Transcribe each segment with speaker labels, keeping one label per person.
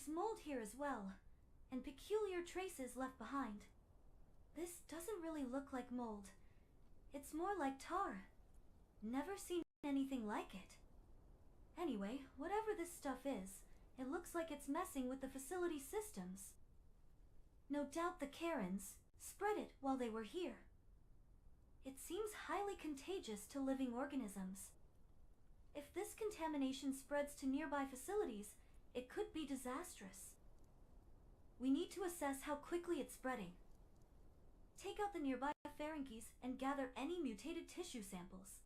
Speaker 1: There's mold here as well, and peculiar traces left behind. This doesn't really look like mold. It's more like tar. Never seen anything like it. Anyway, whatever this stuff is, it looks like it's messing with the facility systems. No doubt the Karens spread it while they were here. It seems highly contagious to living organisms. If this contamination spreads to nearby facilities, it could be disastrous. We need to assess how quickly it's spreading. Take out the nearby pharynges and gather any mutated tissue samples.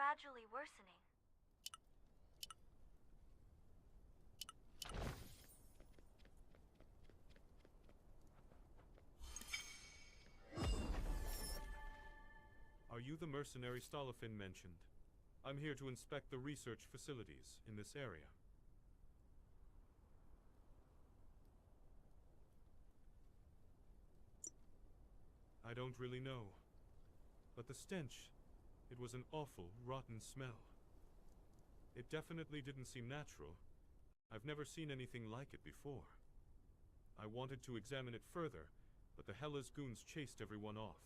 Speaker 1: gradually worsening.
Speaker 2: Are you the mercenary Stolofin mentioned? I'm here to inspect the research facilities in this area. I don't really know. But the stench, it was an awful, rotten smell. It definitely didn't seem natural. I've never seen anything like it before. I wanted to examine it further, but the Hellas goons chased everyone off.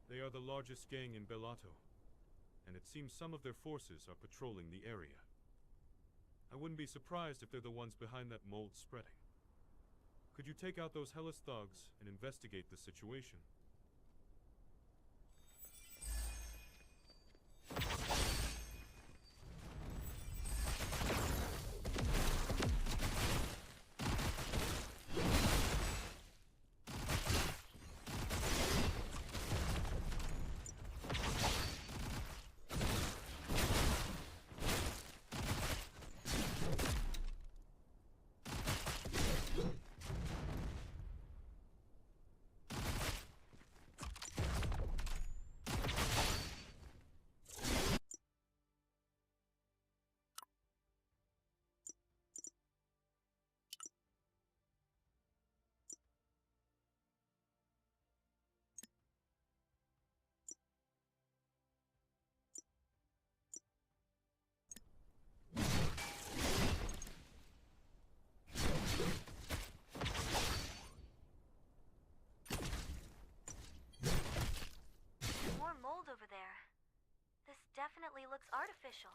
Speaker 2: They are the largest gang in Bellato, and it seems some of their forces are patrolling the area. I wouldn't be surprised if they're the ones behind that mold spreading. Could you take out those Hellas thugs and investigate the situation?
Speaker 1: Over there. This definitely looks artificial.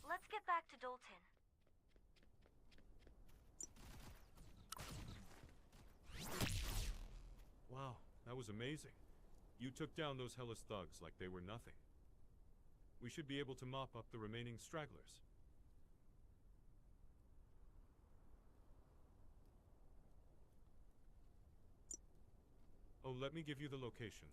Speaker 1: Let's get back to Dalton.
Speaker 2: Wow, that was amazing. You took down those Hellas thugs like they were nothing. We should be able to mop up the remaining stragglers. Oh, let me give you the location.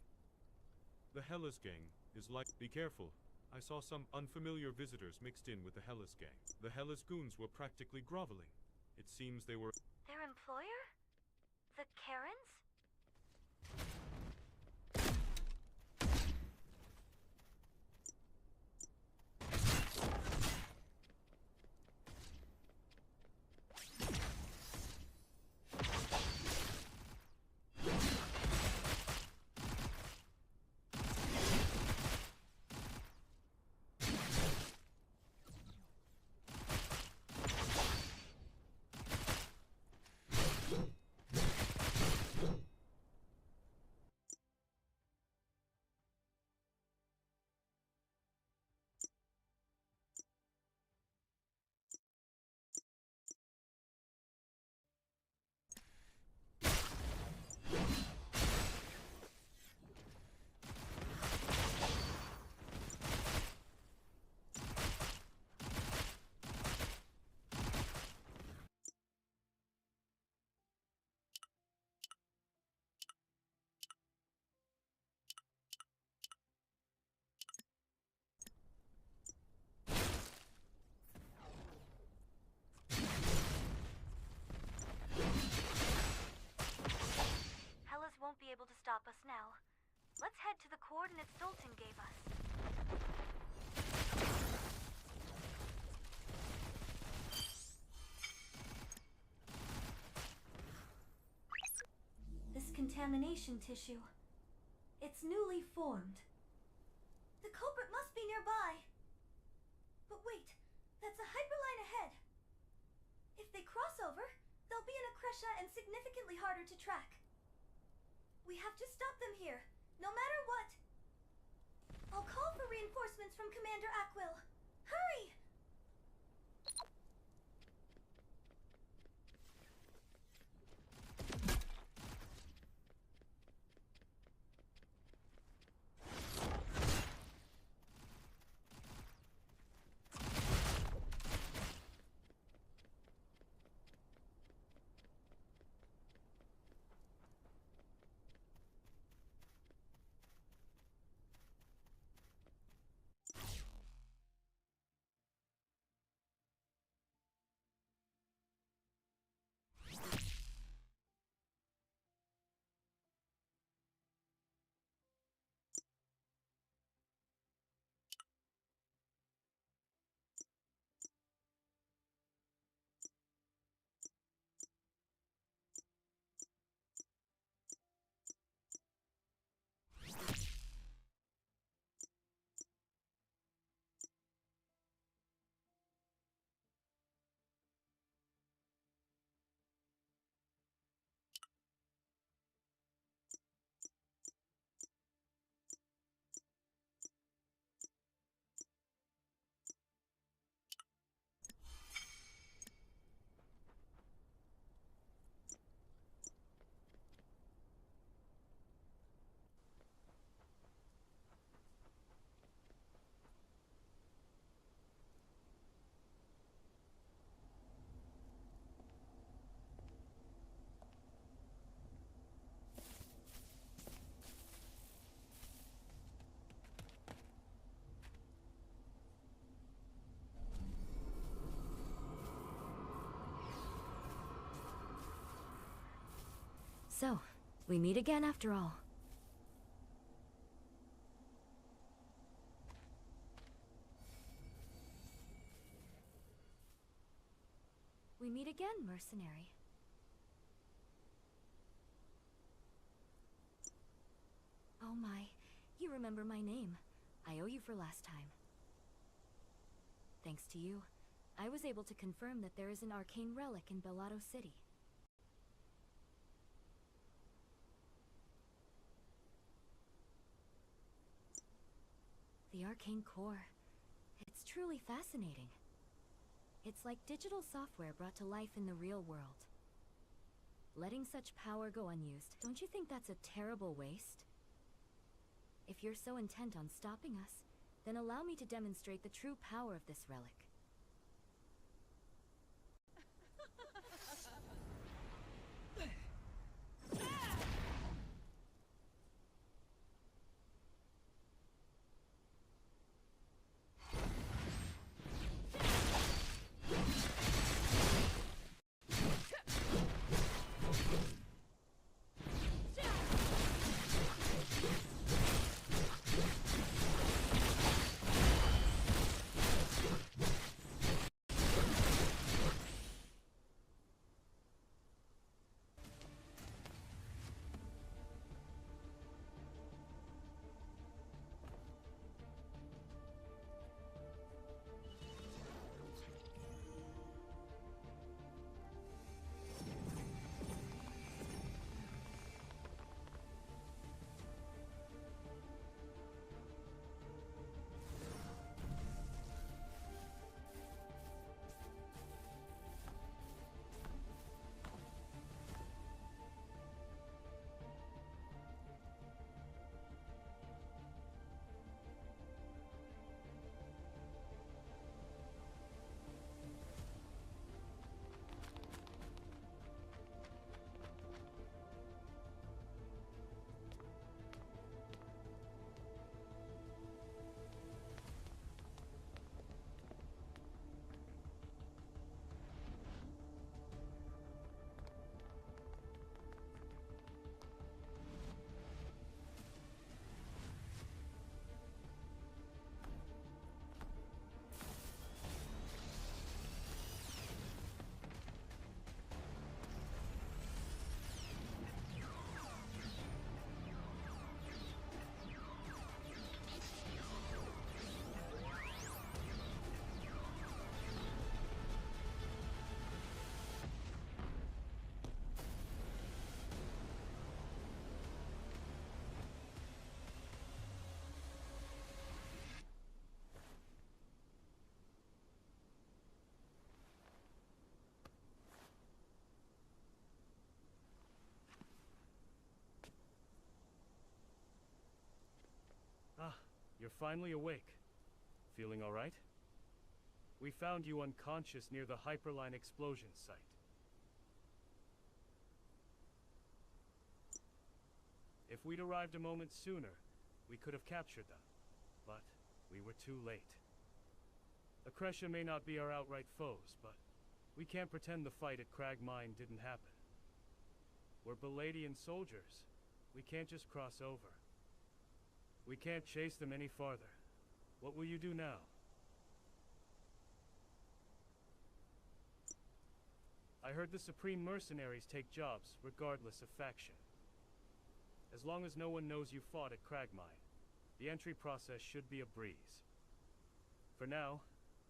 Speaker 2: The Hellas gang is like... Be careful. I saw some unfamiliar visitors mixed in with the Hellas gang. The Hellas goons were practically groveling. It seems they were...
Speaker 1: Their employer? The Karens? Won't be able to stop us now. Let's head to the coordinates Dalton gave us. This contamination tissue, it's newly formed. The culprit must be nearby. But wait, that's a hyperline ahead. If they cross over, they'll be in a Kresha and significantly harder to track. We have to stop them here, no matter what. I'll call for reinforcements from Commander Aquil. Hurry! So, we meet again after all. We meet again, mercenary. Oh my, you remember my name. I owe you for last time. Thanks to you, I was able to confirm that there is an arcane relic in Bellado City. The arcane core. It's truly fascinating. It's like digital software brought to life in the real world. Letting such power go unused, don't you think that's a terrible waste? If you're so intent on stopping us, then allow me to demonstrate the true power of this relic.
Speaker 3: Ah, you're finally awake. Feeling all right? We found you unconscious near the Hyperline explosion site. If we'd arrived a moment sooner, we could have captured them. But we were too late. Akresha may not be our outright foes, but we can't pretend the fight at Crag Mine didn't happen. We're Beladian soldiers. We can't just cross over. We can't chase them any farther. What will you do now? I heard the Supreme Mercenaries take jobs, regardless of faction. As long as no one knows you fought at Cragmine, the entry process should be a breeze. For now,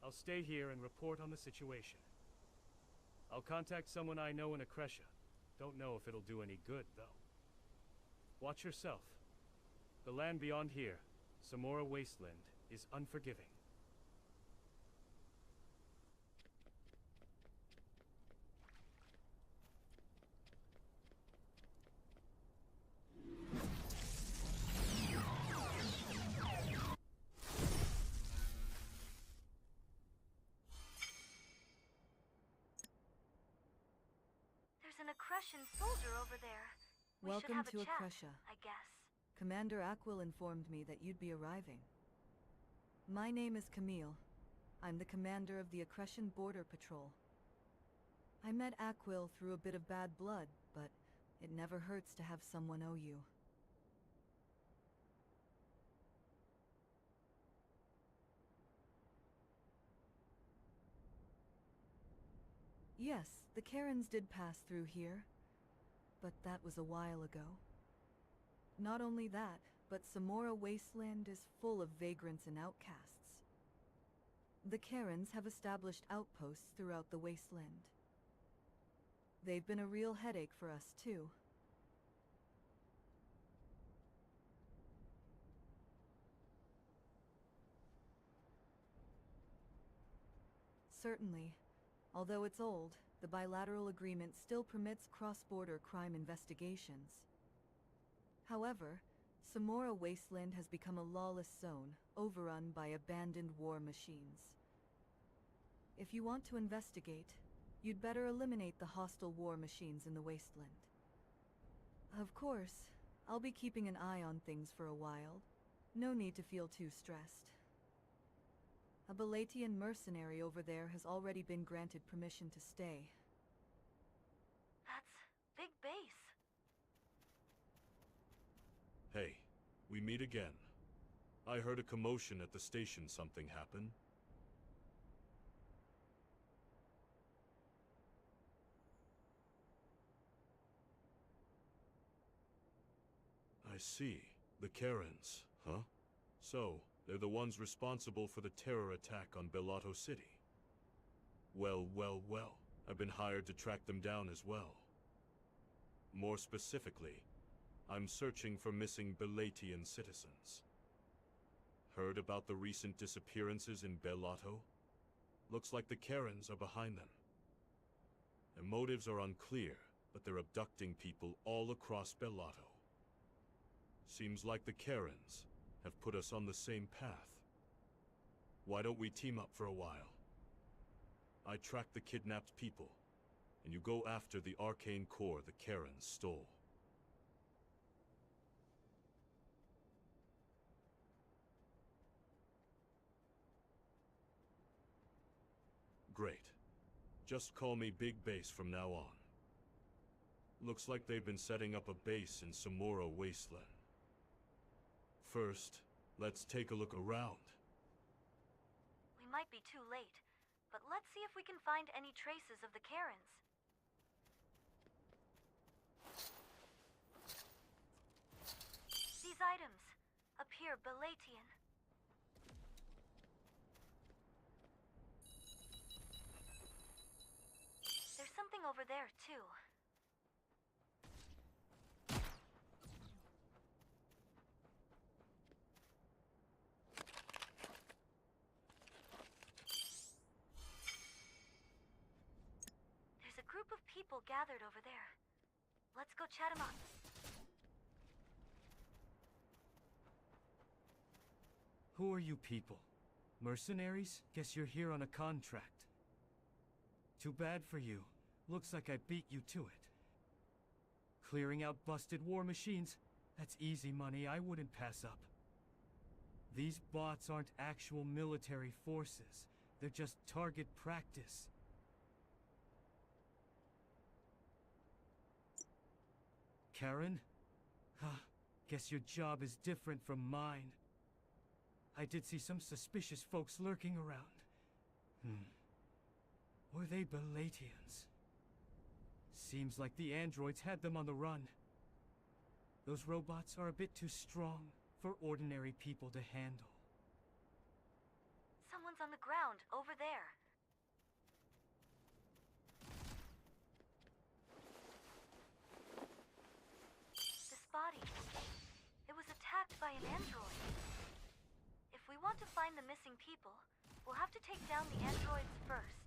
Speaker 3: I'll stay here and report on the situation. I'll contact someone I know in Akresha. Don't know if it'll do any good, though. Watch yourself. The land beyond here, Samora Wasteland, is unforgiving.
Speaker 1: There's an Akreshan soldier over there. We should
Speaker 4: Welcome
Speaker 1: have a
Speaker 4: to
Speaker 1: chat,
Speaker 4: Akresha.
Speaker 1: I guess.
Speaker 4: Commander Aquil informed me that you'd be arriving. My name is Camille. I'm the commander of the Akreshan Border Patrol. I met Aquil through a bit of bad blood, but It never hurts to have someone owe you. Yes, the Karens did pass through here, but that was a while ago. Not only that, but Samora Wasteland is full of vagrants and outcasts. The Karens have established outposts throughout the wasteland. They've been a real headache for us, too. Certainly. Although it's old, the bilateral agreement still permits cross-border crime investigations. However, Samora Wasteland has become a lawless zone, overrun by abandoned war machines. If you want to investigate, you'd better eliminate the hostile war machines in the wasteland. Of course, I'll be keeping an eye on things for a while. No need to feel too stressed. A Belatian mercenary over there has already been granted permission to stay.
Speaker 1: That's big base.
Speaker 2: Hey, we meet again. I heard a commotion at the station. Something happened? I see. The Karens, huh? So, they're the ones responsible for the terror attack on Bellotto City. Well, well, well. I've been hired to track them down as well. More specifically, I'm searching for missing Belatian citizens. Heard about the recent disappearances in Bellotto? Looks like the Karens are behind them. Their motives are unclear, but they're abducting people all across Bellotto. Seems like the Karens have put us on the same path. Why don't we team up for a while? I track the kidnapped people, and you go after the arcane core the Karens stole. Great. Just call me Big Base from now on. Looks like they've been setting up a base in Samora Wasteland. First, let's take a look around.
Speaker 1: We might be too late, but let's see if we can find any traces of the Karens. These items appear Belatian. There's something over there, too. There's a group of people gathered over there. Let's go chat them up.
Speaker 3: Who are you people? Mercenaries? Guess you're here on a contract. Too bad for you. Looks like I beat you to it. Clearing out busted war machines? That's easy money I wouldn't pass up. These bots aren't actual military forces. They're just target practice. Karen? Huh. Guess your job is different from mine. I did see some suspicious folks lurking around. Were they Belatians? Seems like the androids had them on the run. Those robots are a bit too strong for ordinary people to handle.
Speaker 1: Someone's on the ground over there. This body. It was attacked by an android. If we want to find the missing people, we'll have to take down the androids first.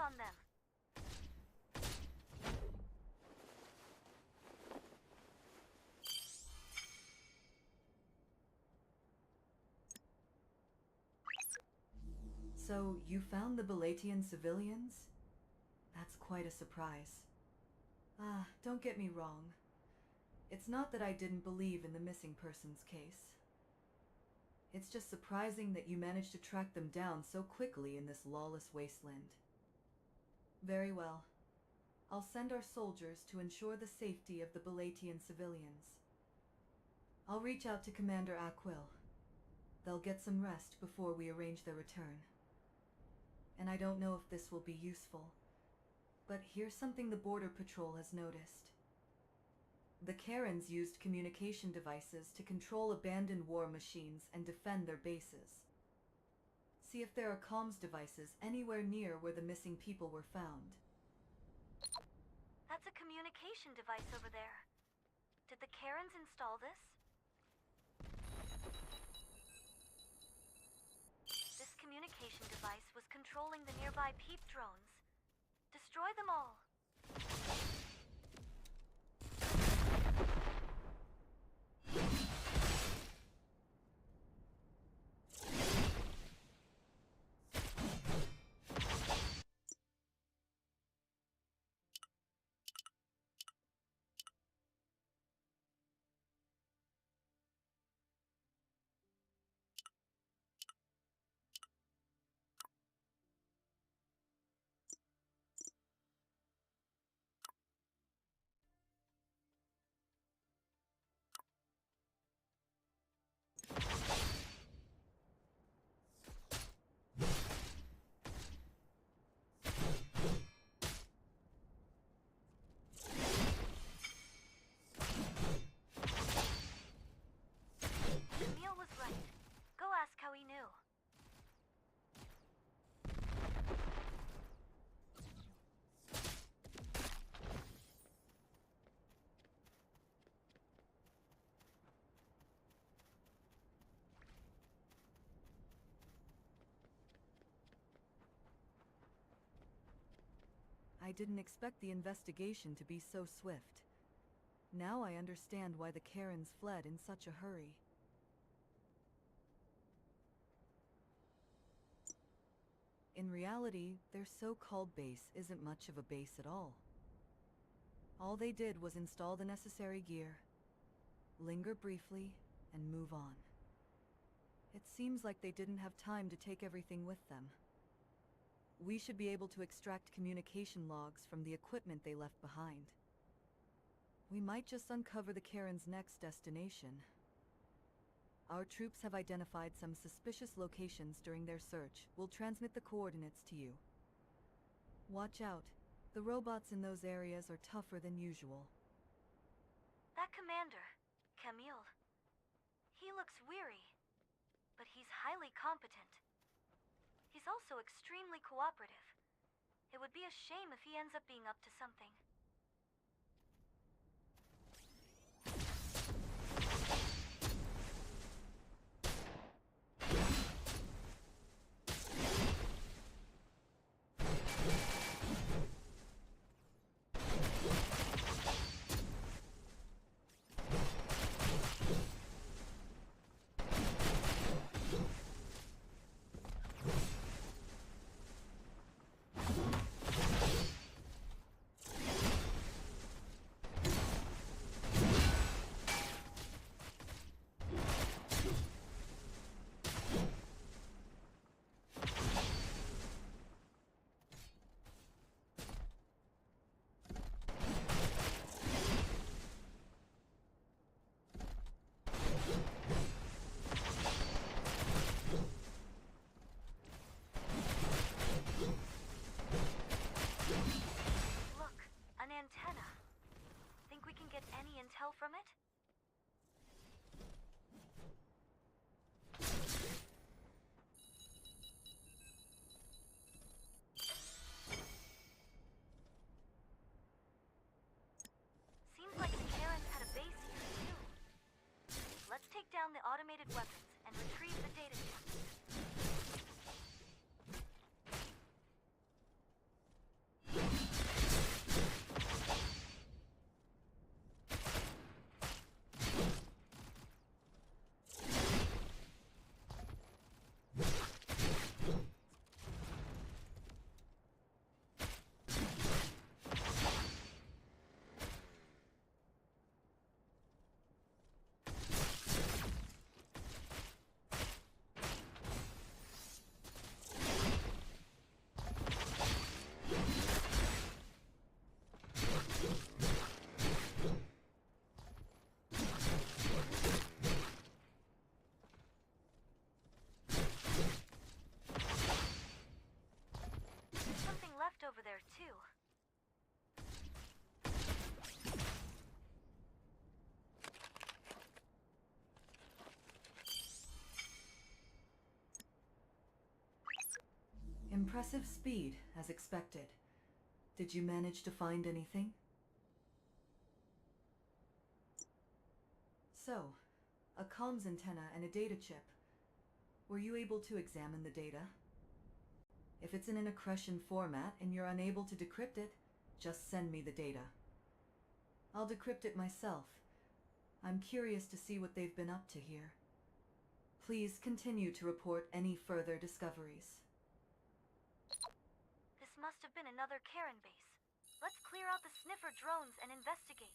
Speaker 1: on them.
Speaker 4: So, you found the Balatian civilians? That's quite a surprise. Don't get me wrong. It's not that I didn't believe in the missing persons case. It's just surprising that you managed to track them down so quickly in this lawless wasteland. Very well. I'll send our soldiers to ensure the safety of the Balatian civilians. I'll reach out to Commander Aquil. They'll get some rest before we arrange their return. And I don't know if this will be useful, but here's something the Border Patrol has noticed. The Karens used communication devices to control abandoned war machines and defend their bases. See if there are comms devices anywhere near where the missing people were found.
Speaker 1: That's a communication device over there. Did the Karens install this? This communication device was controlling the nearby peep drones. Destroy them all.
Speaker 4: I didn't expect the investigation to be so swift. Now I understand why the Karens fled in such a hurry. In reality, their so-called base isn't much of a base at all. All they did was install the necessary gear, linger briefly, and move on. It seems like they didn't have time to take everything with them. We should be able to extract communication logs from the equipment they left behind. We might just uncover the Karen's next destination. Our troops have identified some suspicious locations during their search. We'll transmit the coordinates to you. Watch out. The robots in those areas are tougher than usual.
Speaker 1: That commander, Camille, he looks weary, but he's highly competent. He's also extremely cooperative. It would be a shame if he ends up being up to something. Intel from it? Seems like the Karens had a base here too. Let's take down the automated weapons and retrieve the data.
Speaker 4: Impressive speed, as expected. Did you manage to find anything? So, a comms antenna and a data chip. Were you able to examine the data? If it's in an accretion format and you're unable to decrypt it, just send me the data. I'll decrypt it myself. I'm curious to see what they've been up to here. Please continue to report any further discoveries.
Speaker 1: This must have been another Karen base. Let's clear out the sniffer drones and investigate.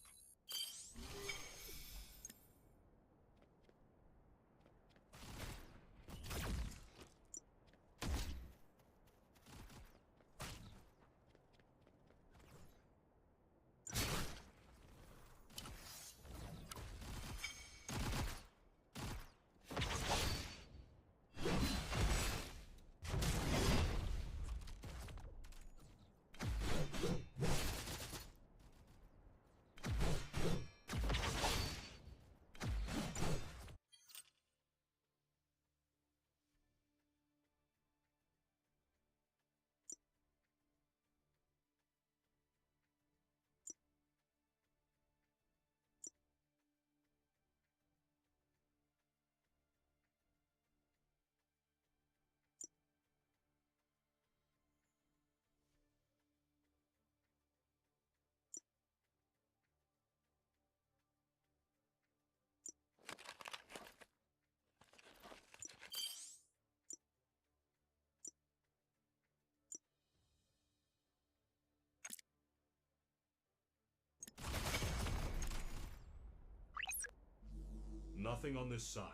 Speaker 2: Nothing on this side.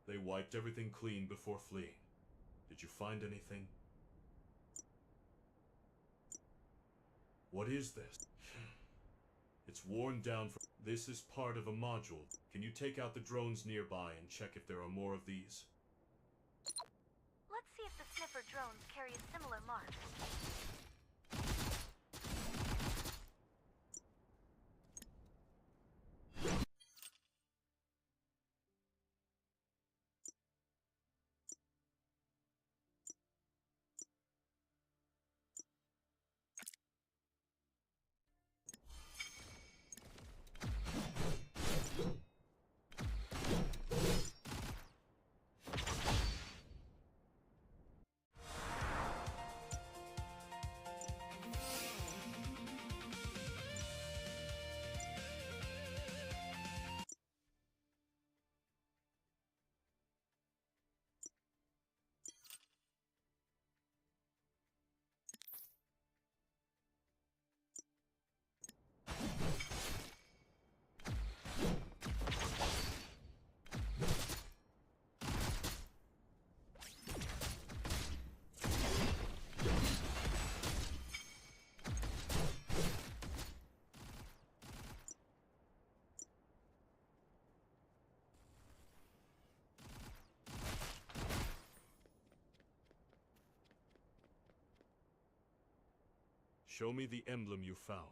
Speaker 2: They wiped everything clean before fleeing. Did you find anything? What is this? It's worn down from... This is part of a module. Can you take out the drones nearby and check if there are more of these?
Speaker 1: Let's see if the sniffer drones carry a similar mark.
Speaker 2: Show me the emblem you found.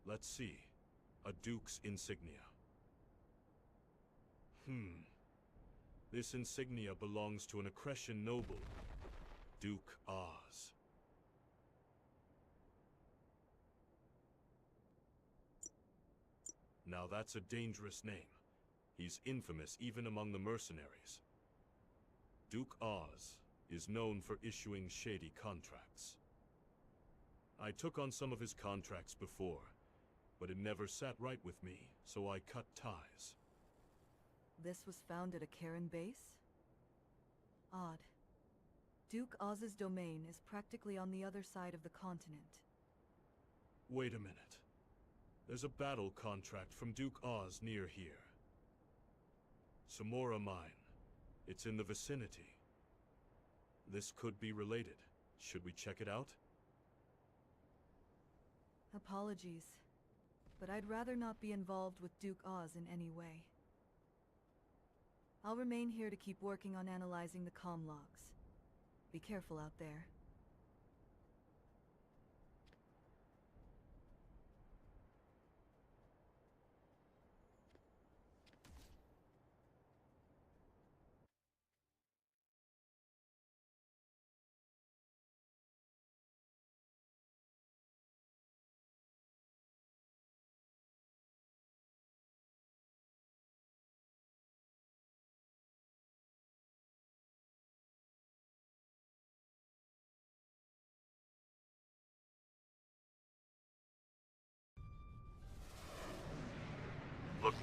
Speaker 2: Let's see. A Duke's insignia. This insignia belongs to an accretion noble, Duke Oz. Now that's a dangerous name. He's infamous even among the mercenaries. Duke Oz is known for issuing shady contracts. I took on some of his contracts before, but it never sat right with me, so I cut ties.
Speaker 4: This was found at a Karen base? Odd. Duke Oz's domain is practically on the other side of the continent.
Speaker 2: Wait a minute. There's a battle contract from Duke Oz near here. Samora Mine. It's in the vicinity. This could be related. Should we check it out?
Speaker 4: Apologies, but I'd rather not be involved with Duke Oz in any way. I'll remain here to keep working on analyzing the comm logs. Be careful out there.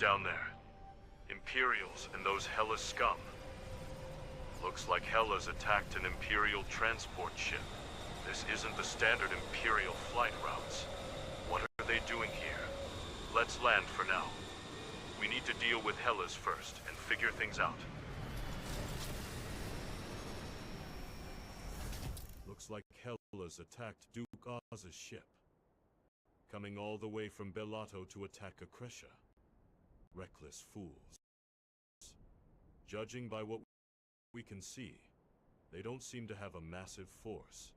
Speaker 2: down there? Imperials and those Hella scum. Looks like Hella's attacked an Imperial transport ship. This isn't the standard Imperial flight routes. What are they doing here? Let's land for now. We need to deal with Hellas first and figure things out. Looks like Hellas attacked Duke Oz's ship, coming all the way from Bellato to attack Acretia. Reckless fools. Judging by what we can see, they don't seem to have a massive force.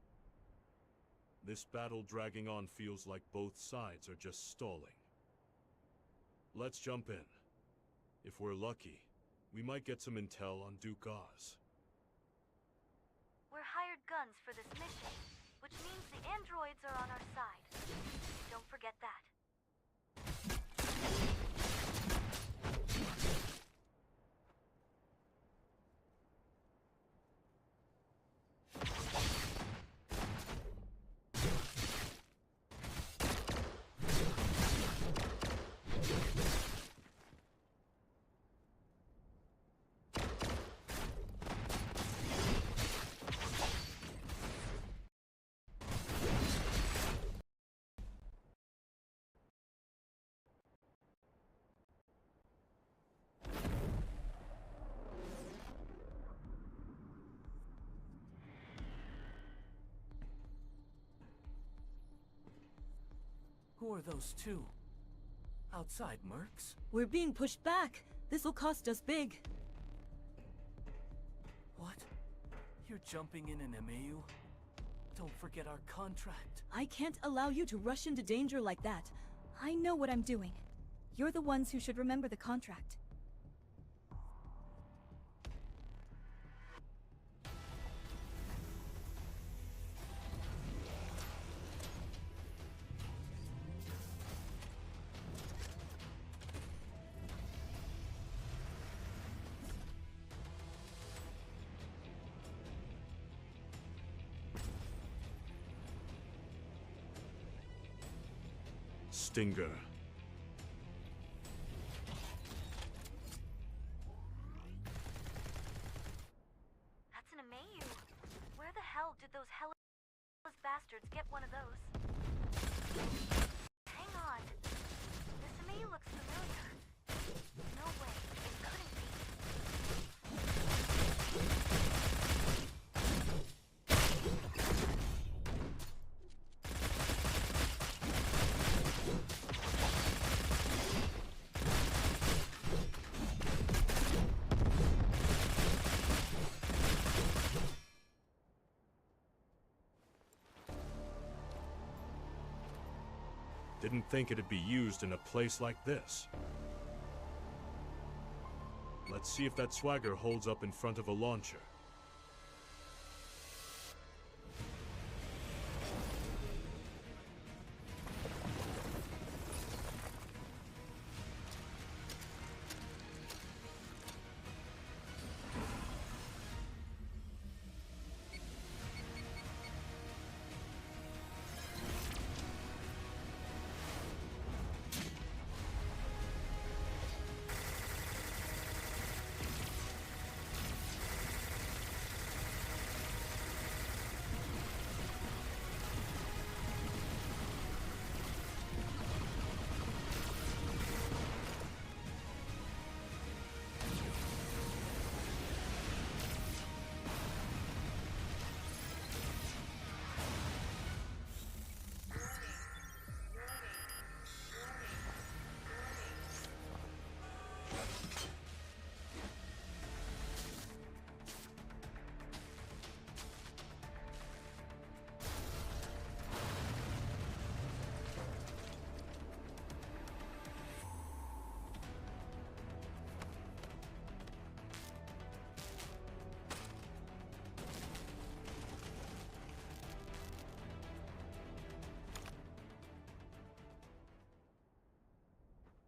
Speaker 2: This battle dragging on feels like both sides are just stalling. Let's jump in. If we're lucky, we might get some intel on Duke Oz.
Speaker 1: We're hired guns for this mission, which means the androids are on our side. Don't forget that.
Speaker 5: Who are those two? Outside mercs?
Speaker 4: We're being pushed back. This'll cost us big.
Speaker 5: What? You're jumping in an MAU? Don't forget our contract.
Speaker 4: I can't allow you to rush into danger like that. I know what I'm doing. You're the ones who should remember the contract.
Speaker 2: Stinger.
Speaker 1: That's an MAU. Where the hell did those hellas bastards get one of those? Hang on. This MAU looks familiar. No way, it couldn't be.
Speaker 2: Didn't think it'd be used in a place like this. Let's see if that swagger holds up in front of a launcher.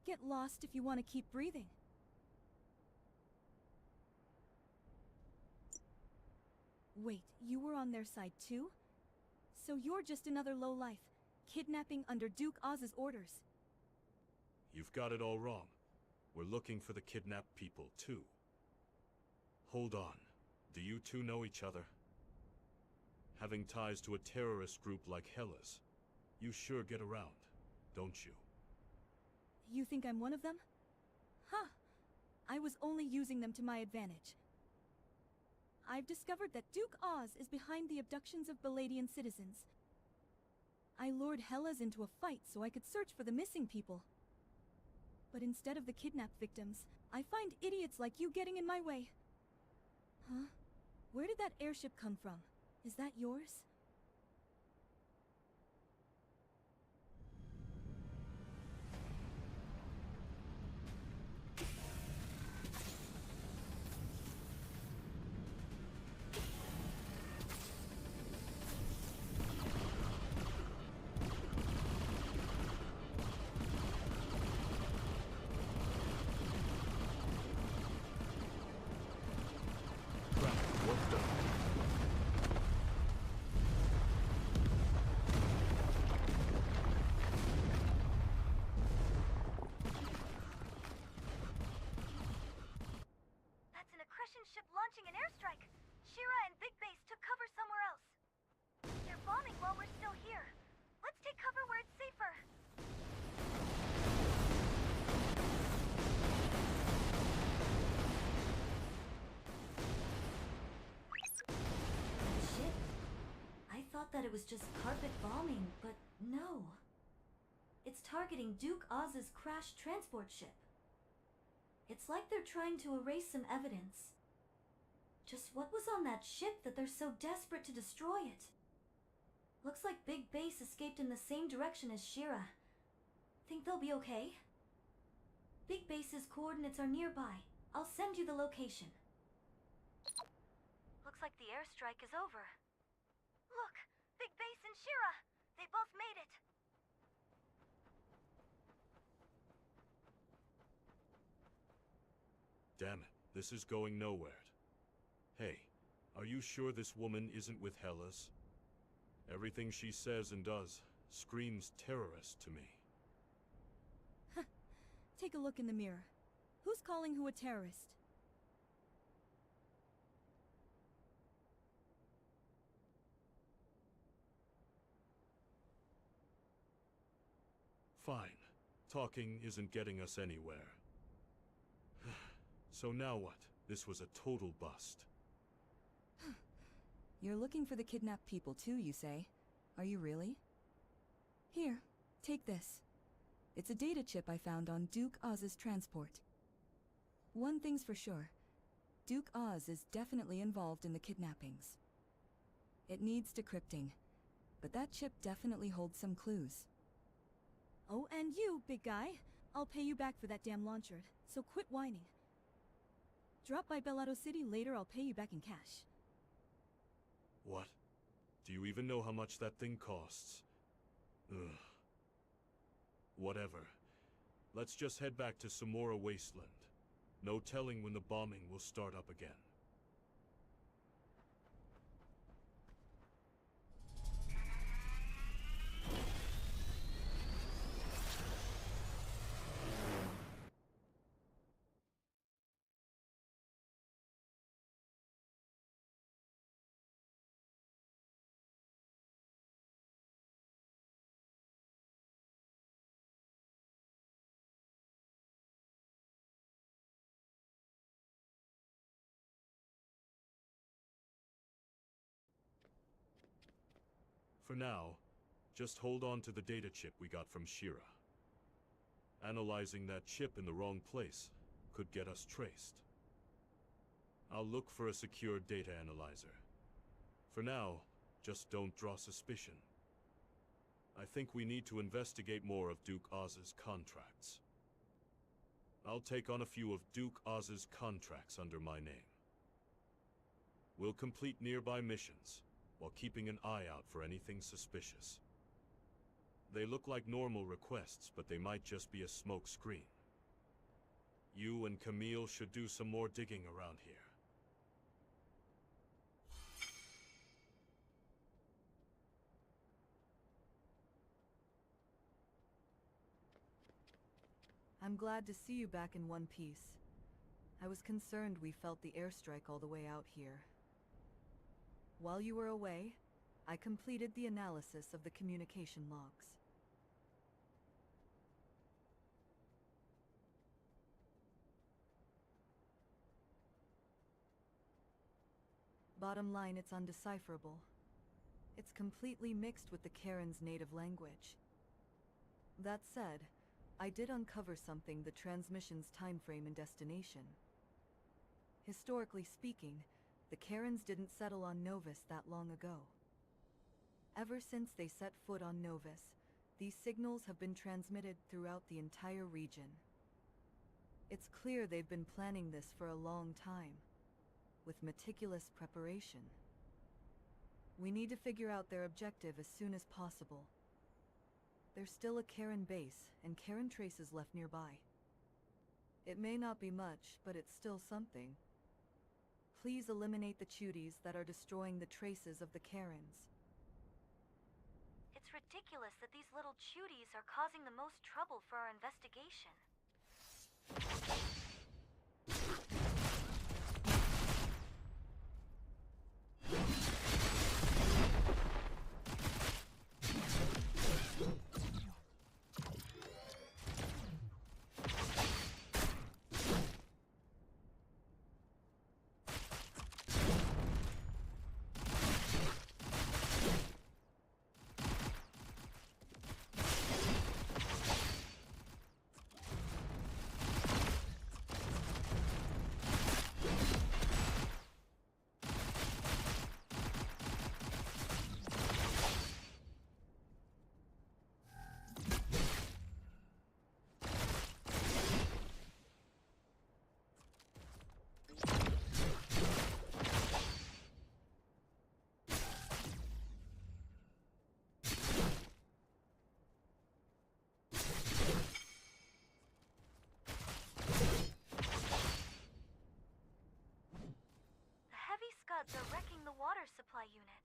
Speaker 4: Get lost if you want to keep breathing. Wait, you were on their side too? So you're just another lowlife, kidnapping under Duke Oz's orders.
Speaker 2: You've got it all wrong. We're looking for the kidnapped people, too. Hold on. Do you two know each other? Having ties to a terrorist group like Hellas, you sure get around, don't you?
Speaker 6: You think I'm one of them? Huh. I was only using them to my advantage. I've discovered that Duke Oz is behind the abductions of Baladian citizens. I lured Hellas into a fight so I could search for the missing people. But instead of the kidnapped victims, I find idiots like you getting in my way. Huh? Where did that airship come from? Is that yours?
Speaker 1: Ship launching an airstrike. Shira and Big Base took cover somewhere else. They're bombing while we're still here. Let's take cover where it's safer. Shit. I thought that it was just carpet bombing, but no. It's targeting Duke Oz's crashed transport ship. It's like they're trying to erase some evidence. Just what was on that ship that they're so desperate to destroy it? Looks like Big Base escaped in the same direction as Shira. Think they'll be okay? Big Base's coordinates are nearby. I'll send you the location. Looks like the airstrike is over. Look! Big Base and Shira! They both made it!
Speaker 2: Damn it, this is going nowhere. Hey, are you sure this woman isn't with Hellas? Everything she says and does screams terrorist to me.
Speaker 6: Take a look in the mirror. Who's calling who a terrorist?
Speaker 2: Fine. Talking isn't getting us anywhere. So now what? This was a total bust.
Speaker 7: You're looking for the kidnapped people too, you say? Are you really? Here, take this. It's a data chip I found on Duke Oz's transport. One thing's for sure. Duke Oz is definitely involved in the kidnappings. It needs decrypting, but that chip definitely holds some clues.
Speaker 6: Oh, and you, big guy. I'll pay you back for that damn launcher, so quit whining. Drop by Bellado City later, I'll pay you back in cash.
Speaker 2: What? Do you even know how much that thing costs? Ugh. Whatever. Let's just head back to Samora Wasteland. No telling when the bombing will start up again. For now, just hold on to the data chip we got from Shira. Analyzing that chip in the wrong place could get us traced. I'll look for a secure data analyzer. For now, just don't draw suspicion. I think we need to investigate more of Duke Oz's contracts. I'll take on a few of Duke Oz's contracts under my name. We'll complete nearby missions, while keeping an eye out for anything suspicious. They look like normal requests, but they might just be a smoke screen. You and Camille should do some more digging around here.
Speaker 4: I'm glad to see you back in one piece. I was concerned we felt the airstrike all the way out here. While you were away, I completed the analysis of the communication logs. Bottom line, it's undecipherable. It's completely mixed with the Karen's native language. That said, I did uncover something: the transmission's time frame and destination. Historically speaking, the Karens didn't settle on Novus that long ago. Ever since they set foot on Novus, these signals have been transmitted throughout the entire region. It's clear they've been planning this for a long time, with meticulous preparation. We need to figure out their objective as soon as possible. There's still a Karen base and Karen traces left nearby. It may not be much, but it's still something. Please eliminate the Chuties that are destroying the traces of the Karens.
Speaker 1: It's ridiculous that these little Chuties are causing the most trouble for our investigation. Scuds are wrecking the water supply unit.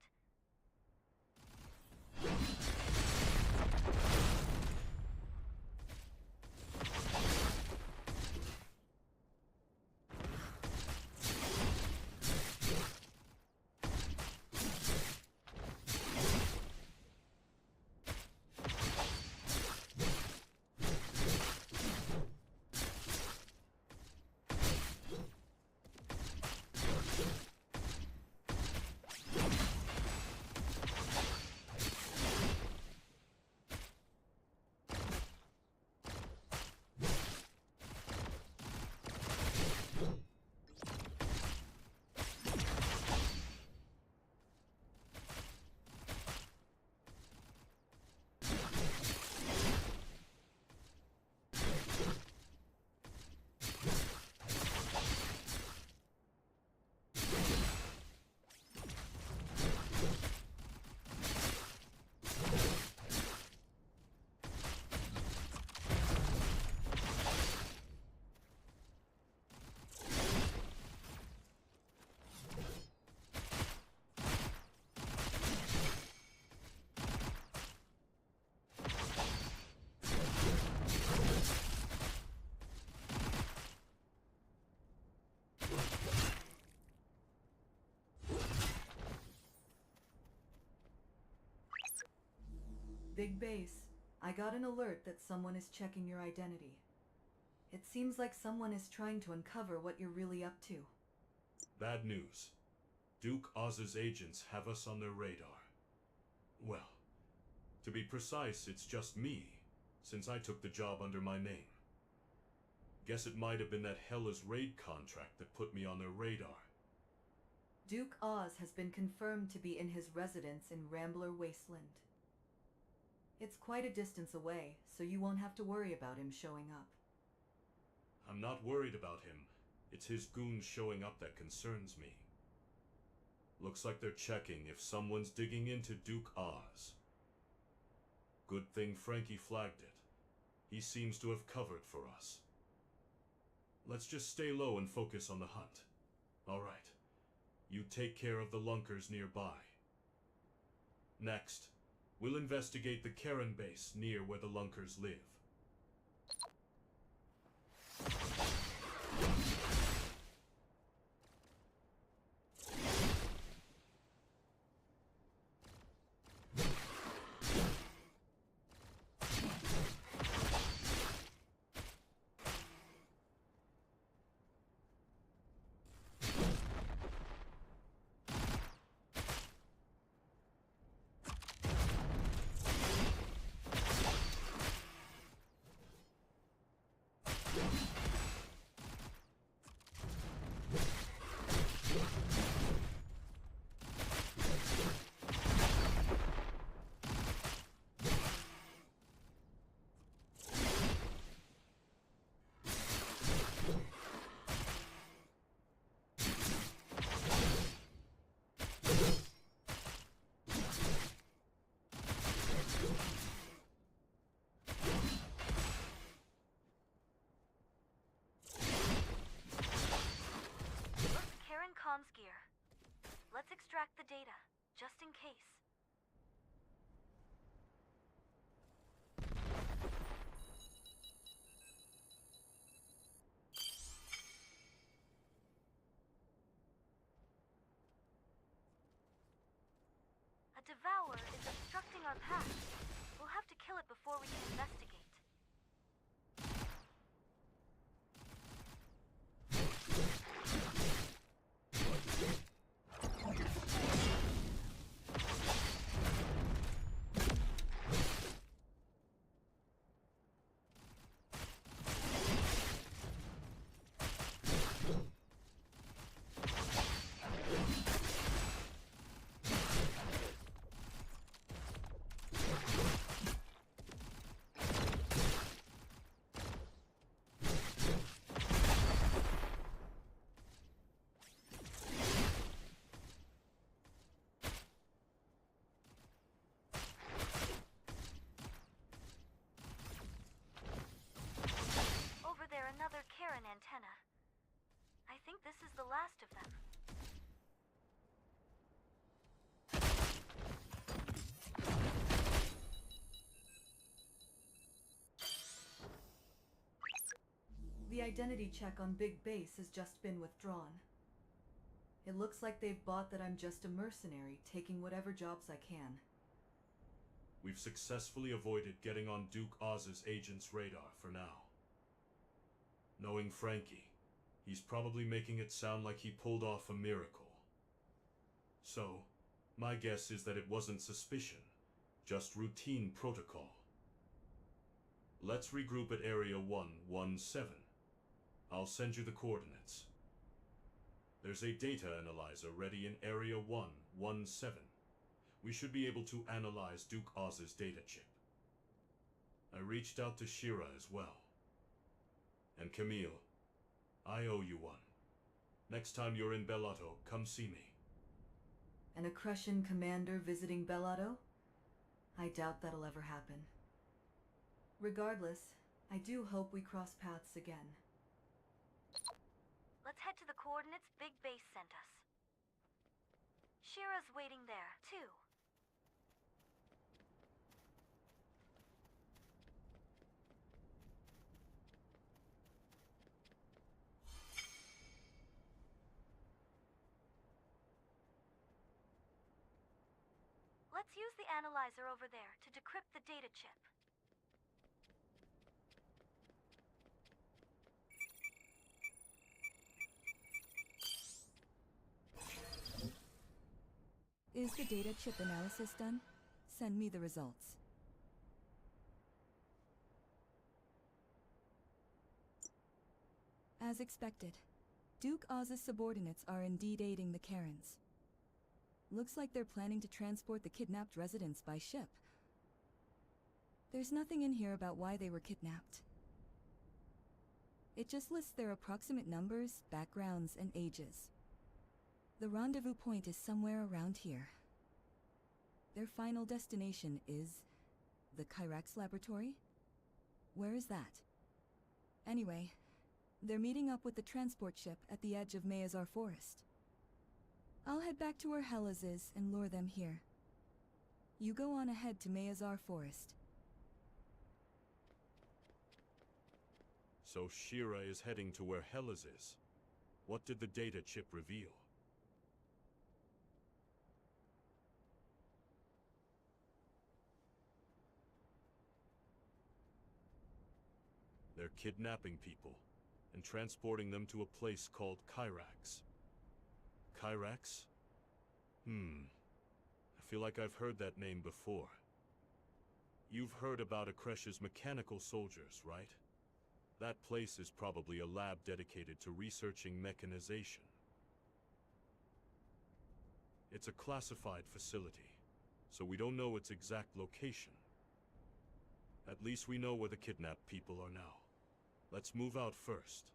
Speaker 4: Big Base, I got an alert that someone is checking your identity. It seems like someone is trying to uncover what you're really up to.
Speaker 2: Bad news. Duke Oz's agents have us on their radar. Well, to be precise, it's just me, since I took the job under my name. Guess it might have been that Hella's raid contract that put me on their radar.
Speaker 4: Duke Oz has been confirmed to be in his residence in Rambler Wasteland. It's quite a distance away, so you won't have to worry about him showing up.
Speaker 2: I'm not worried about him. It's his goons showing up that concerns me. Looks like they're checking if someone's digging into Duke Oz. Good thing Frankie flagged it. He seems to have covered for us. Let's just stay low and focus on the hunt. Alright. You take care of the lunkers nearby. Next, we'll investigate the Karen base near where the lunkers live.
Speaker 1: Comms gear. Let's extract the data, just in case. A devourer is obstructing our path. We'll have to kill it before we can investigate. Another Karen antenna. I think this is the last of them.
Speaker 4: The identity check on Big Base has just been withdrawn. It looks like they've bought that I'm just a mercenary, taking whatever jobs I can.
Speaker 2: We've successfully avoided getting on Duke Oz's agent's radar for now. Knowing Frankie, he's probably making it sound like he pulled off a miracle. So, my guess is that it wasn't suspicion, just routine protocol. Let's regroup at Area 117. I'll send you the coordinates. There's a data analyzer ready in Area 117. We should be able to analyze Duke Oz's data chip. I reached out to Shira as well. And Camille, I owe you one. Next time you're in Bellato, come see me.
Speaker 4: An Accretion commander visiting Bellato? I doubt that'll ever happen. Regardless, I do hope we cross paths again.
Speaker 1: Let's head to the coordinates Big Base sent us. Shira's waiting there, too. Let's use the analyzer over there to decrypt the data chip.
Speaker 7: Is the data chip analysis done? Send me the results. As expected, Duke Oz's subordinates are indeed aiding the Karens. Looks like they're planning to transport the kidnapped residents by ship. There's nothing in here about why they were kidnapped. It just lists their approximate numbers, backgrounds, and ages. The rendezvous point is somewhere around here. Their final destination is the Kyrax laboratory? Where is that? Anyway, they're meeting up with the transport ship at the edge of Mayazar Forest. I'll head back to where Hellas is and lure them here. You go on ahead to Mayazar Forest.
Speaker 2: So Shira is heading to where Hellas is. What did the data chip reveal? They're kidnapping people and transporting them to a place called Kyrax. Kyrax? I feel like I've heard that name before. You've heard about Akresh's mechanical soldiers, right? That place is probably a lab dedicated to researching mechanization. It's a classified facility, so we don't know its exact location. At least we know where the kidnapped people are now. Let's move out first.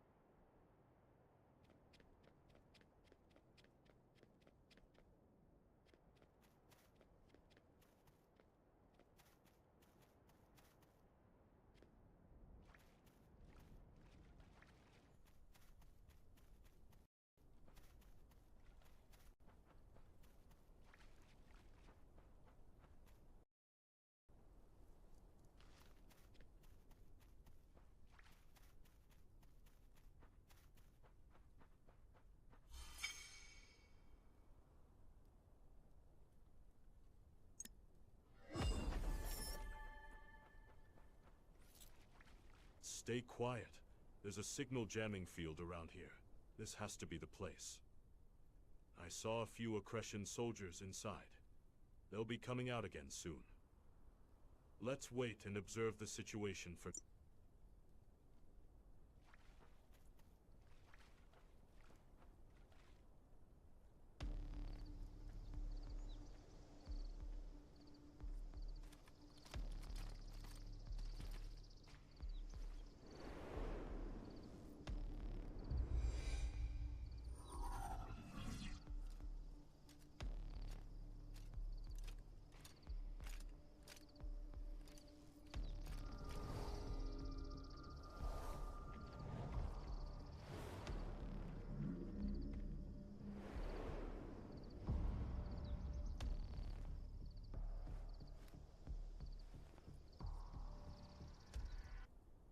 Speaker 2: Stay quiet. There's a signal jamming field around here. This has to be the place. I saw a few Akresian soldiers inside. They'll be coming out again soon. Let's wait and observe the situation for...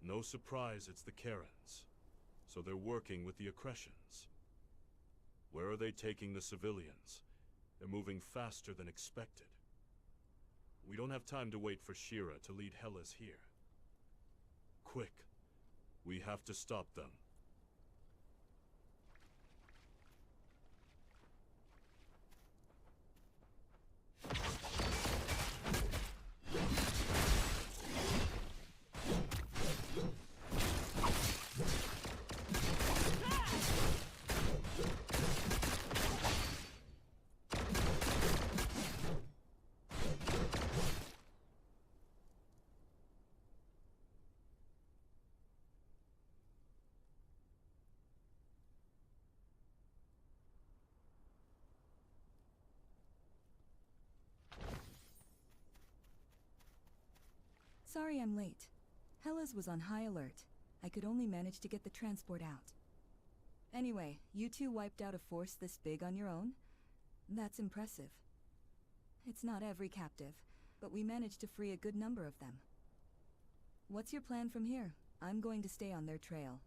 Speaker 2: No surprise it's the Karens. So they're working with the Akresians. Where are they taking the civilians? They're moving faster than expected. We don't have time to wait for Shira to lead Hellas here. Quick, we have to stop them.
Speaker 7: Sorry I'm late. Hellas was on high alert. I could only manage to get the transport out. Anyway, you two wiped out a force this big on your own? That's impressive. It's not every captive, but we managed to free a good number of them. What's your plan from here? I'm going to stay on their trail.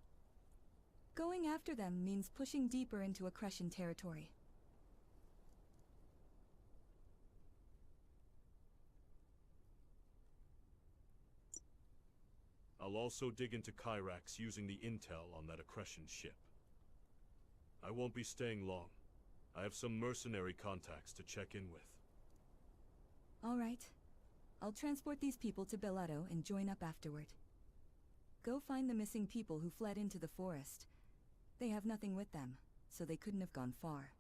Speaker 7: Going after them means pushing deeper into Akresian territory.
Speaker 2: I'll also dig into Kyrax using the intel on that Akresian ship. I won't be staying long. I have some mercenary contacts to check in with.
Speaker 7: All right. I'll transport these people to Bellotto and join up afterward. Go find the missing people who fled into the forest. They have nothing with them, so they couldn't have gone far.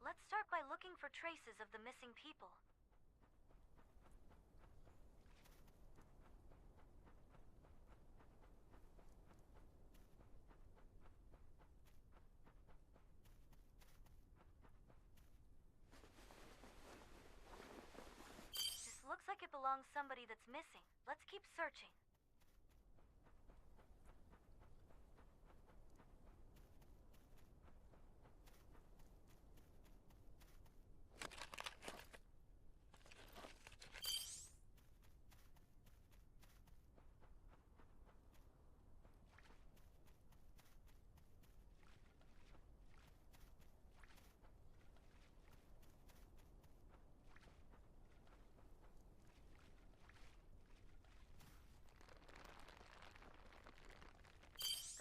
Speaker 1: Let's start by looking for traces of the missing people. like it belongs somebody that's missing. Let's keep searching.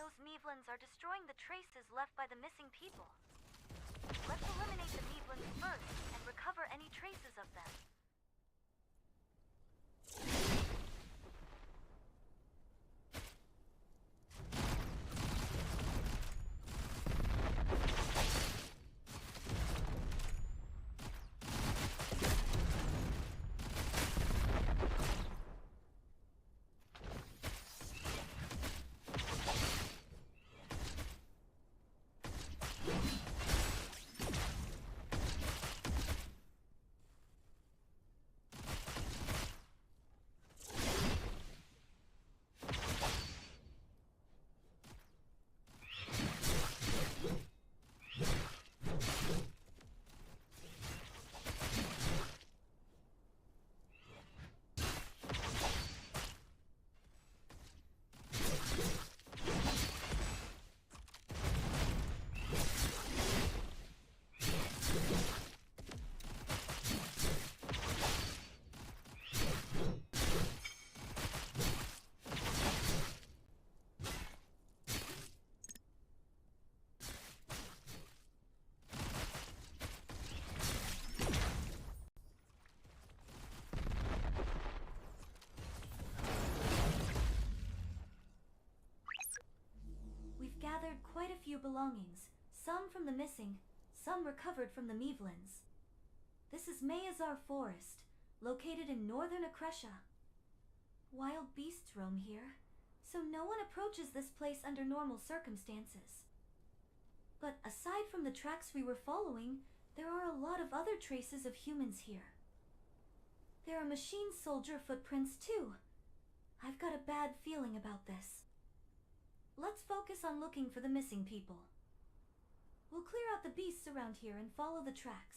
Speaker 1: Those Meevlins are destroying the traces left by the missing people. Let's eliminate the Meevlins first and recover any traces of them. Gathered quite a few belongings, some from the missing, some recovered from the Meevlins. This is Mayazar Forest, located in northern Akresha. Wild beasts roam here, so no one approaches this place under normal circumstances. But aside from the tracks we were following, there are a lot of other traces of humans here. There are machine soldier footprints too. I've got a bad feeling about this. Let's focus on looking for the missing people. We'll clear out the beasts around here and follow the tracks.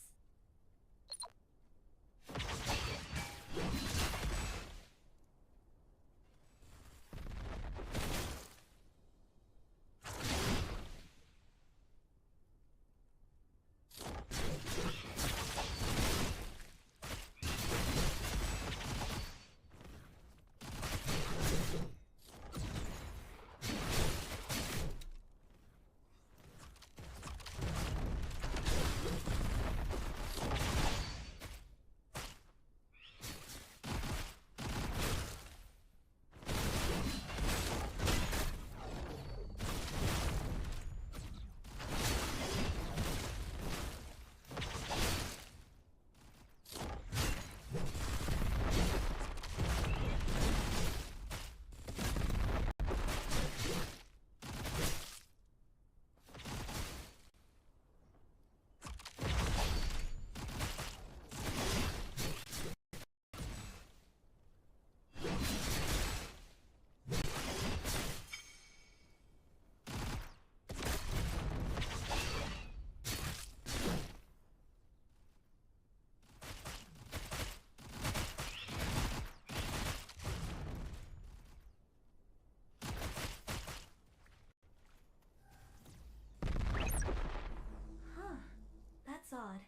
Speaker 1: Odd.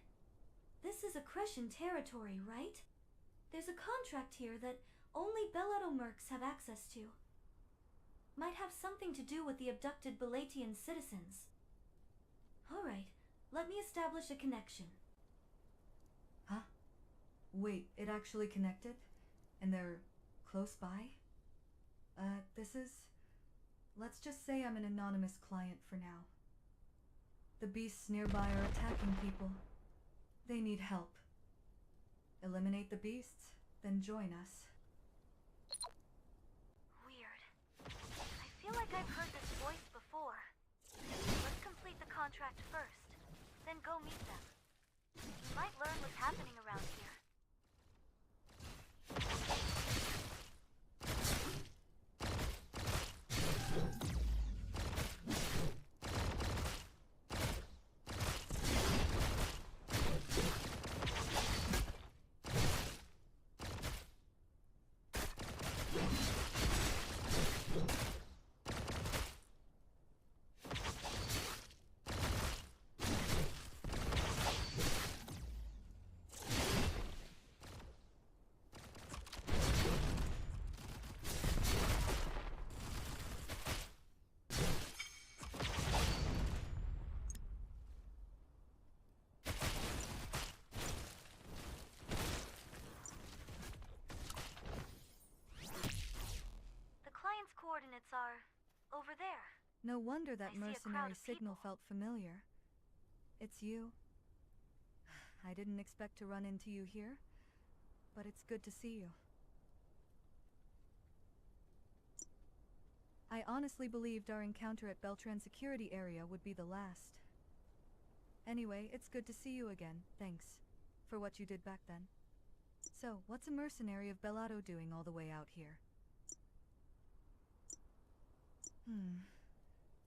Speaker 1: This is Akreshan territory, right? There's a contract here that only Belado mercs have access to. Might have something to do with the abducted Belatian citizens. Alright, let me establish a connection.
Speaker 4: Huh? Wait, it actually connected? And they're close by? Let's just say I'm an anonymous client for now. The beasts nearby are attacking people. They need help. Eliminate the beasts, then join us.
Speaker 1: Weird. I feel like I've heard this voice before. Let's complete the contract first, then go meet them. You might learn what's happening around here.
Speaker 4: No wonder
Speaker 1: I
Speaker 4: that
Speaker 1: see a crowd
Speaker 4: mercenary
Speaker 1: of
Speaker 4: signal
Speaker 1: people.
Speaker 4: felt familiar. It's you. I didn't expect to run into you here, but it's good to see you. I honestly believed our encounter at Beltran security area would be the last. Anyway, it's good to see you again, thanks for what you did back then. So, what's a mercenary of Bellato doing all the way out here?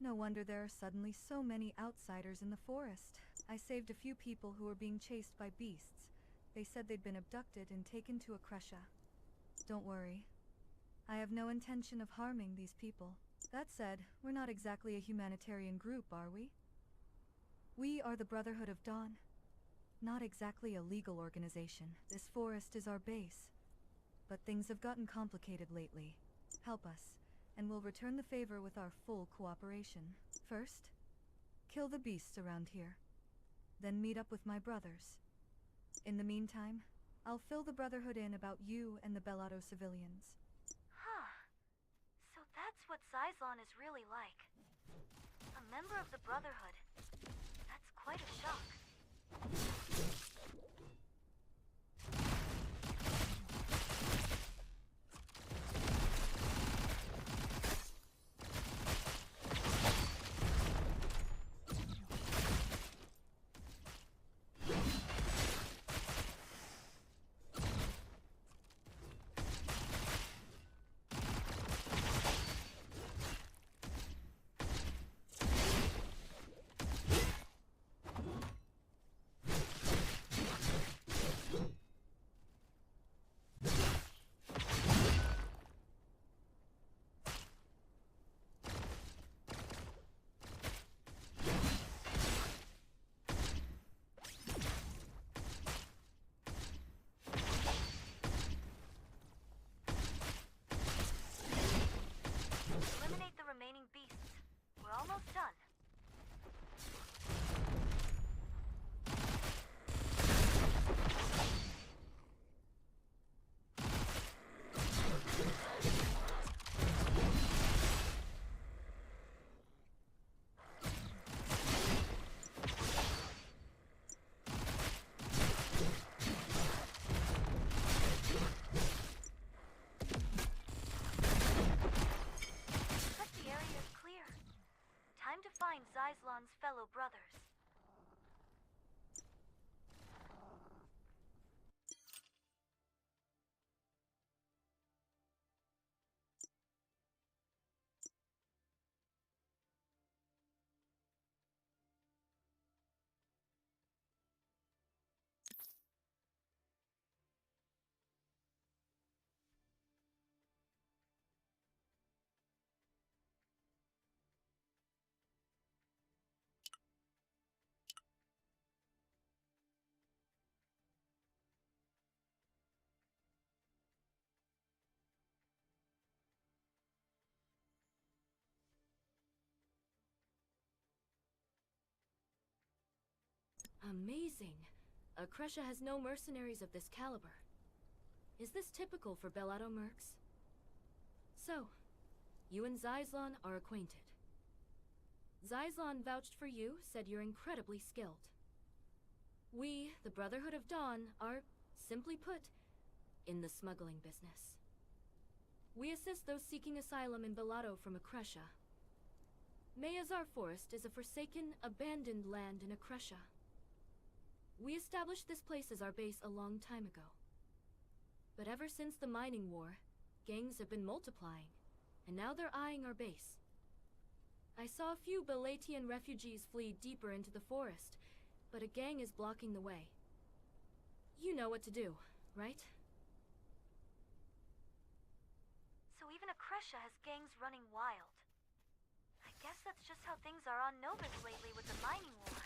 Speaker 4: No wonder there are suddenly so many outsiders in the forest. I saved a few people who were being chased by beasts. They said they'd been abducted and taken to a Kresha. Don't worry. I have no intention of harming these people. That said, we're not exactly a humanitarian group, are we? We are the Brotherhood of Dawn. Not exactly a legal organization. This forest is our base. But things have gotten complicated lately. Help us, and we'll return the favor with our full cooperation. First, kill the beasts around here. Then meet up with my brothers. In the meantime, I'll fill the Brotherhood in about you and the Bellato civilians.
Speaker 1: Huh. So that's what Xyzlon is really like. A member of the Brotherhood. That's quite a shock. Eliminate the remaining beasts. We're almost done. Looks like the area is clear. Time to find Xyzlon's fellow brothers.
Speaker 8: Amazing. Kresha has no mercenaries of this caliber. Is this typical for Bellato mercs? So, you and Xyzlon are acquainted. Xyzlon vouched for you, said you're incredibly skilled. We, the Brotherhood of Dawn, are, simply put, in the smuggling business. We assist those seeking asylum in Bellato from Kresha. Mayazar Forest is a forsaken, abandoned land in Kresha. We established this place as our base a long time ago. But ever since the mining war, gangs have been multiplying, and now they're eyeing our base. I saw a few Belatian refugees flee deeper into the forest, but a gang is blocking the way. You know what to do, right?
Speaker 1: So even Kresha has gangs running wild. I guess that's just how things are on Novus lately with the mining war.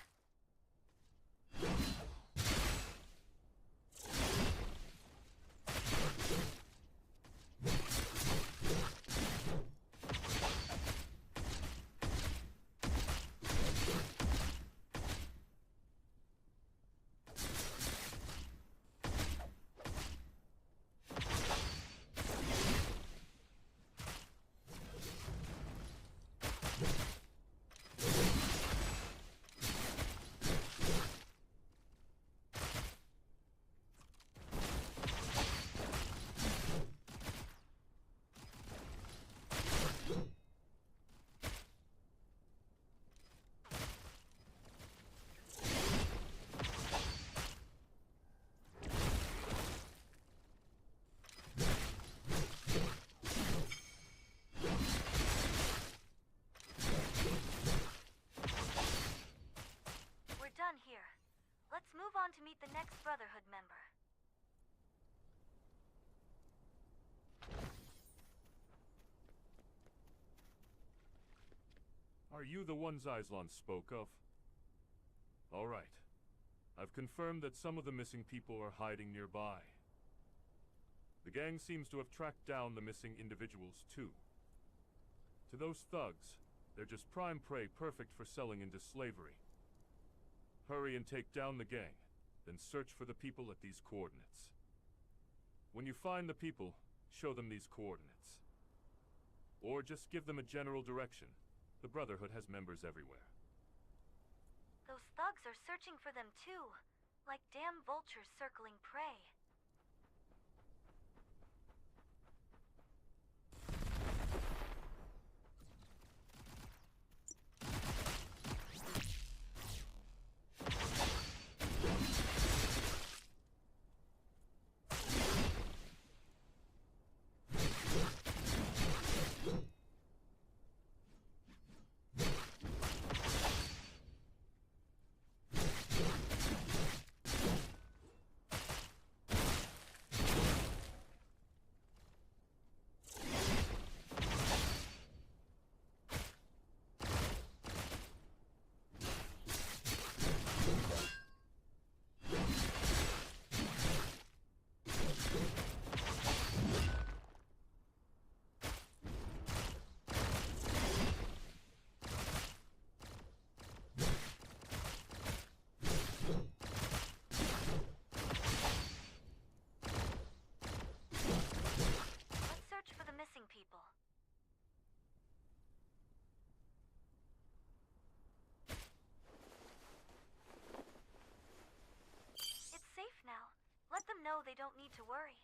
Speaker 1: Brotherhood member.
Speaker 2: Are you the one Zyslon spoke of? All right. I've confirmed that some of the missing people are hiding nearby. The gang seems to have tracked down the missing individuals, too. To those thugs, they're just prime prey perfect for selling into slavery. Hurry and take down the gang, then search for the people at these coordinates. When you find the people, show them these coordinates. Or just give them a general direction. The Brotherhood has members everywhere.
Speaker 1: Those thugs are searching for them too, like damn vultures circling prey. People. It's safe now. Let them know they don't need to worry.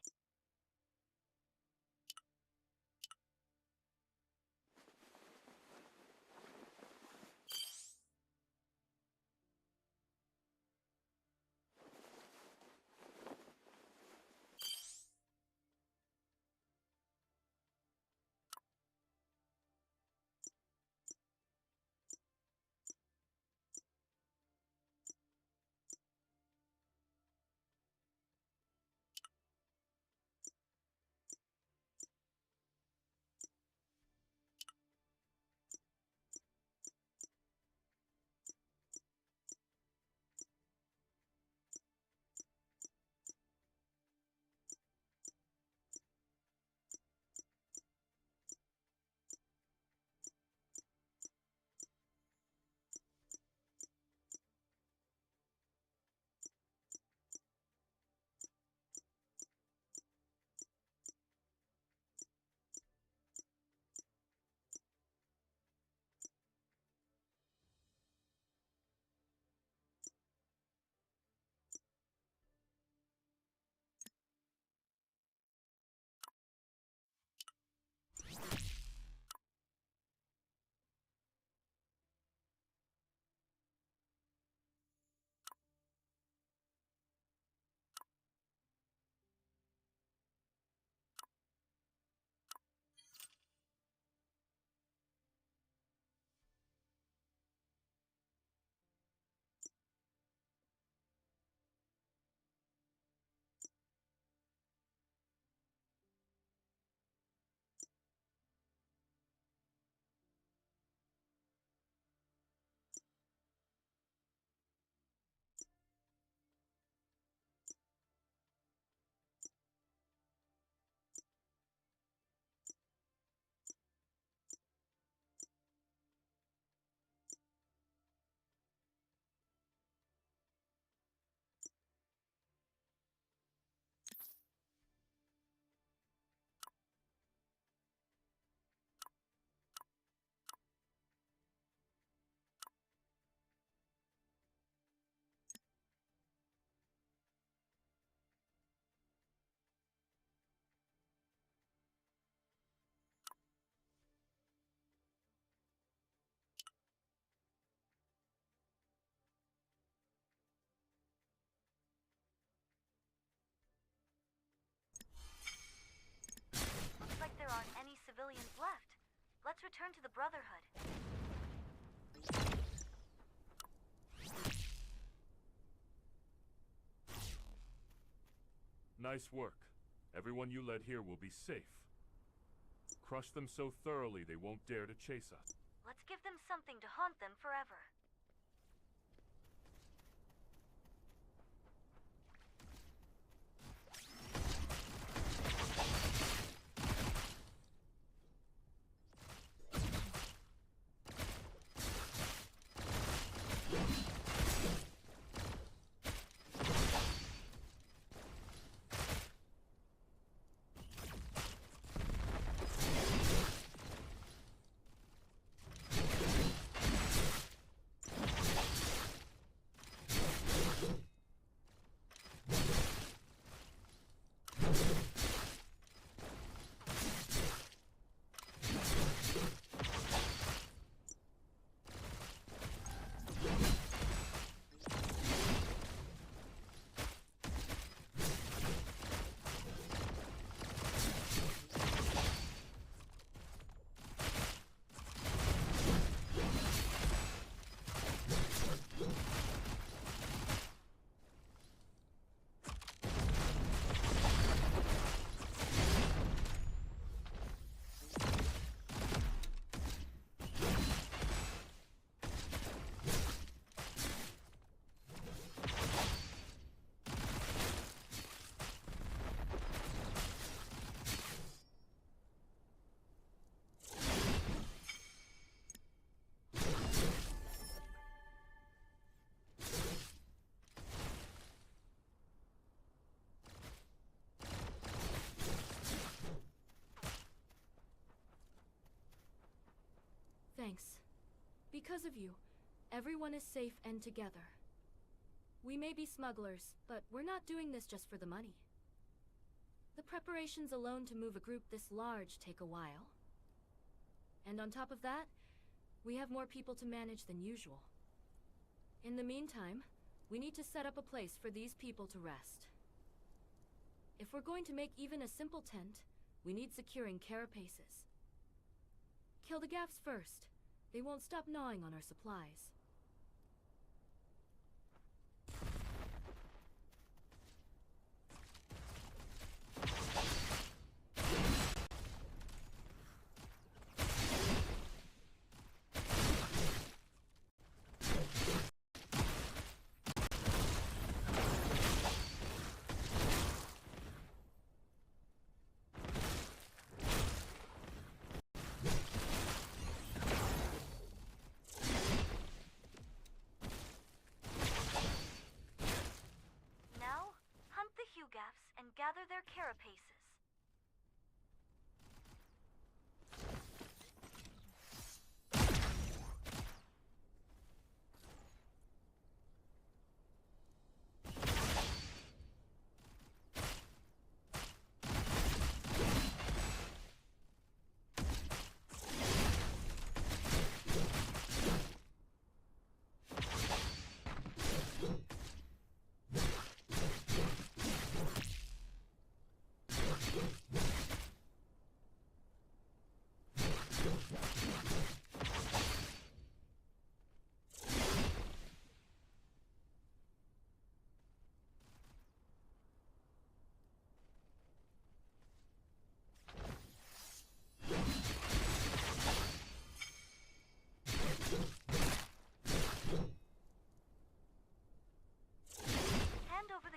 Speaker 1: civilians left. Let's return to the Brotherhood.
Speaker 9: Nice work. Everyone you led here will be safe. Crush them so thoroughly they won't dare to chase us.
Speaker 1: Let's give them something to haunt them forever.
Speaker 8: Thanks. Because of you, everyone is safe and together. We may be smugglers, but we're not doing this just for the money. The preparations alone to move a group this large take a while. And on top of that, we have more people to manage than usual. In the meantime, we need to set up a place for these people to rest. If we're going to make even a simple tent, we need securing carapaces. Kill the gaffs first. They won't stop gnawing on our supplies.
Speaker 1: And gather their carapaces.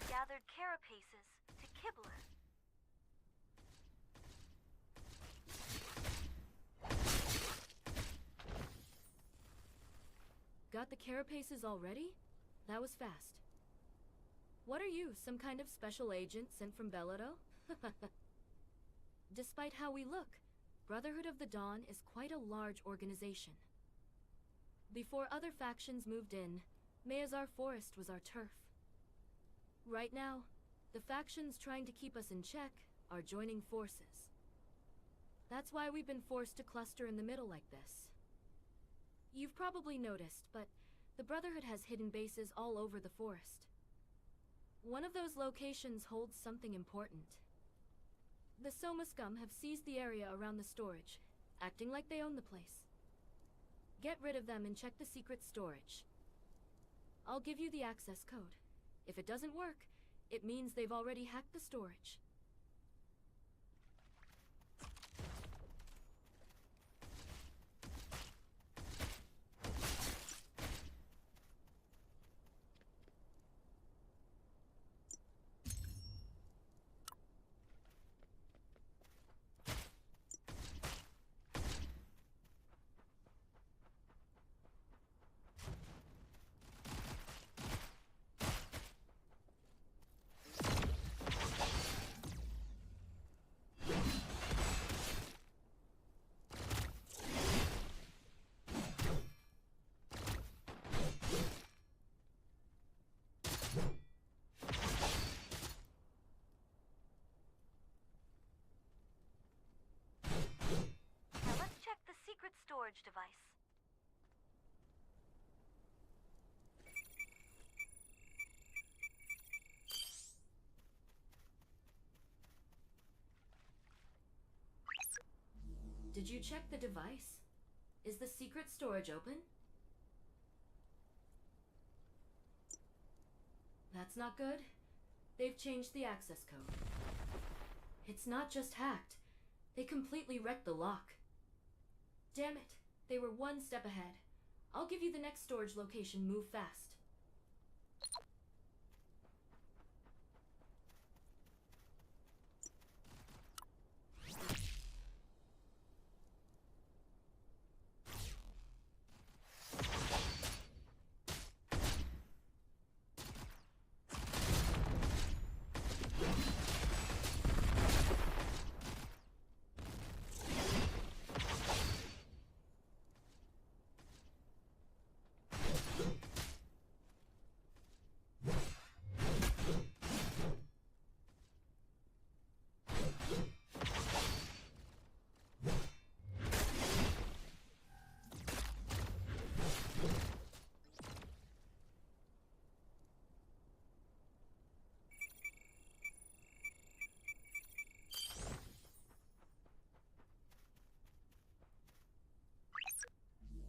Speaker 1: Gathered carapaces to Kibler.
Speaker 8: Got the carapaces already? That was fast. What are you, some kind of special agent sent from Belado? Despite how we look, Brotherhood of the Dawn is quite a large organization. Before other factions moved in, Mayazar Forest was our turf. Right now, the factions trying to keep us in check are joining forces. That's why we've been forced to cluster in the middle like this. You've probably noticed, but the Brotherhood has hidden bases all over the forest. One of those locations holds something important. The Soma scum have seized the area around the storage, acting like they own the place. Get rid of them and check the secret storage. I'll give you the access code. If it doesn't work, it means they've already hacked the storage.
Speaker 1: Now let's check the secret storage device.
Speaker 8: Did you check the device? Is the secret storage open? That's not good. They've changed the access code. It's not just hacked. They completely wrecked the lock. Damn it. They were one step ahead. I'll give you the next storage location. Move fast.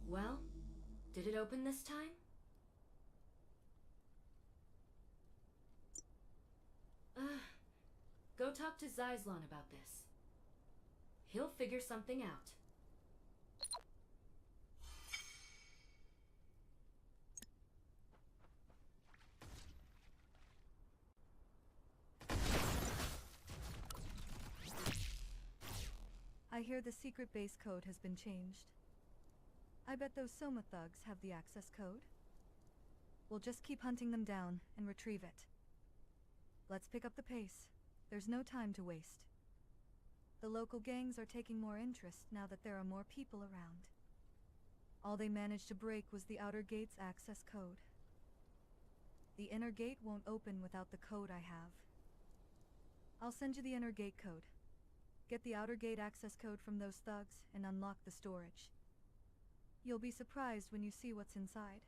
Speaker 8: Well, did it open this time? Go talk to Zyslon about this. He'll figure something out.
Speaker 4: I hear the secret base code has been changed. I bet those Soma thugs have the access code. We'll just keep hunting them down and retrieve it. Let's pick up the pace. There's no time to waste. The local gangs are taking more interest now that there are more people around. All they managed to break was the outer gate's access code. The inner gate won't open without the code I have. I'll send you the inner gate code. Get the outer gate access code from those thugs and unlock the storage. You'll be surprised when you see what's inside.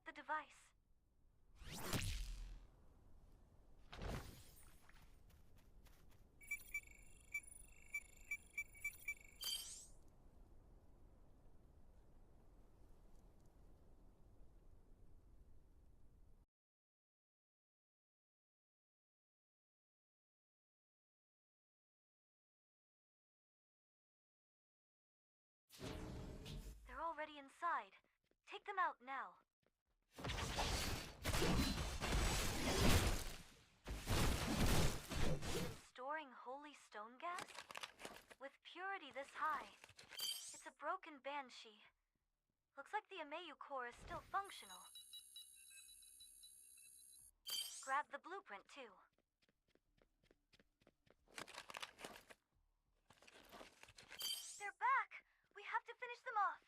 Speaker 1: up the device. They're already inside. Take them out now. Storing holy stone gas? With purity this high. It's a broken banshee. Looks like the Amayu core is still functional. Grab the blueprint too. They're back! We have to finish them off!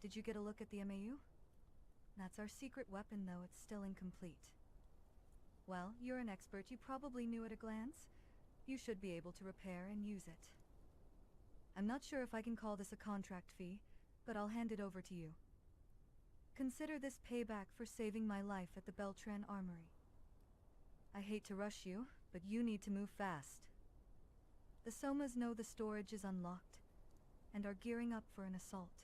Speaker 4: Did you get a look at the MAU? That's our secret weapon, though it's still incomplete. Well, you're an expert. You probably knew at a glance. You should be able to repair and use it. I'm not sure if I can call this a contract fee, but I'll hand it over to you. Consider this payback for saving my life at the Beltran Armory. I hate to rush you, but you need to move fast. The Somas know the storage is unlocked, and are gearing up for an assault.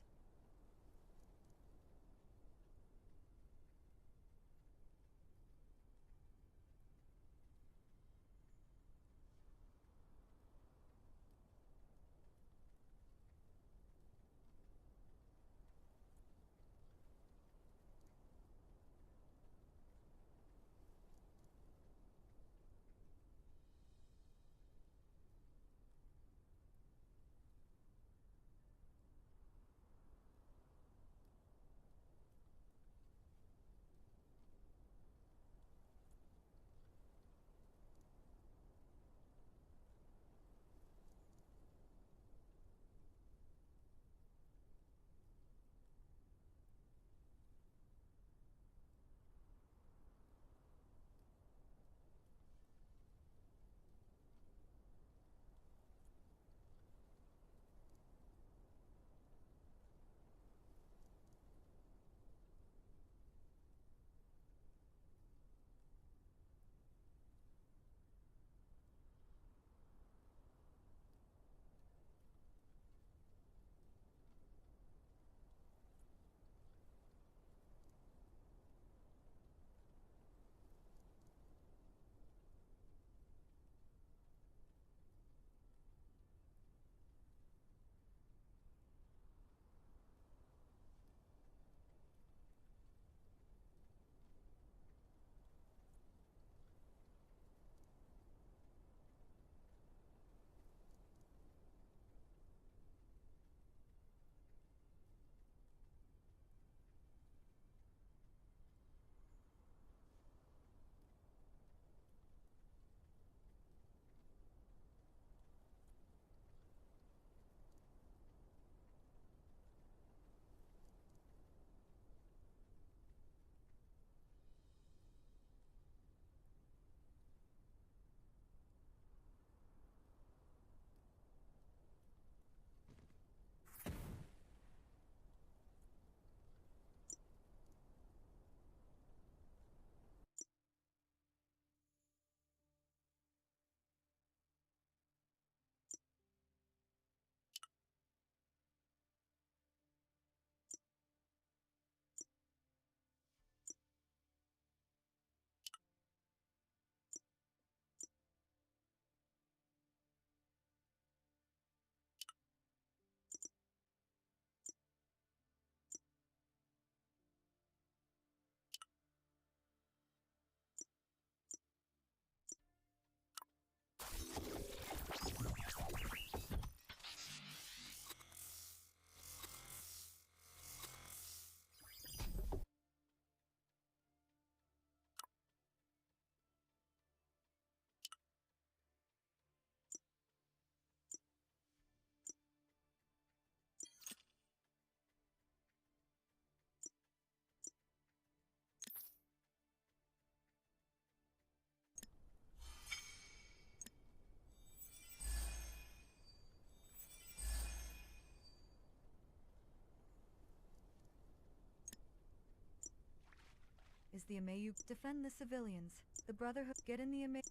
Speaker 4: is the Amayu. Defend the civilians. The Brotherhood. Get in the Amayu.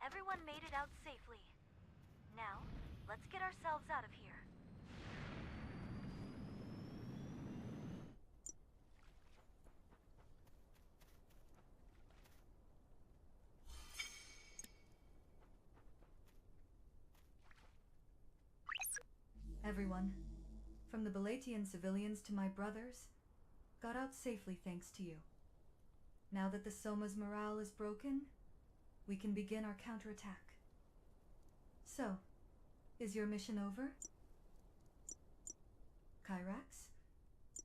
Speaker 1: Everyone made it out safely. Now, let's get ourselves out of here.
Speaker 4: Everyone, from the Balatian civilians to my brothers, got out safely thanks to you. Now that the Soma's morale is broken, we can begin our counterattack. So, is your mission over? Kyrax?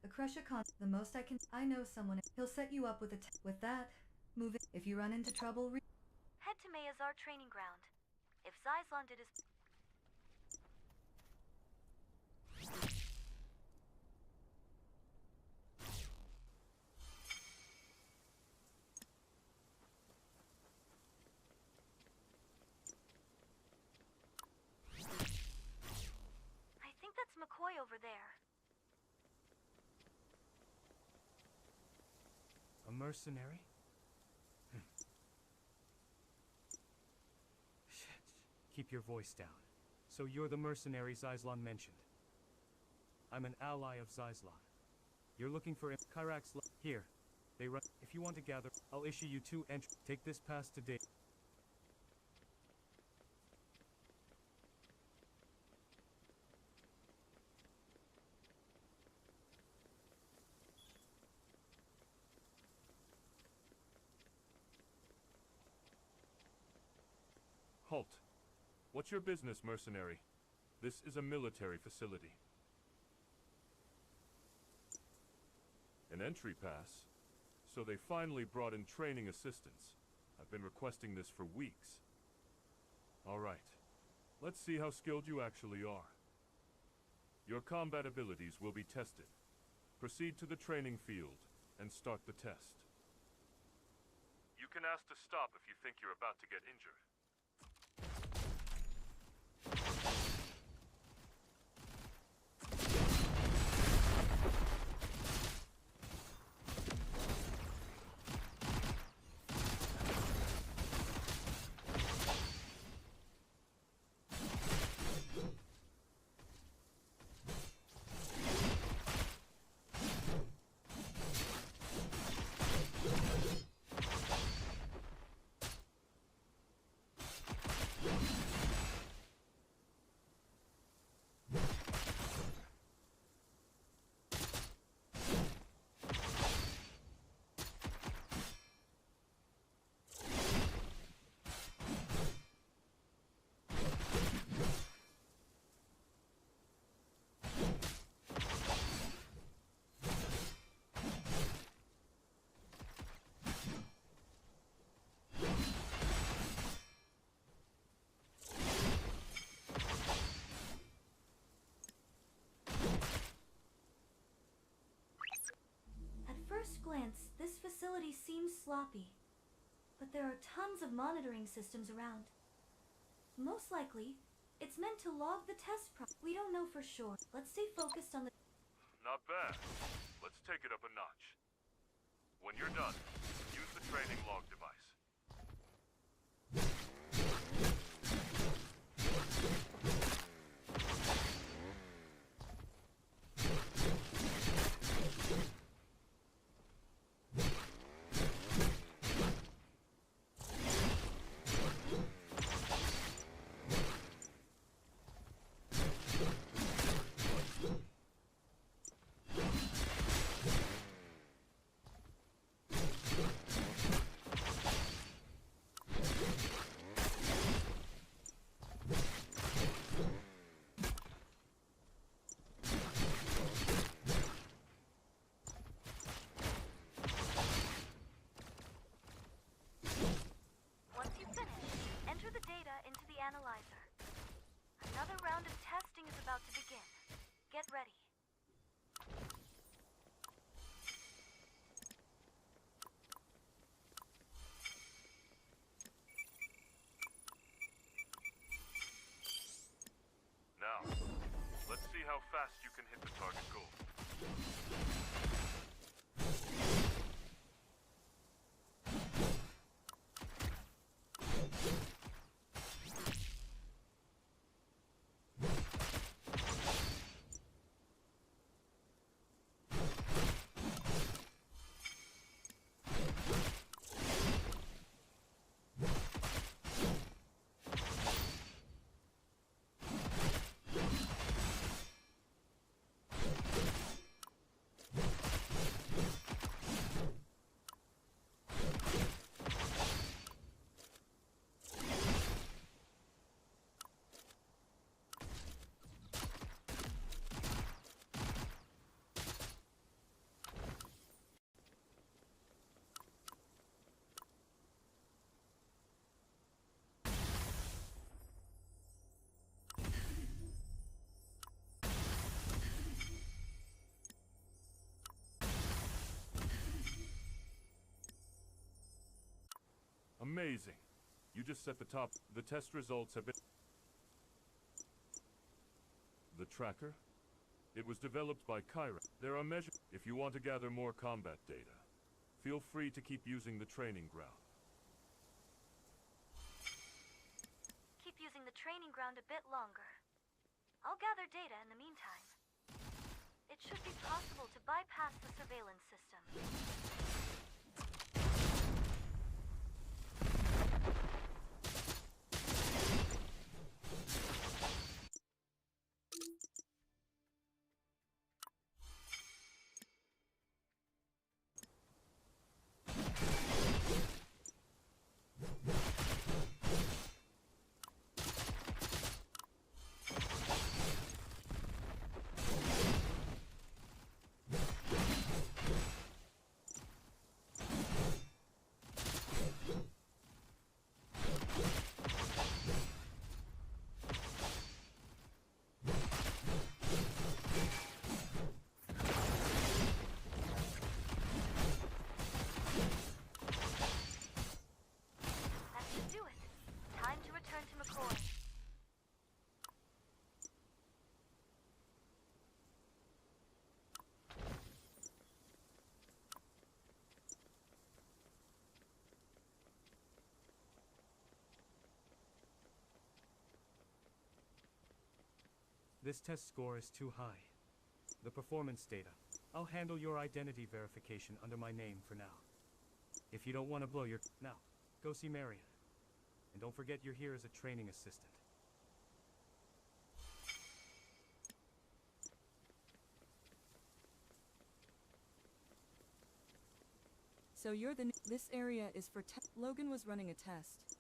Speaker 4: The most I know someone. He'll set you up with with that, move it. If you run into trouble,
Speaker 1: Head to Mayazar training ground. If Zyslon did his... I think that's McCoy over there.
Speaker 3: A mercenary? Shit. Keep your voice down. So you're the mercenary Zyslon mentioned. I'm an ally of Zyslon. You're looking for Kyrax. Here. They run. If you want to gather, I'll issue you 2 entries. Take this pass today.
Speaker 9: Halt. What's your business, mercenary? This is a military facility. An entry pass? So they finally brought in training assistants. I've been requesting this for weeks. Alright. Let's see how skilled you actually are. Your combat abilities will be tested. Proceed to the training field and start the test. You can ask to stop if you think you're about to get injured.
Speaker 1: At first glance, this facility seems sloppy, but there are tons of monitoring systems around. Most likely, It's meant to log the test We don't know for sure. Let's stay focused on the...
Speaker 9: Not bad. Let's take it up a notch. When you're done, use the training log device.
Speaker 1: Once you finish, enter the data into the analyzer. Another round of testing is about to begin. Get ready.
Speaker 9: Now, let's see how fast you can hit the target goal. Amazing. You just set the top. The test results have been... The tracker? It was developed by Kyra. There are measures... If you want to gather more combat data, feel free to keep using the training ground.
Speaker 1: Keep using the training ground a bit longer. I'll gather data in the meantime. It should be possible to bypass the surveillance system.
Speaker 3: This test score is too high. The performance data. I'll handle your identity verification under my name for now. If you don't want to blow your... Now, go see Marion. And don't forget you're here as a training assistant.
Speaker 4: So you're the... This area is for... Logan was running a test.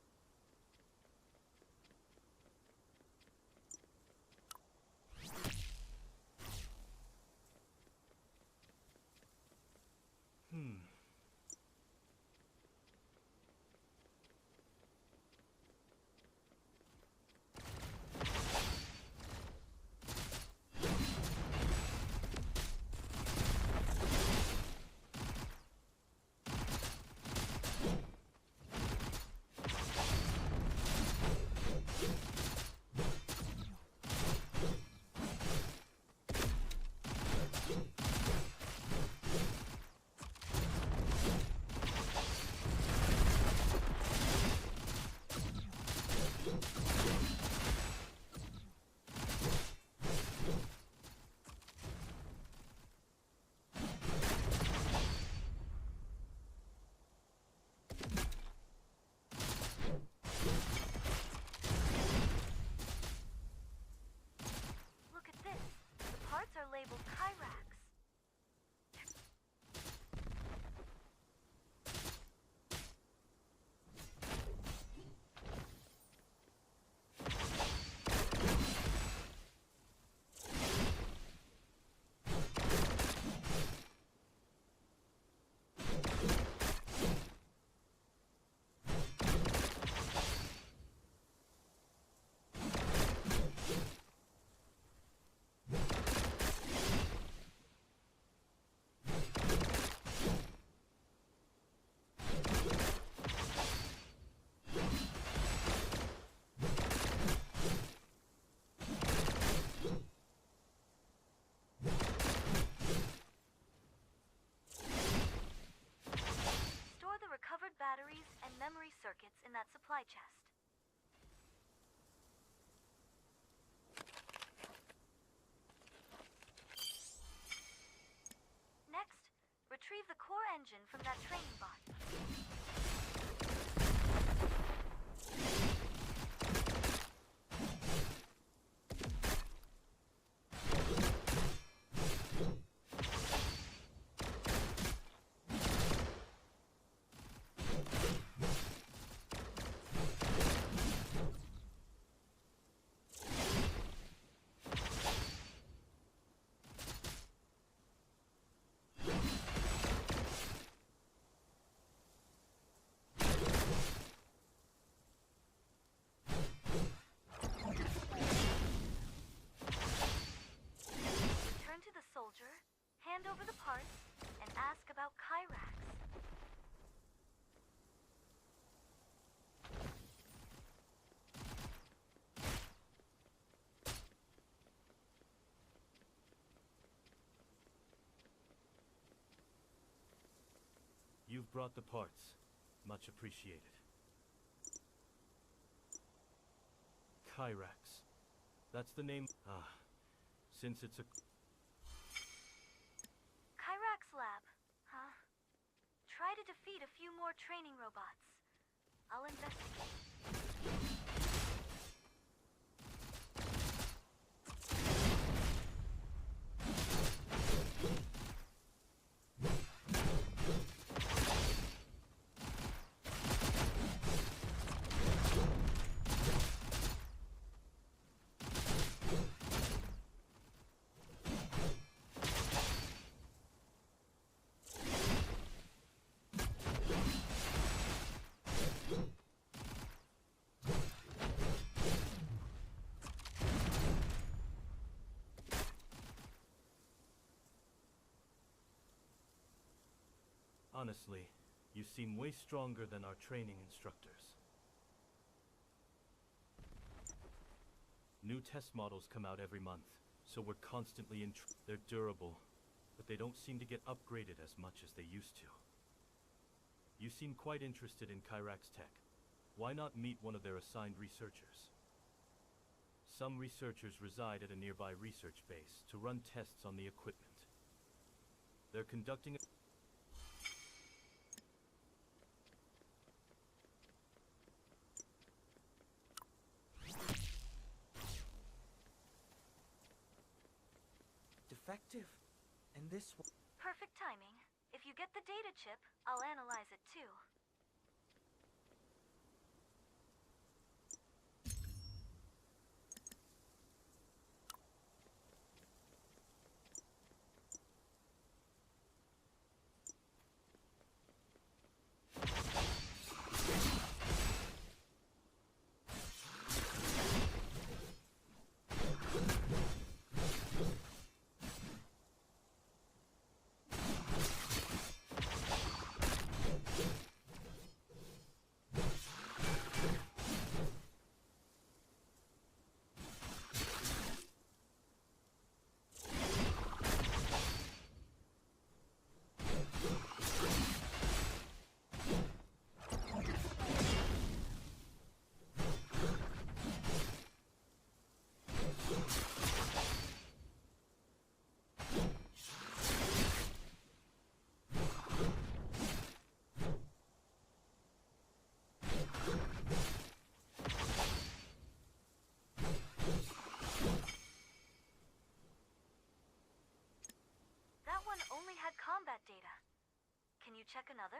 Speaker 1: the core engine from that training bot. Hand over the parts and ask about Kyrax.
Speaker 3: You've brought the parts. Much appreciated. Kyrax. That's the name. Since it's a...
Speaker 1: Kyrax lab, huh? Try to defeat a few more training robots. I'll investigate.
Speaker 3: Honestly, you seem way stronger than our training instructors. New test models come out every month, so we're constantly they're durable, but they don't seem to get upgraded as much as they used to. You seem quite interested in Kyrax tech. Why not meet one of their assigned researchers? Some researchers reside at a nearby research base to run tests on the equipment. They're conducting a...
Speaker 10: Defective. And this one...
Speaker 1: Perfect timing. If you get the data chip, I'll analyze it too. Only had combat data. Can you check another?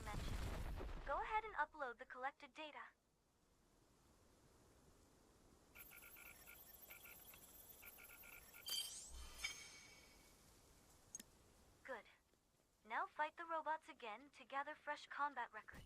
Speaker 1: Mentioned. Go ahead and upload the collected data. robots again to gather fresh combat records.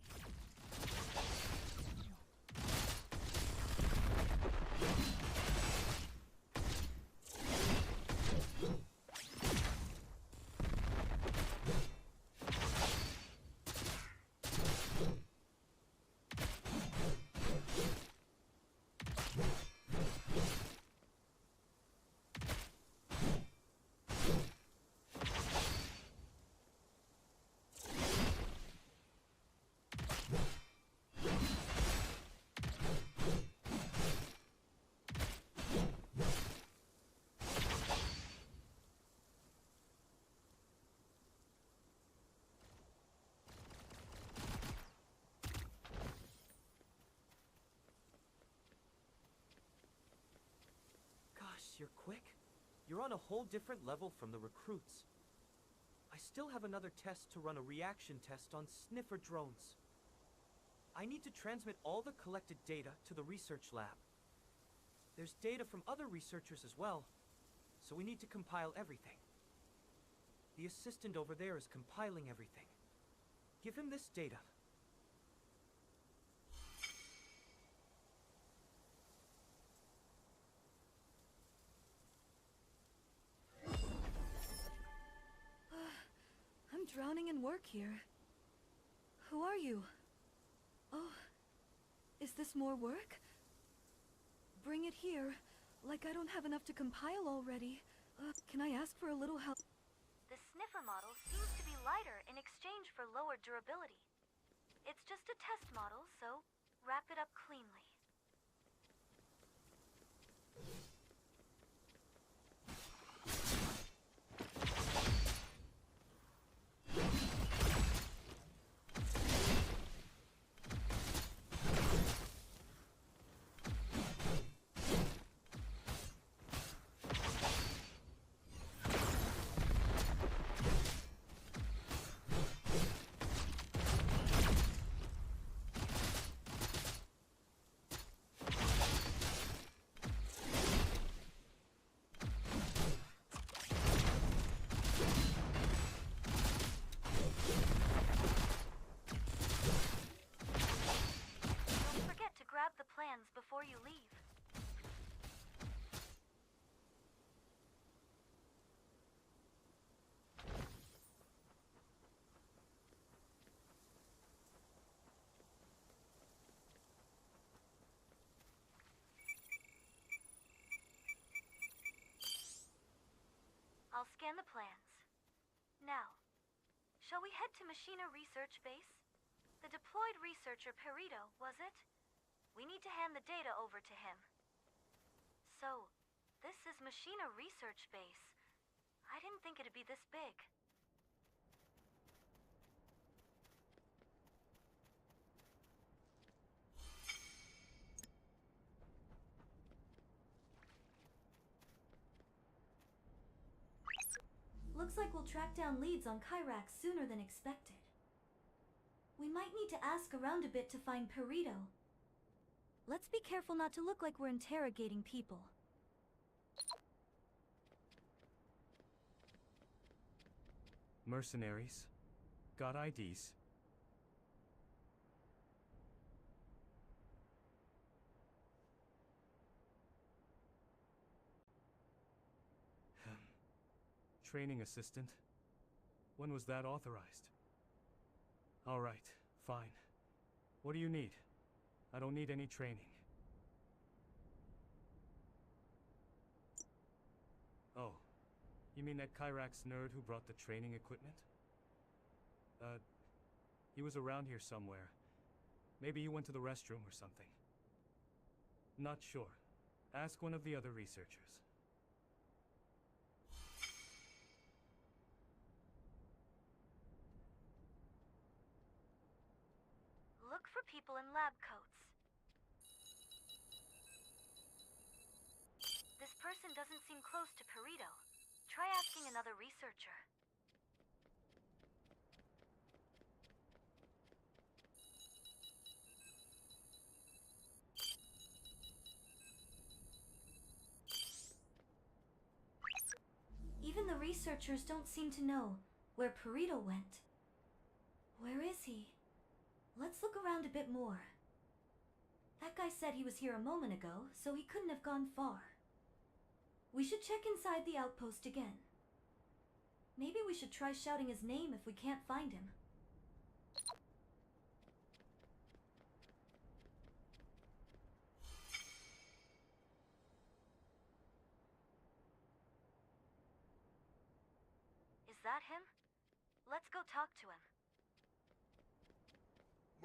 Speaker 10: You're quick. You're on a whole different level from the recruits. I still have another test to run, a reaction test on sniffer drones. I need to transmit all the collected data to the research lab. There's data from other researchers as well, so we need to compile everything. The assistant over there is compiling everything. Give him this data.
Speaker 6: I'm drowning in work here. Who are you? Oh, is this more work? Bring it here. Like I don't have enough to compile already. Can I ask for a little help?
Speaker 1: The sniffer model seems to be lighter in exchange for lower durability. It's just a test model, so wrap it up cleanly. Grab the plans before you leave. I'll scan the plans. Now, shall we head to Machina Research Base? The deployed researcher Perito, was it? We need to hand the data over to him. So, this is Machina Research Base. I didn't think it'd be this big. Looks like we'll track down leads on Kyrax sooner than expected. We might need to ask around a bit to find Perito. Let's be careful not to look like we're interrogating people.
Speaker 3: Mercenaries. Got IDs. Training assistant. When was that authorized? All right, fine. What do you need? I don't need any training. Oh, you mean that Kyrax nerd who brought the training equipment? He was around here somewhere. Maybe he went to the restroom or something. Not sure. Ask one of the other researchers.
Speaker 1: Look for people in lab coats. This person doesn't seem close to Perito. Try asking another researcher. Even the researchers don't seem to know where Perito went. Where is he? Let's look around a bit more. That guy said he was here a moment ago, so he couldn't have gone far. We should check inside the outpost again. Maybe we should try shouting his name if we can't find him. Is that him? Let's go talk to him.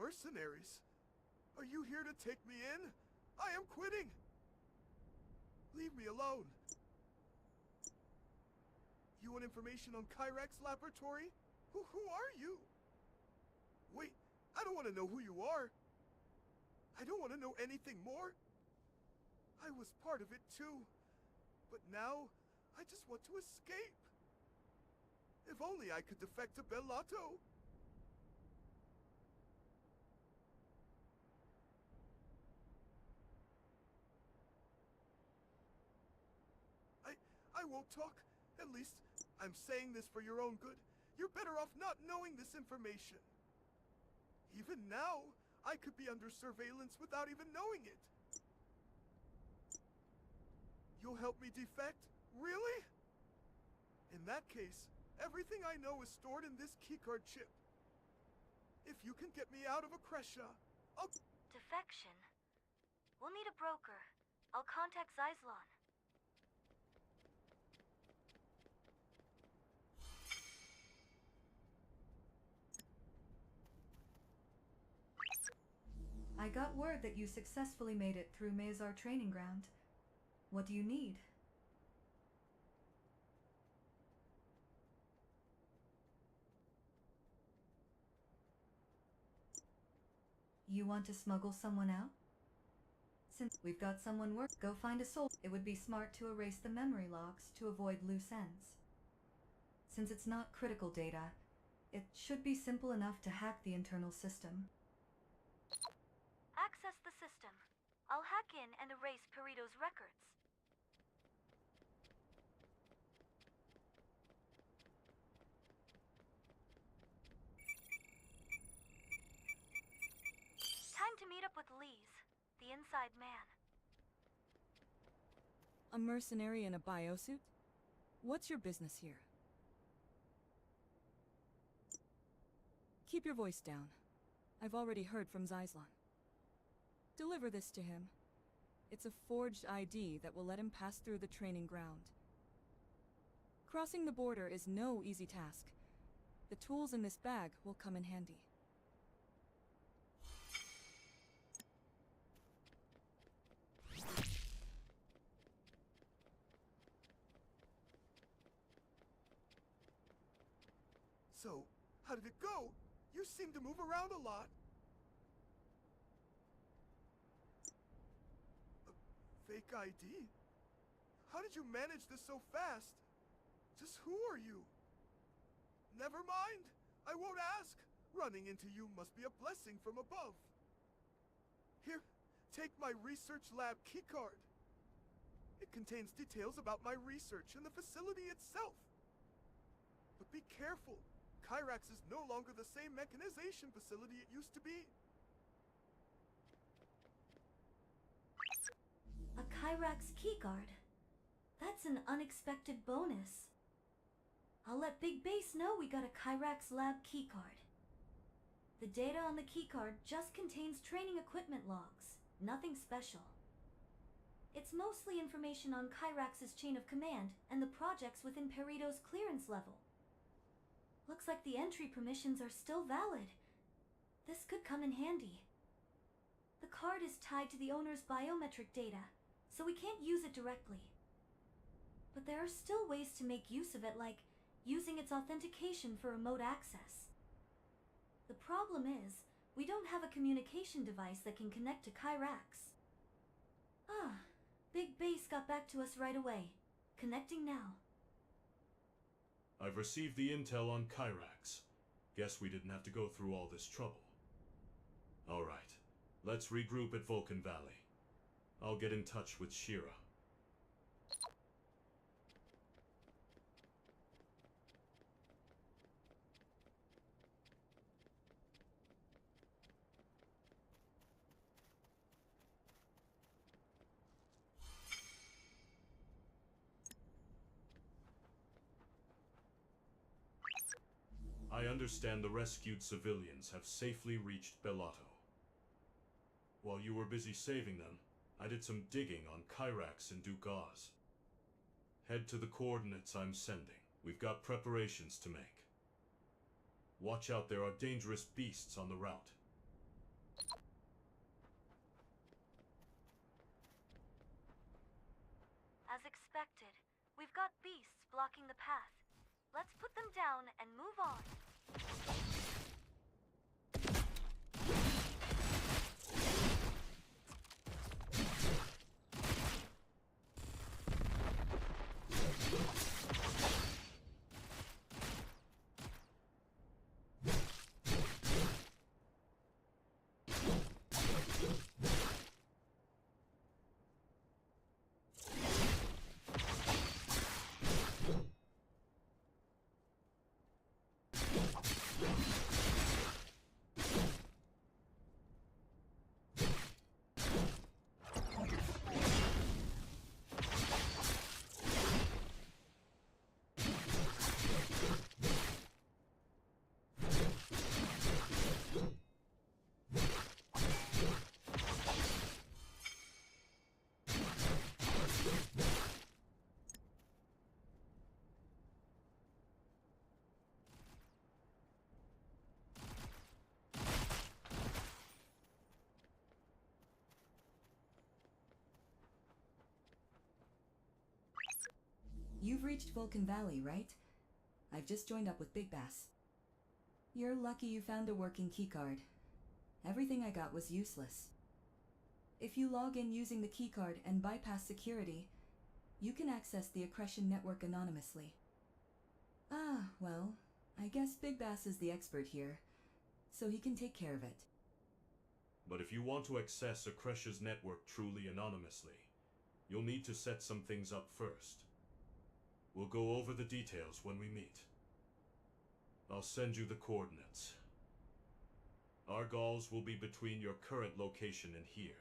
Speaker 11: Mercenaries? Are you here to take me in? I am quitting! Leave me alone. You want information on Kyrax Laboratory? Who are you? Wait, I don't want to know who you are. I don't want to know anything more. I was part of it too. But now, I just want to escape. If only I could defect to Bellato. I won't talk. At least, I'm saying this for your own good. You're better off not knowing this information. Even now, I could be under surveillance without even knowing it. You'll help me defect? Really? In that case, everything I know is stored in this keycard chip. If you can get me out of Akresha, I'll...
Speaker 1: Defection? We'll need a broker. I'll contact Zyslon.
Speaker 4: I got word that you successfully made it through Mazar training ground. What do you need? You want to smuggle someone out? Since we've got someone go find a soul. It would be smart to erase the memory logs to avoid loose ends. Since it's not critical data, it should be simple enough to hack the internal system.
Speaker 1: Access the system. I'll hack in and erase Perito's records. Time to meet up with Lise, the inside man.
Speaker 7: A mercenary in a biosuit? What's your business here? Keep your voice down. I've already heard from Zyslon. Deliver this to him. It's a forged ID that will let him pass through the training ground. Crossing the border is no easy task. The tools in this bag will come in handy.
Speaker 11: So, how did it go? You seem to move around a lot. Fake ID? How did you manage this so fast? Just who are you? Never mind. I won't ask. Running into you must be a blessing from above. Here, take my research lab keycard. It contains details about my research and the facility itself. But be careful. Kyrax is no longer the same mechanization facility it used to be.
Speaker 1: A Kyrax keycard? That's an unexpected bonus. I'll let Big Base know we got a Kyrax lab keycard. The data on the keycard just contains training equipment logs, nothing special. It's mostly information on Kyrax's chain of command and the projects within Perito's clearance level. Looks like the entry permissions are still valid. This could come in handy. The card is tied to the owner's biometric data, so we can't use it directly. But there are still ways to make use of it, like using its authentication for remote access. The problem is, we don't have a communication device that can connect to Kyrax. Ah, Big Base got back to us right away. Connecting now.
Speaker 2: I've received the intel on Kyrax. Guess we didn't have to go through all this trouble. Alright, let's regroup at Vulcan Valley. I'll get in touch with Shira.
Speaker 9: I understand the rescued civilians have safely reached Bellato. While you were busy saving them, I did some digging on Kyrax and Duke Oz. Head to the coordinates I'm sending. We've got preparations to make. Watch out, there are dangerous beasts on the route.
Speaker 1: As expected, we've got beasts blocking the path. Let's put them down and move on.
Speaker 7: You've reached Vulcan Valley, right? I've just joined up with Big Bass. You're lucky you found a working keycard. Everything I got was useless. If you log in using the keycard and bypass security, you can access the accretion network anonymously. Ah, well, I guess Big Bass is the expert here, so he can take care of it.
Speaker 9: But if you want to access Accretia's network truly anonymously, you'll need to set some things up first. We'll go over the details when we meet. I'll send you the coordinates. Our goals will be between your current location and here,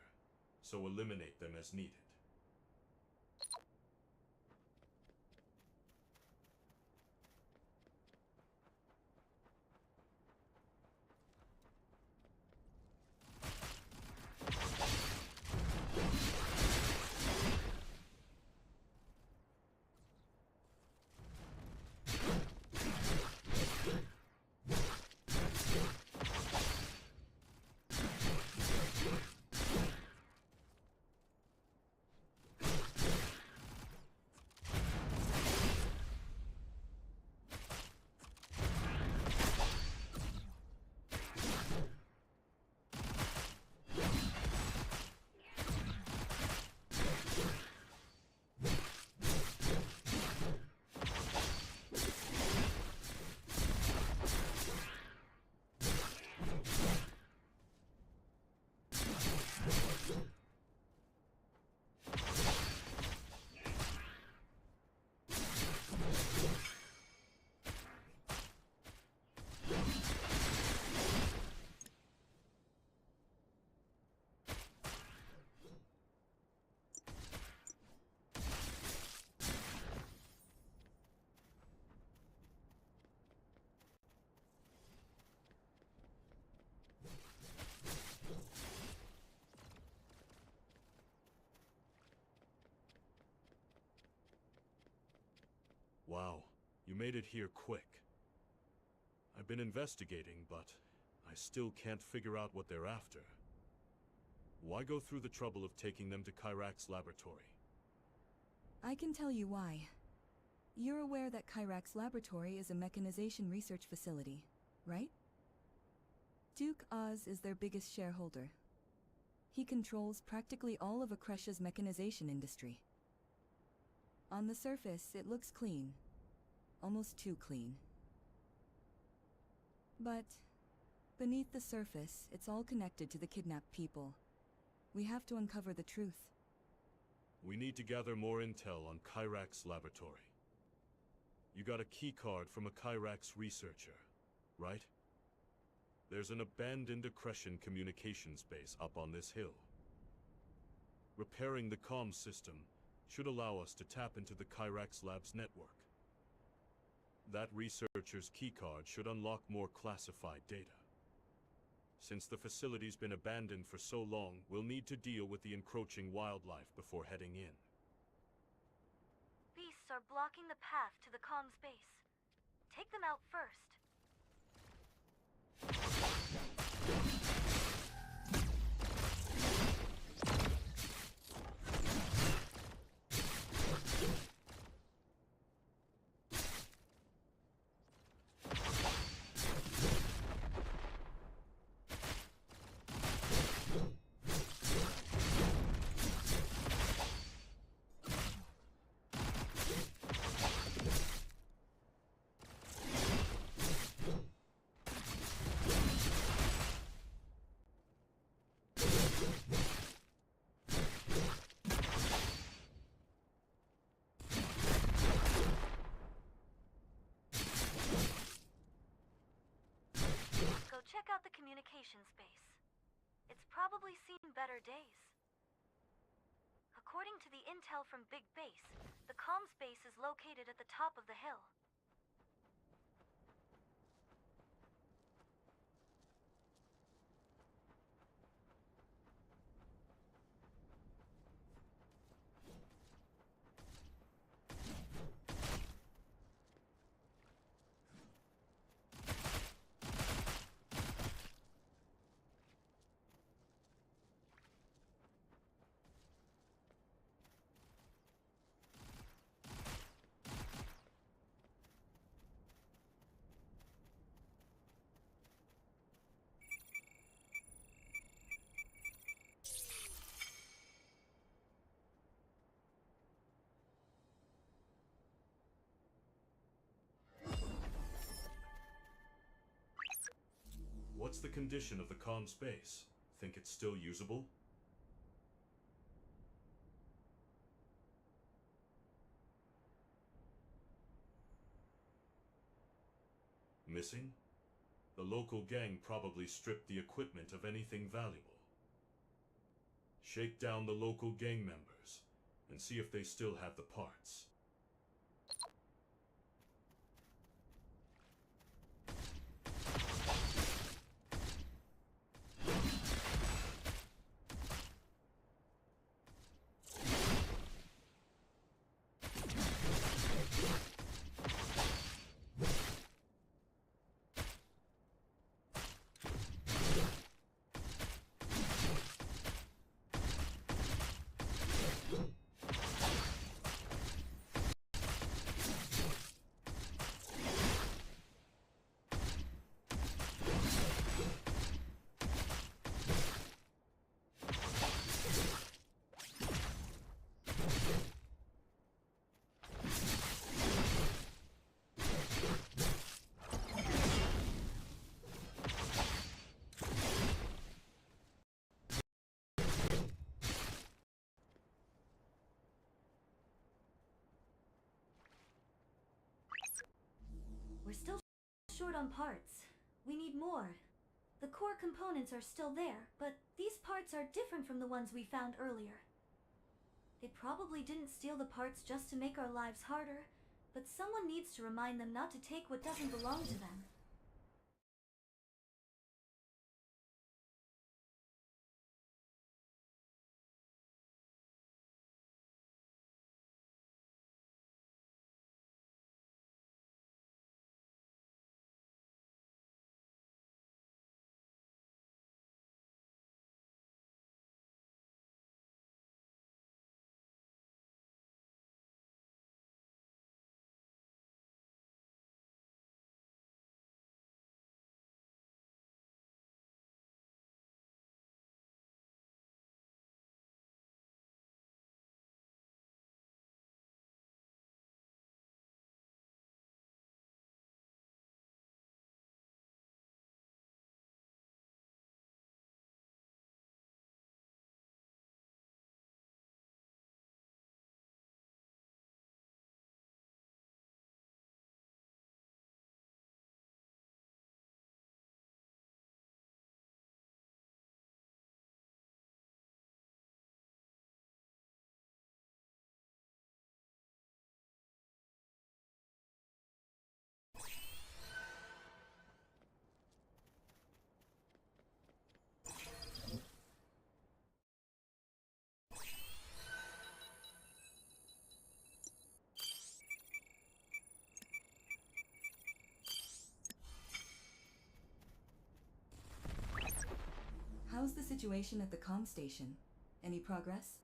Speaker 9: so eliminate them as needed. Wow, you made it here quick. I've been investigating, but I still can't figure out what they're after. Why go through the trouble of taking them to Kyrax's laboratory?
Speaker 7: I can tell you why. You're aware that Kyrax's laboratory is a mechanization research facility, right? Duke Oz is their biggest shareholder. He controls practically all of Accretia's mechanization industry. On the surface, it looks clean. Almost too clean. But beneath the surface, it's all connected to the kidnapped people. We have to uncover the truth.
Speaker 9: We need to gather more intel on Kyrax's laboratory. You got a keycard from a Kyrax researcher, right? There's an abandoned Accretion communications base up on this hill. Repairing the comms system should allow us to tap into the Kyrax lab's network. That researcher's keycard should unlock more classified data. Since the facility's been abandoned for so long, we'll need to deal with the encroaching wildlife before heading in.
Speaker 1: Beasts are blocking the path to the comms base. Take them out first. Check out the communications base. It's probably seen better days. According to the intel from Big Base, the comms base is located at the top of the hill.
Speaker 9: What's the condition of the comms base? Think it's still usable? Missing? The local gang probably stripped the equipment of anything valuable. Shake down the local gang members and see if they still have the parts.
Speaker 1: We're still short on parts. We need more. The core components are still there, but these parts are different from the ones we found earlier. They probably didn't steal the parts just to make our lives harder, but someone needs to remind them not to take what doesn't belong to them.
Speaker 7: How's the situation at the comm station? Any progress?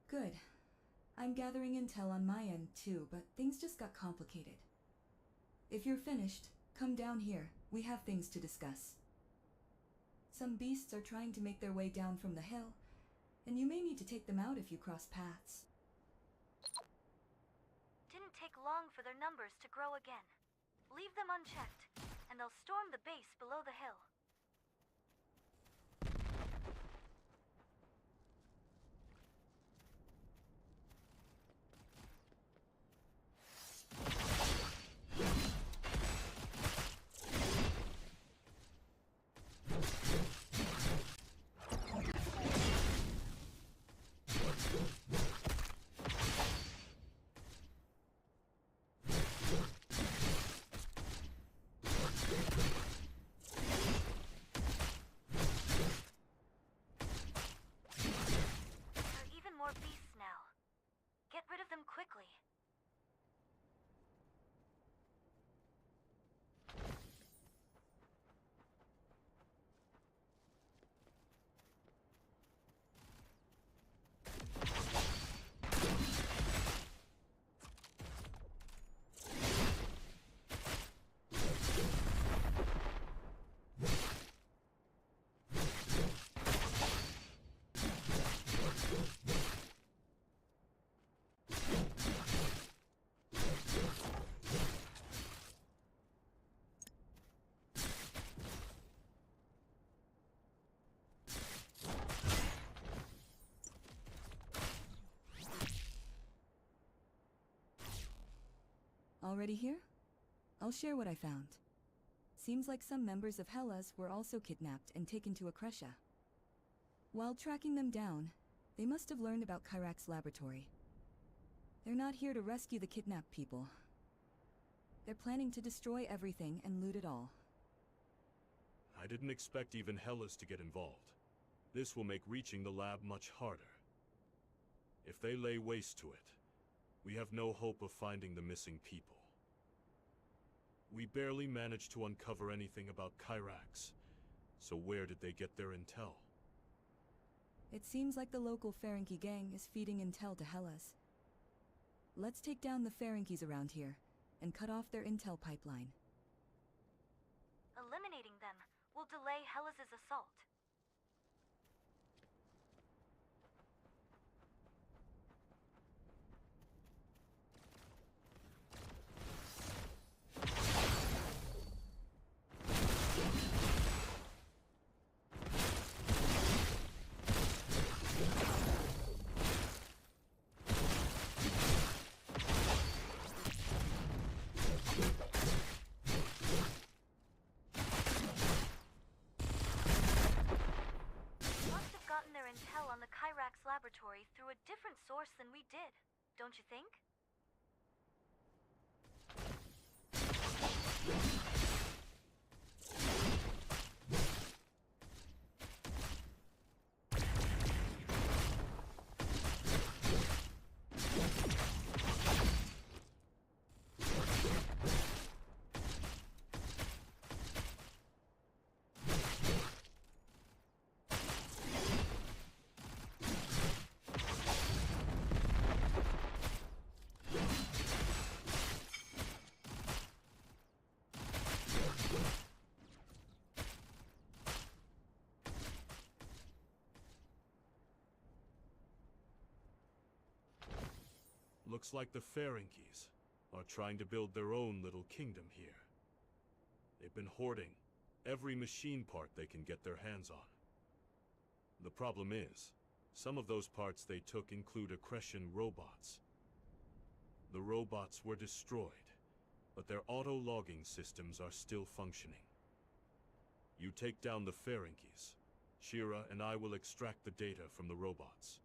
Speaker 7: Good. I'm gathering intel on my end too, but things just got complicated. If you're finished, come down here. We have things to discuss. Some beasts are trying to make their way down from the hill, and you may need to take them out if you cross paths.
Speaker 1: Didn't take long for their numbers to grow again. Leave them unchecked, and they'll storm the base below the hill. Beasts now. Get rid of them quickly.
Speaker 7: Already here? I'll share what I found. Seems like some members of Hellas were also kidnapped and taken to Akresha. While tracking them down, they must have learned about Kyrak's laboratory. They're not here to rescue the kidnapped people. They're planning to destroy everything and loot it all.
Speaker 9: I didn't expect even Hellas to get involved. This will make reaching the lab much harder. If they lay waste to it, we have no hope of finding the missing people. We barely managed to uncover anything about Kyrax, so where did they get their intel?
Speaker 7: It seems like the local Ferengi gang is feeding intel to Hellas. Let's take down the Ferengi's around here, and cut off their intel pipeline.
Speaker 1: Eliminating them will delay Hellas' assault. Kyrak's laboratory through a different source than we did, don't you think?
Speaker 9: Looks like the Ferengi's are trying to build their own little kingdom here. They've been hoarding every machine part they can get their hands on. The problem is, some of those parts they took include Akreshan robots. The robots were destroyed, but their auto-logging systems are still functioning. You take down the Ferengi's. Shira and I will extract the data from the robots.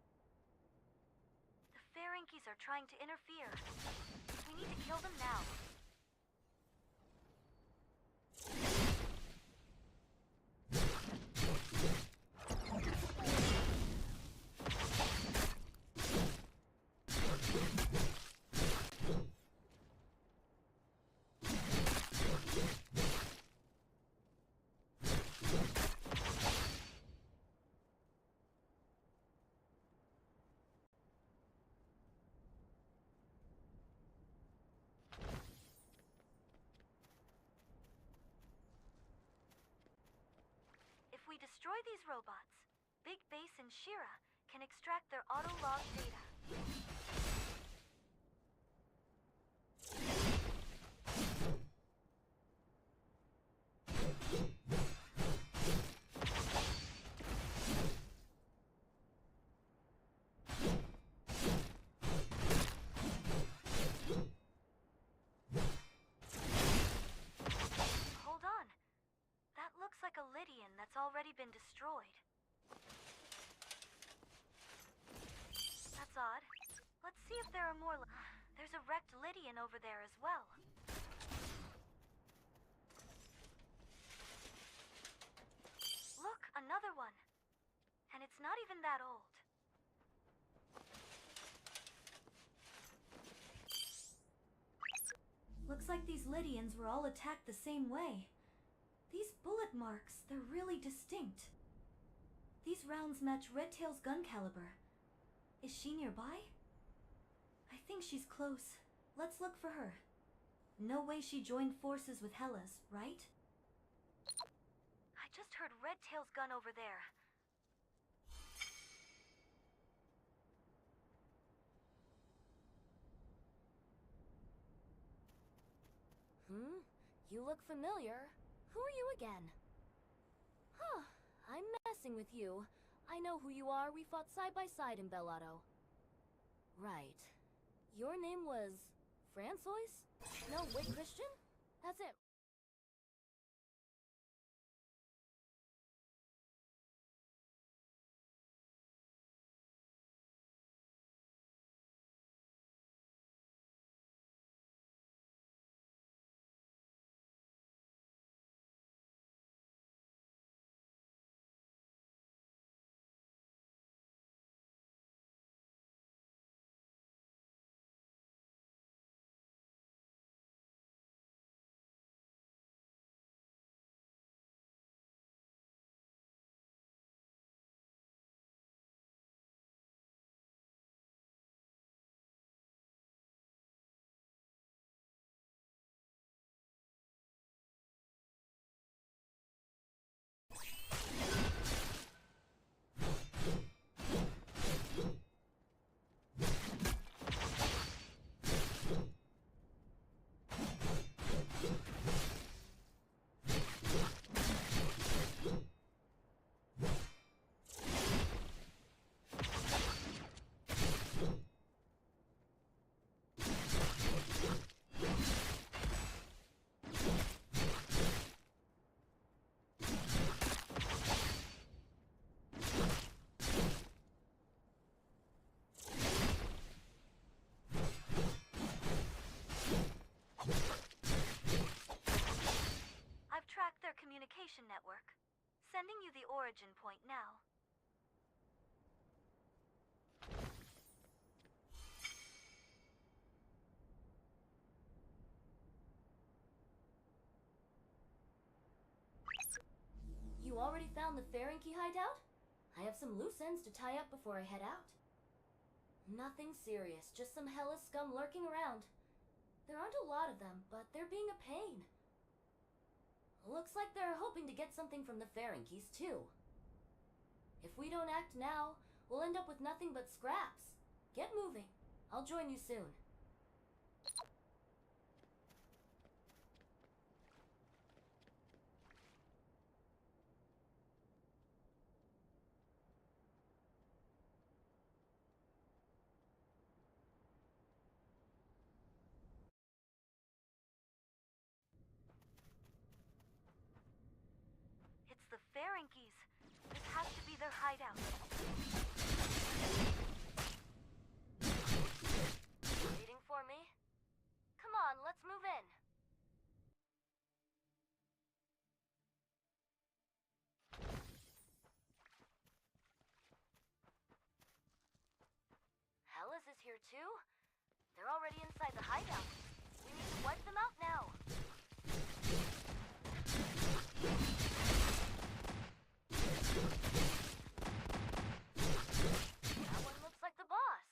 Speaker 1: The Ferengi's are trying to interfere. We need to kill them now. we destroy these robots, Big Base and Shira can extract their auto-log data. Hold on. That looks like a Lydian that's already been destroyed. That's odd. Let's see if there are more. There's a wrecked Lydian over there as well. Look, another one. And it's not even that old. Looks like these Lydians were all attacked the same way. These bullet marks, they're really distinct. These rounds match Redtail's gun caliber. Is she nearby? I think she's close. Let's look for her. No way she joined forces with Hella's, right? I just heard Redtail's gun over there.
Speaker 8: You look familiar. Who are you again? Huh, I'm messing with you. I know who you are. We fought side by side in Bellato. Right. Your name was... Francois? No, wait, Christian? That's it.
Speaker 1: Communication network. Sending you the origin point now.
Speaker 8: You already found the Ferengi hideout? I have some loose ends to tie up before I head out. Nothing serious, just some hellish scum lurking around. There aren't a lot of them, but they're being a pain. Looks like they're hoping to get something from the Ferengis, too. If we don't act now, we'll end up with nothing but scraps. Get moving. I'll join you soon.
Speaker 1: The Ferengis. This has to be their hideout.
Speaker 8: Waiting for me? Come on, let's move in. Hellas is here too? They're already inside the hideout. We need to wipe them out now. That one looks like the boss.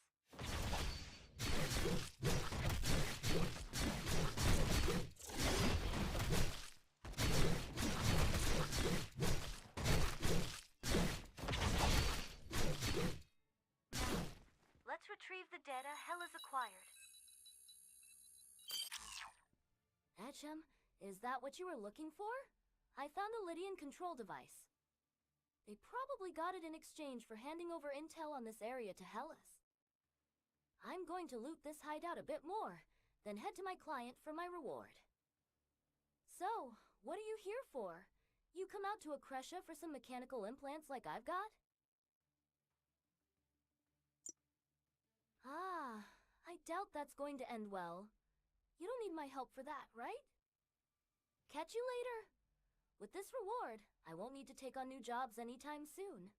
Speaker 1: data Hellas acquired.
Speaker 8: Etchem, is that what you were looking for? I found a Lydian control device. They probably got it in exchange for handing over intel on this area to Hellas. I'm going to loot this hideout a bit more, then head to my client for my reward. So, what are you here for? You come out to Akresha for some mechanical implants like I've got? Ah, I doubt that's going to end well. You don't need my help for that, right? Catch you later. With this reward, I won't need to take on new jobs anytime soon.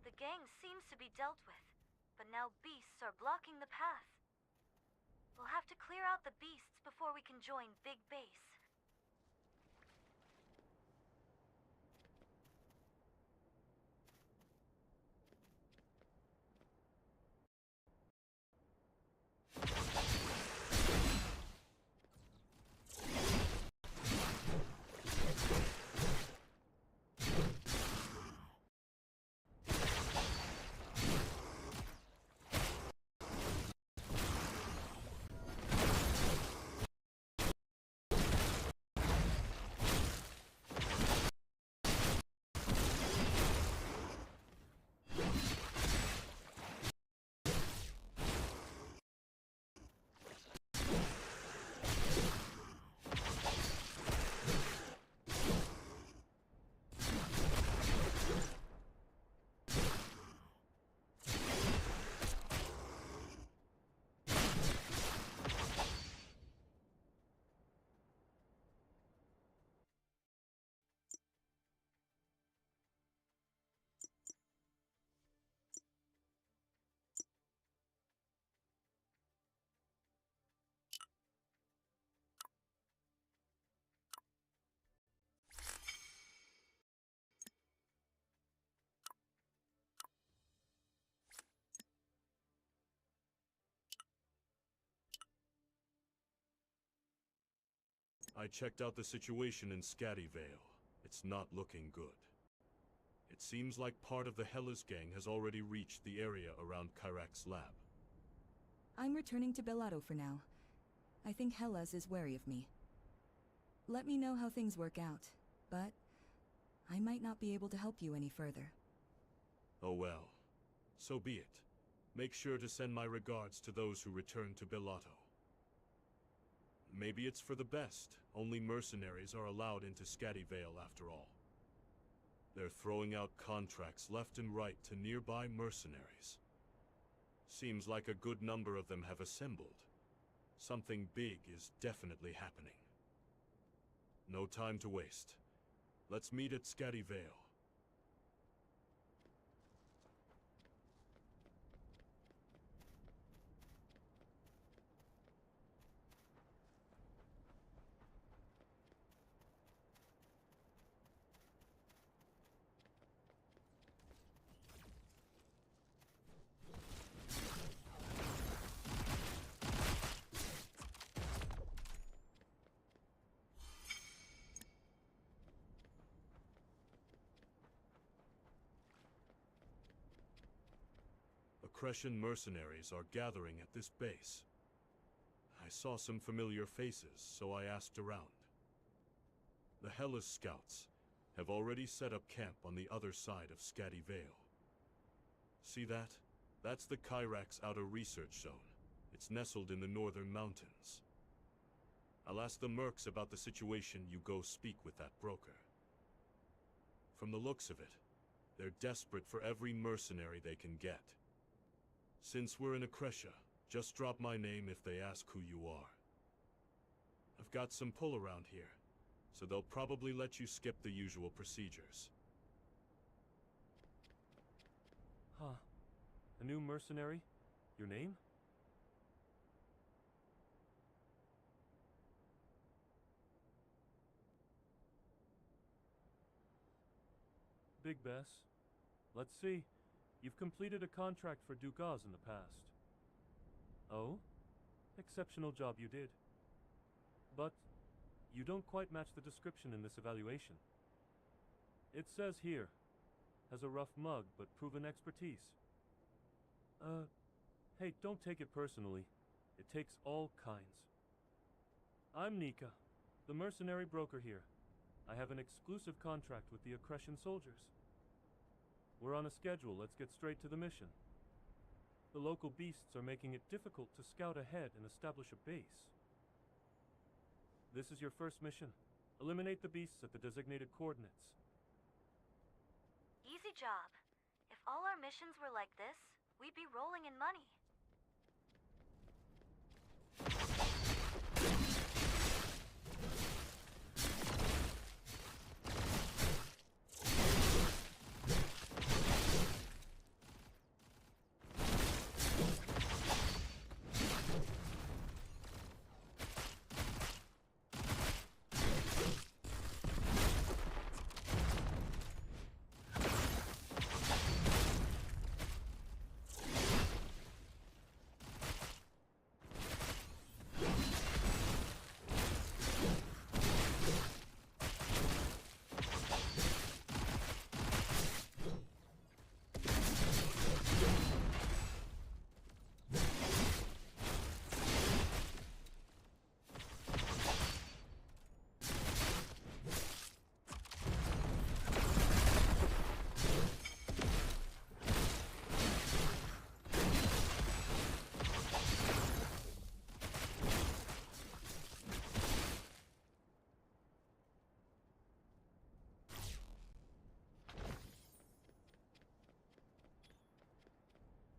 Speaker 1: The gang seems to be dealt with, but now beasts are blocking the path. We'll have to clear out the beasts before we can join Big Base.
Speaker 9: I checked out the situation in Scattyvale. It's not looking good. It seems like part of the Hellas gang has already reached the area around Kyrak's lab.
Speaker 7: I'm returning to Bellato for now. I think Hellas is wary of me. Let me know how things work out, but I might not be able to help you any further.
Speaker 9: Oh well. So be it. Make sure to send my regards to those who return to Bellato. Maybe it's for the best. Only mercenaries are allowed into Scattyvale after all. They're throwing out contracts left and right to nearby mercenaries. Seems like a good number of them have assembled. Something big is definitely happening. No time to waste. Let's meet at Scattyvale. Crescent mercenaries are gathering at this base. I saw some familiar faces, so I asked around. The Hellas Scouts have already set up camp on the other side of Scatty Vale. See that? That's the Kyrax Outer Research Zone. It's nestled in the northern mountains. I'll ask the mercs about the situation. You go speak with that broker. From the looks of it, they're desperate for every mercenary they can get. Since we're in Akresha, just drop my name if they ask who you are. I've got some pull around here, so they'll probably let you skip the usual procedures.
Speaker 3: Huh. A new mercenary? Your name? Big Bess. Let's see. You've completed a contract for Duke Oz in the past. Oh? Exceptional job you did. But you don't quite match the description in this evaluation. It says here, has a rough mug but proven expertise. Hey, don't take it personally. It takes all kinds. I'm Nika, the mercenary broker here. I have an exclusive contract with the Akreshan soldiers. We're on a schedule. Let's get straight to the mission. The local beasts are making it difficult to scout ahead and establish a base. This is your first mission. Eliminate the beasts at the designated coordinates.
Speaker 1: Easy job. If all our missions were like this, we'd be rolling in money.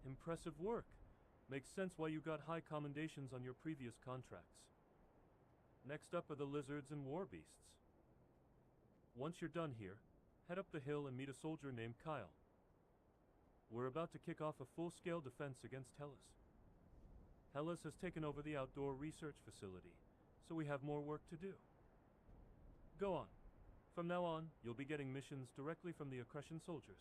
Speaker 3: Impressive work. Makes sense why you got high commendations on your previous contracts. Next up are the lizards and war beasts. Once you're done here, head up the hill and meet a soldier named Kyle. We're about to kick off a full-scale defense against Hellas. Hellas has taken over the outdoor research facility, so we have more work to do. Go on. From now on, you'll be getting missions directly from the Akreshan soldiers.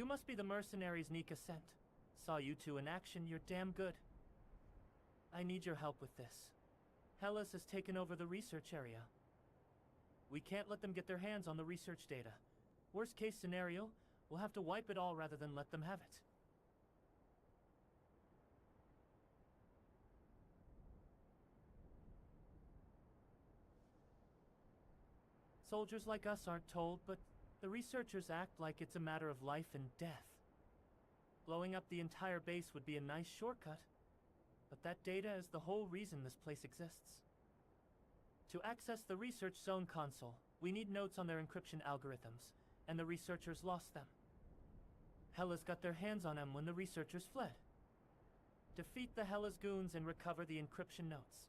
Speaker 10: You must be the mercenaries Nika sent. Saw you two in action, you're damn good. I need your help with this. Hellas has taken over the research area. We can't let them get their hands on the research data. Worst case scenario, we'll have to wipe it all rather than let them have it. Soldiers like us aren't told, but the researchers act like it's a matter of life and death. Blowing up the entire base would be a nice shortcut, but that data is the whole reason this place exists. To access the research zone console, we need notes on their encryption algorithms, and the researchers lost them. Hellas got their hands on them when the researchers fled. Defeat the Hellas goons and recover the encryption notes.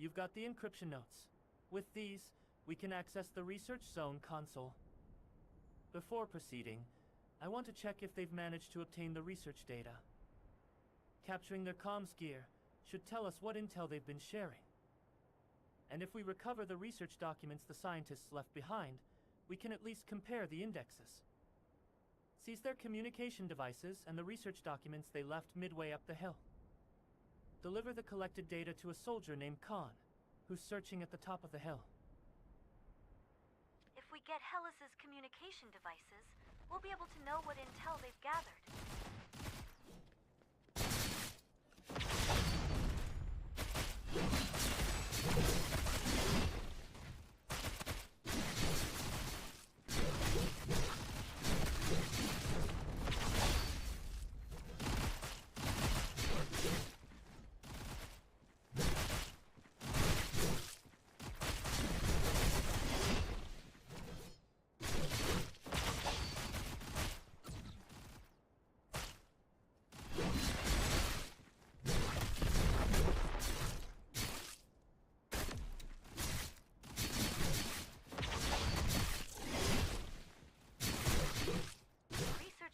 Speaker 10: You've got the encryption notes. With these, we can access the Research Zone console. Before proceeding, I want to check if they've managed to obtain the research data. Capturing their comms gear should tell us what intel they've been sharing. And if we recover the research documents the scientists left behind, we can at least compare the indexes. Seize their communication devices and the research documents they left midway up the hill. Deliver the collected data to a soldier named Khan, who's searching at the top of the hill.
Speaker 1: If we get Hellas's communication devices, we'll be able to know what intel they've gathered.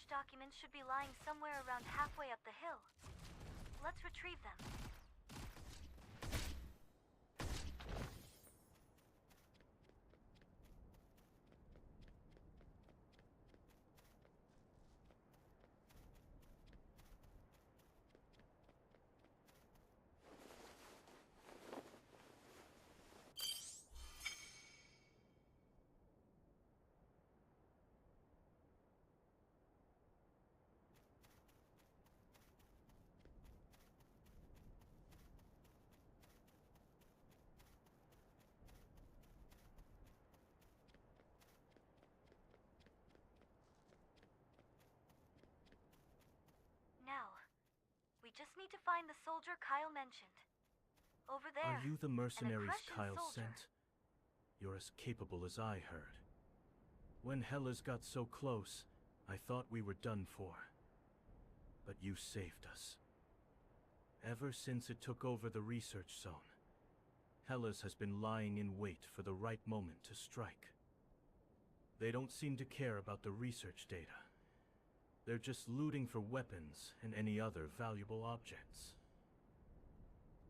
Speaker 1: Documents should be lying somewhere around halfway up the hill. Let's retrieve them. We just need to find the soldier Kyle mentioned. Over there.
Speaker 5: Are you the mercenaries
Speaker 1: Aggression
Speaker 5: Kyle
Speaker 1: soldier.
Speaker 5: sent? You're as capable as I heard. When Hellas got so close, I thought we were done for. But you saved us. Ever since it took over the research zone, Hellas has been lying in wait for the right moment to strike. They don't seem to care about the research data. They're just looting for weapons and any other valuable objects.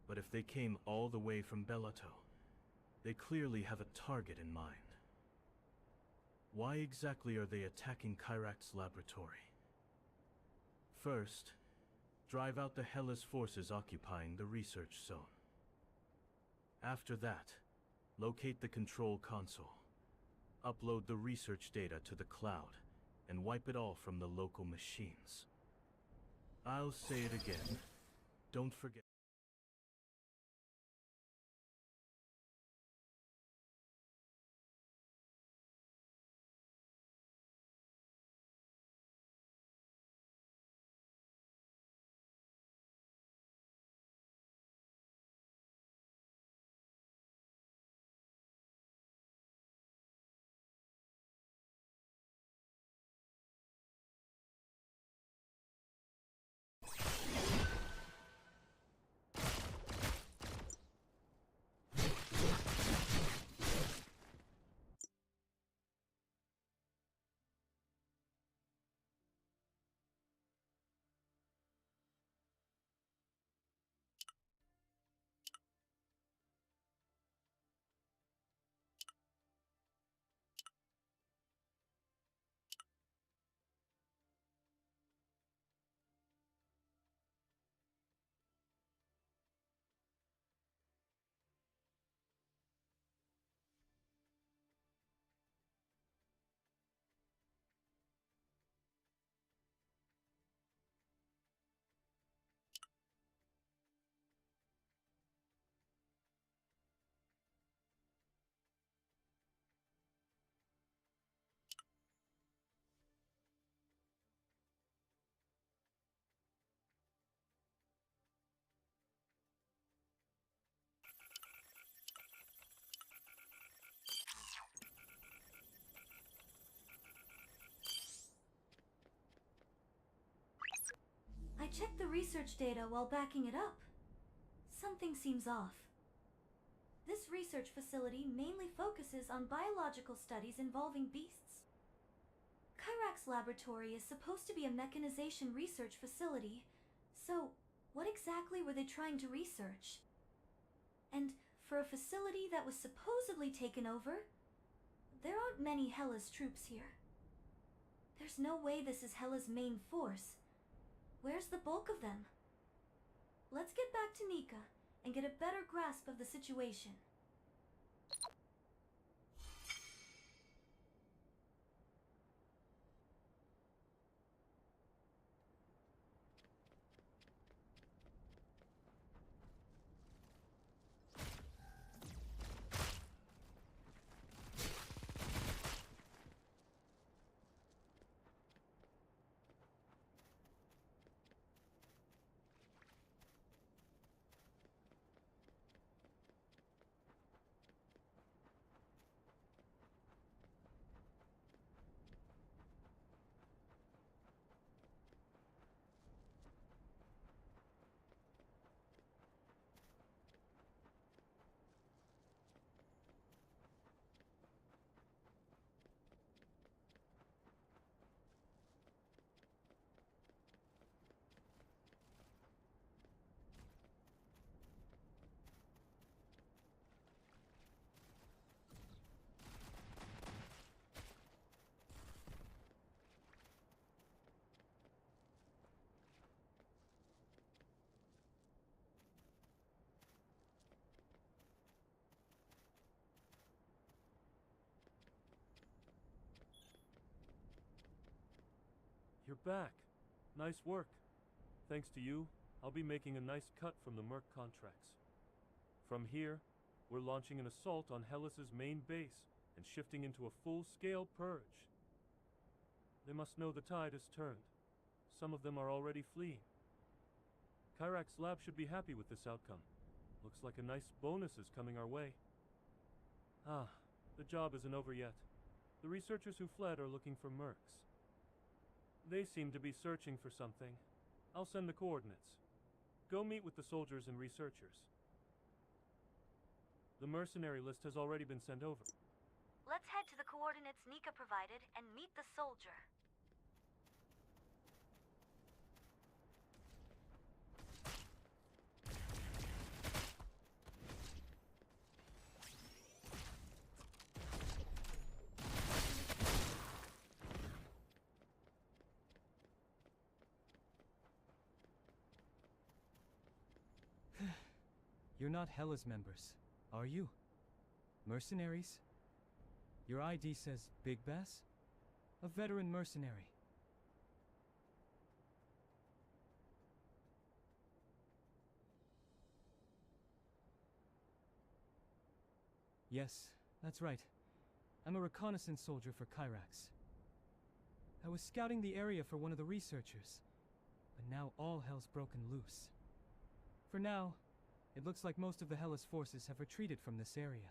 Speaker 5: But if they came all the way from Bellato, they clearly have a target in mind. Why exactly are they attacking Kyrak's laboratory? First, drive out the Hellas forces occupying the research zone. After that, locate the control console, upload the research data to the cloud, and wipe it all from the local machines. I'll say it again. Don't forget.
Speaker 1: I checked the research data while backing it up. Something seems off. This research facility mainly focuses on biological studies involving beasts. Kyrak's laboratory is supposed to be a mechanization research facility, so what exactly were they trying to research? And for a facility that was supposedly taken over, there aren't many Hela's troops here. There's no way this is Hela's main force. Where's the bulk of them? Let's get back to Nika and get a better grasp of the situation.
Speaker 9: You're back. Nice work. Thanks to you, I'll be making a nice cut from the Merc contracts. From here, we're launching an assault on Hellas's main base and shifting into a full-scale purge. They must know the tide has turned. Some of them are already fleeing. Kyrak's lab should be happy with this outcome. Looks like a nice bonus is coming our way. Ah, the job isn't over yet. The researchers who fled are looking for mercs. They seem to be searching for something. I'll send the coordinates. Go meet with the soldiers and researchers. The mercenary list has already been sent over.
Speaker 1: Let's head to the coordinates Nika provided and meet the soldier.
Speaker 12: You're not Hela's members, are you? Mercenaries? Your ID says Big Bass? A veteran mercenary. Yes, that's right. I'm a reconnaissance soldier for Kyrax. I was scouting the area for one of the researchers, but now all hell's broken loose. For now, it looks like most of the Hellas forces have retreated from this area.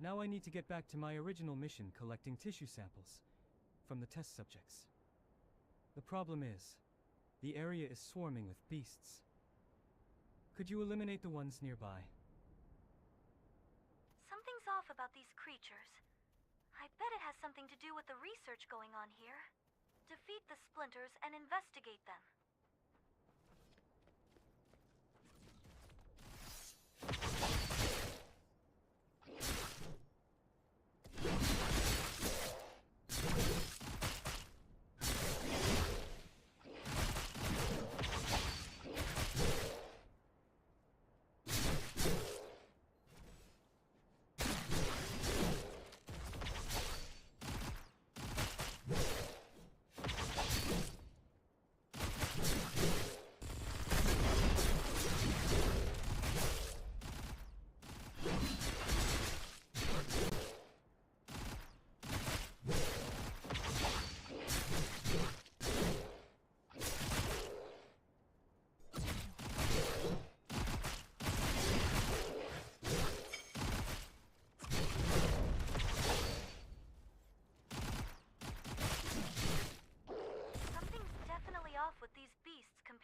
Speaker 12: Now I need to get back to my original mission collecting tissue samples from the test subjects. The problem is, the area is swarming with beasts. Could you eliminate the ones nearby?
Speaker 1: Something's off about these creatures. I bet it has something to do with the research going on here. Defeat the splinters and investigate them.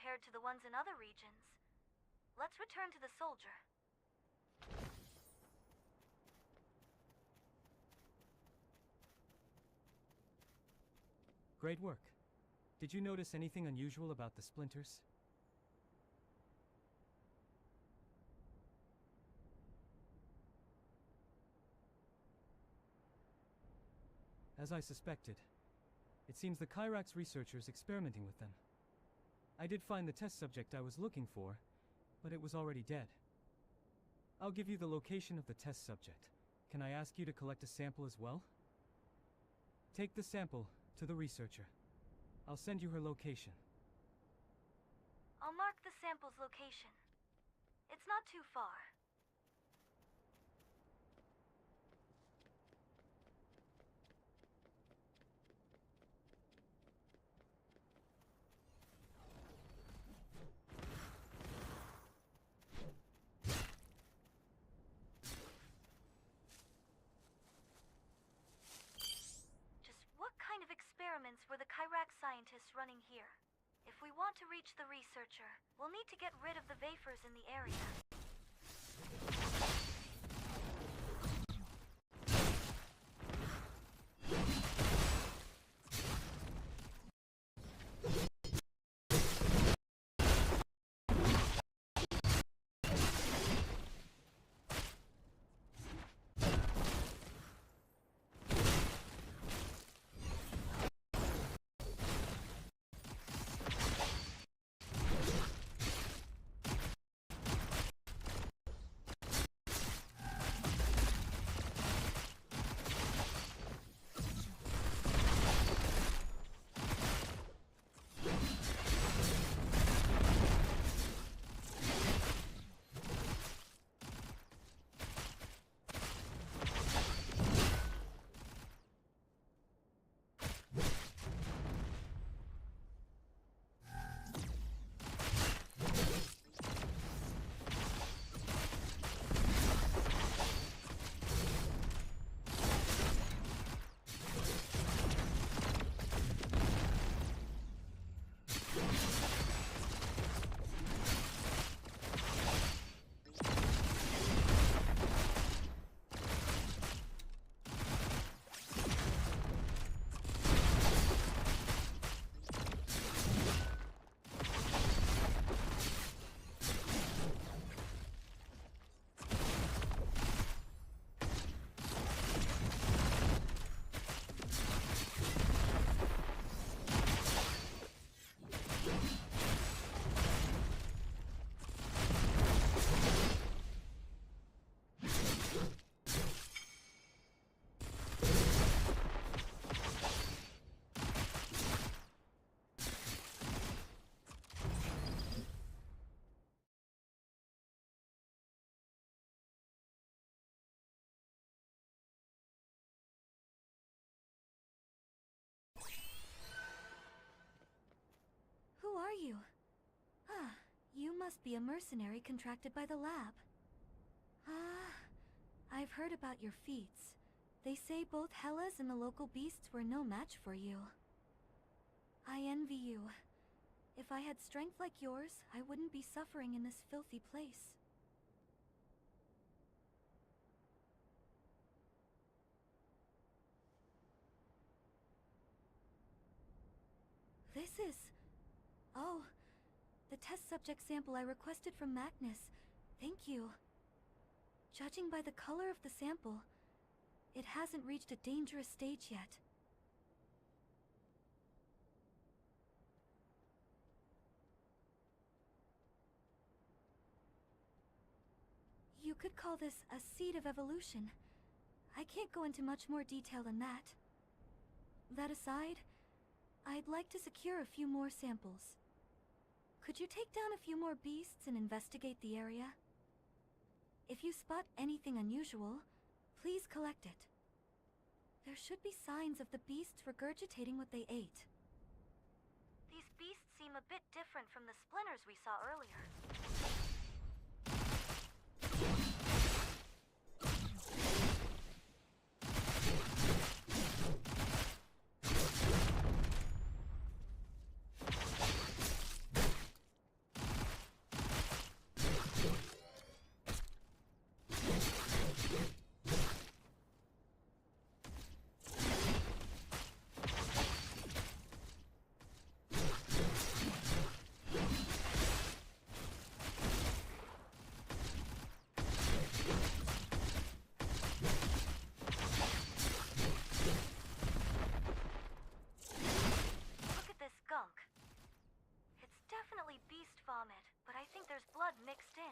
Speaker 1: compared to the ones in other regions. Let's return to the soldier.
Speaker 12: Great work. Did you notice anything unusual about the splinters? As I suspected, it seems the Kyrax researchers experimenting with them. I did find the test subject I was looking for, but it was already dead. I'll give you the location of the test subject. Can I ask you to collect a sample as well? Take the sample to the researcher. I'll send you her location.
Speaker 1: I'll mark the sample's location. It's not too far. Experiments were the Kyrax scientists running here. If we want to reach the researcher, we'll need to get rid of the Vapors in the area. Who are you? Ah, you must be a mercenary contracted by the lab. I've heard about your feats. They say both Hellas and the local beasts were no match for you. I envy you. If I had strength like yours, I wouldn't be suffering in this filthy place. This is... Oh, the test subject sample I requested from Magnus. Thank you. Judging by the color of the sample, it hasn't reached a dangerous stage yet. You could call this a seed of evolution. I can't go into much more detail than that. That aside, I'd like to secure a few more samples. Could you take down a few more beasts and investigate the area? If you spot anything unusual, please collect it. There should be signs of the beasts regurgitating what they ate. These beasts seem a bit different from the splinters we saw earlier. mixed in.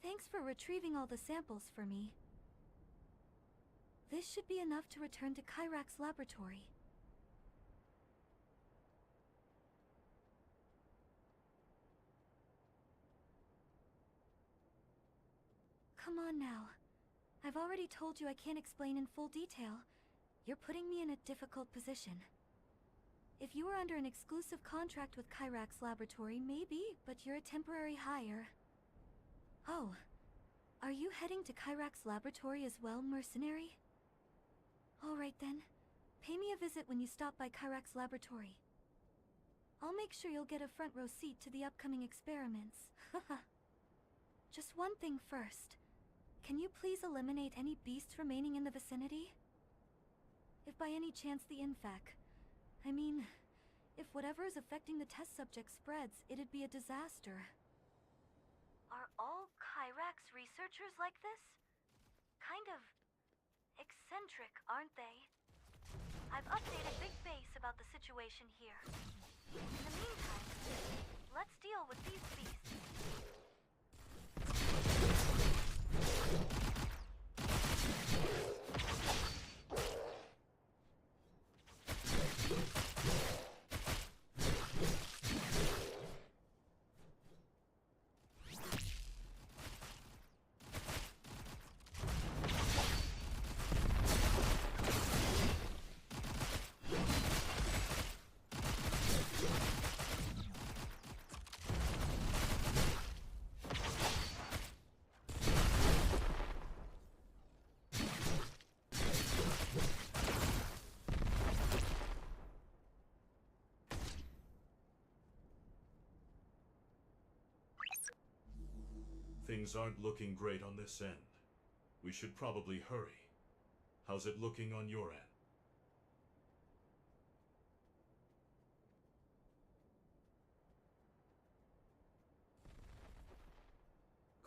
Speaker 1: Thanks for retrieving all the samples for me. This should be enough to return to Kyrak's laboratory. Come on now. I've already told you I can't explain in full detail. You're putting me in a difficult position. If you were under an exclusive contract with Kyrak's laboratory, maybe, but you're a temporary hire. Oh, are you heading to Kyrak's laboratory as well, mercenary? Alright then. Pay me a visit when you stop by Kyrak's laboratory. I'll make sure you'll get a front row seat to the upcoming experiments. Haha. Just one thing first. Can you please eliminate any beasts remaining in the vicinity? If by any chance the infec... I mean, if whatever is affecting the test subject spreads, it'd be a disaster. Are all Kyrak's researchers like this? Kind of eccentric, aren't they? I've updated Big Base about the situation here. In the meantime, let's deal with these beasts.
Speaker 5: Things aren't looking great on this end. We should probably hurry. How's it looking on your end?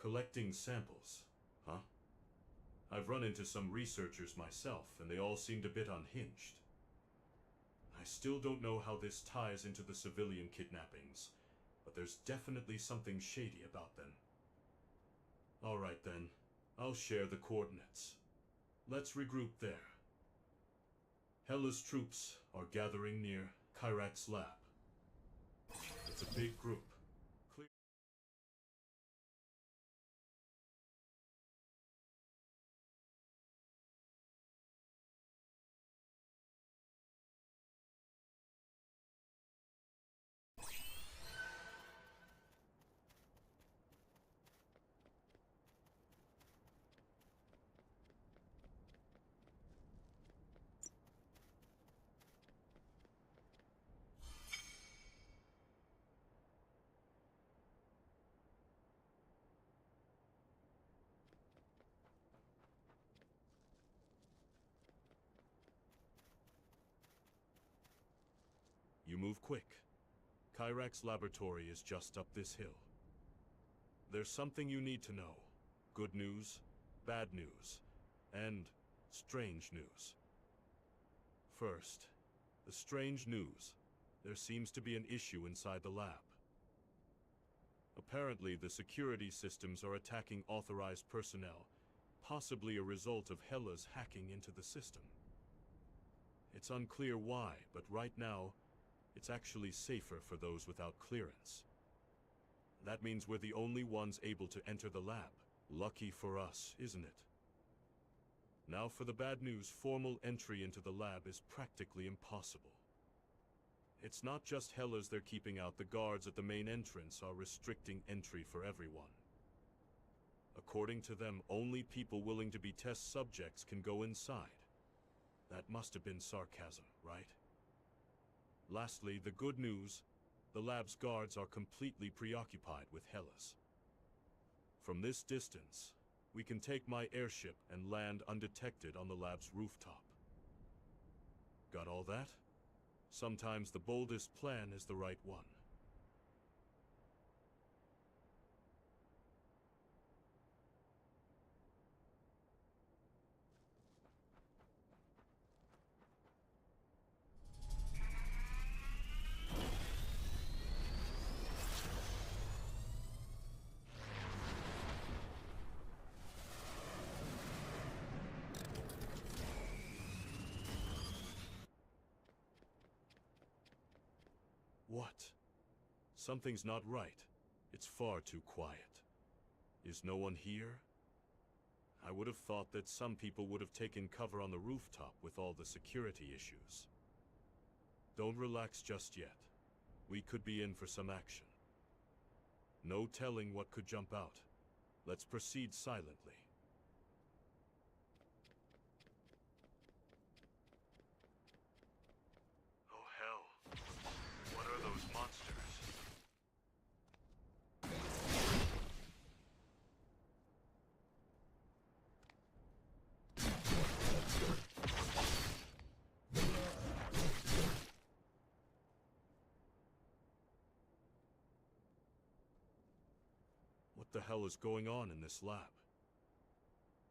Speaker 5: Collecting samples, huh? I've run into some researchers myself, and they all seemed a bit unhinged. I still don't know how this ties into the civilian kidnappings, but there's definitely something shady about them. Alright then, I'll share the coordinates. Let's regroup there. Hela's troops are gathering near Kyrak's lab. It's a big group. Clear. You move quick. Kyrak's laboratory is just up this hill. There's something you need to know. Good news, bad news, and strange news. First, the strange news. There seems to be an issue inside the lab. Apparently, the security systems are attacking authorized personnel, possibly a result of Hela's hacking into the system. It's unclear why, but right now, it's actually safer for those without clearance. That means we're the only ones able to enter the lab. Lucky for us, isn't it? Now for the bad news, formal entry into the lab is practically impossible. It's not just Hela's they're keeping out, the guards at the main entrance are restricting entry for everyone. According to them, only people willing to be test subjects can go inside. That must have been sarcasm, right? Lastly, the good news, the lab's guards are completely preoccupied with Hela's. From this distance, we can take my airship and land undetected on the lab's rooftop. Got all that? Sometimes the boldest plan is the right one.
Speaker 9: What? Something's not right. It's far too quiet. Is no one here? I would have thought that some people would have taken cover on the rooftop with all the security issues. Don't relax just yet. We could be in for some action. No telling what could jump out. Let's proceed silently. Oh hell. What are those monsters? What the hell is going on in this lab?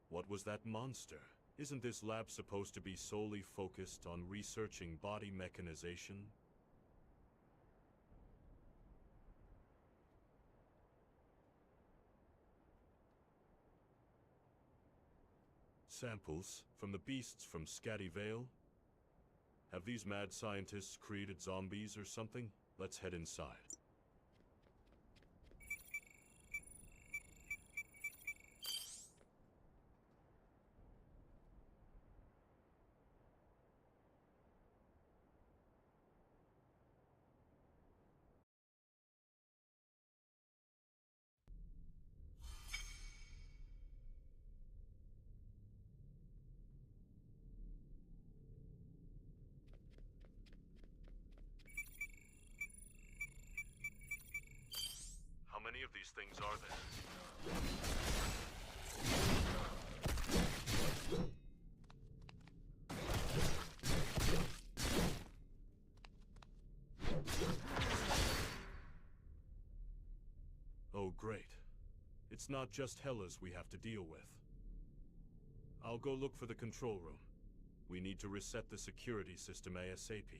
Speaker 9: What was that monster? Isn't this lab supposed to be solely focused on researching body mechanization? Samples from the beasts from Scatty Vale? Have these mad scientists created zombies or something? Let's head inside. How many of these things are there? Oh, great. It's not just Hellas we have to deal with. I'll go look for the control room. We need to reset the security system ASAP.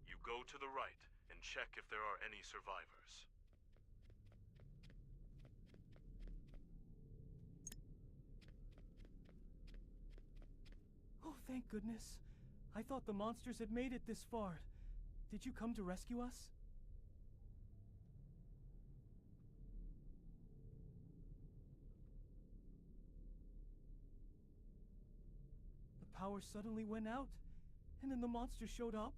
Speaker 9: You go to the right and check if there are any survivors.
Speaker 12: Oh, thank goodness. I thought the monsters had made it this far. Did you come to rescue us? The power suddenly went out, and then the monsters showed up.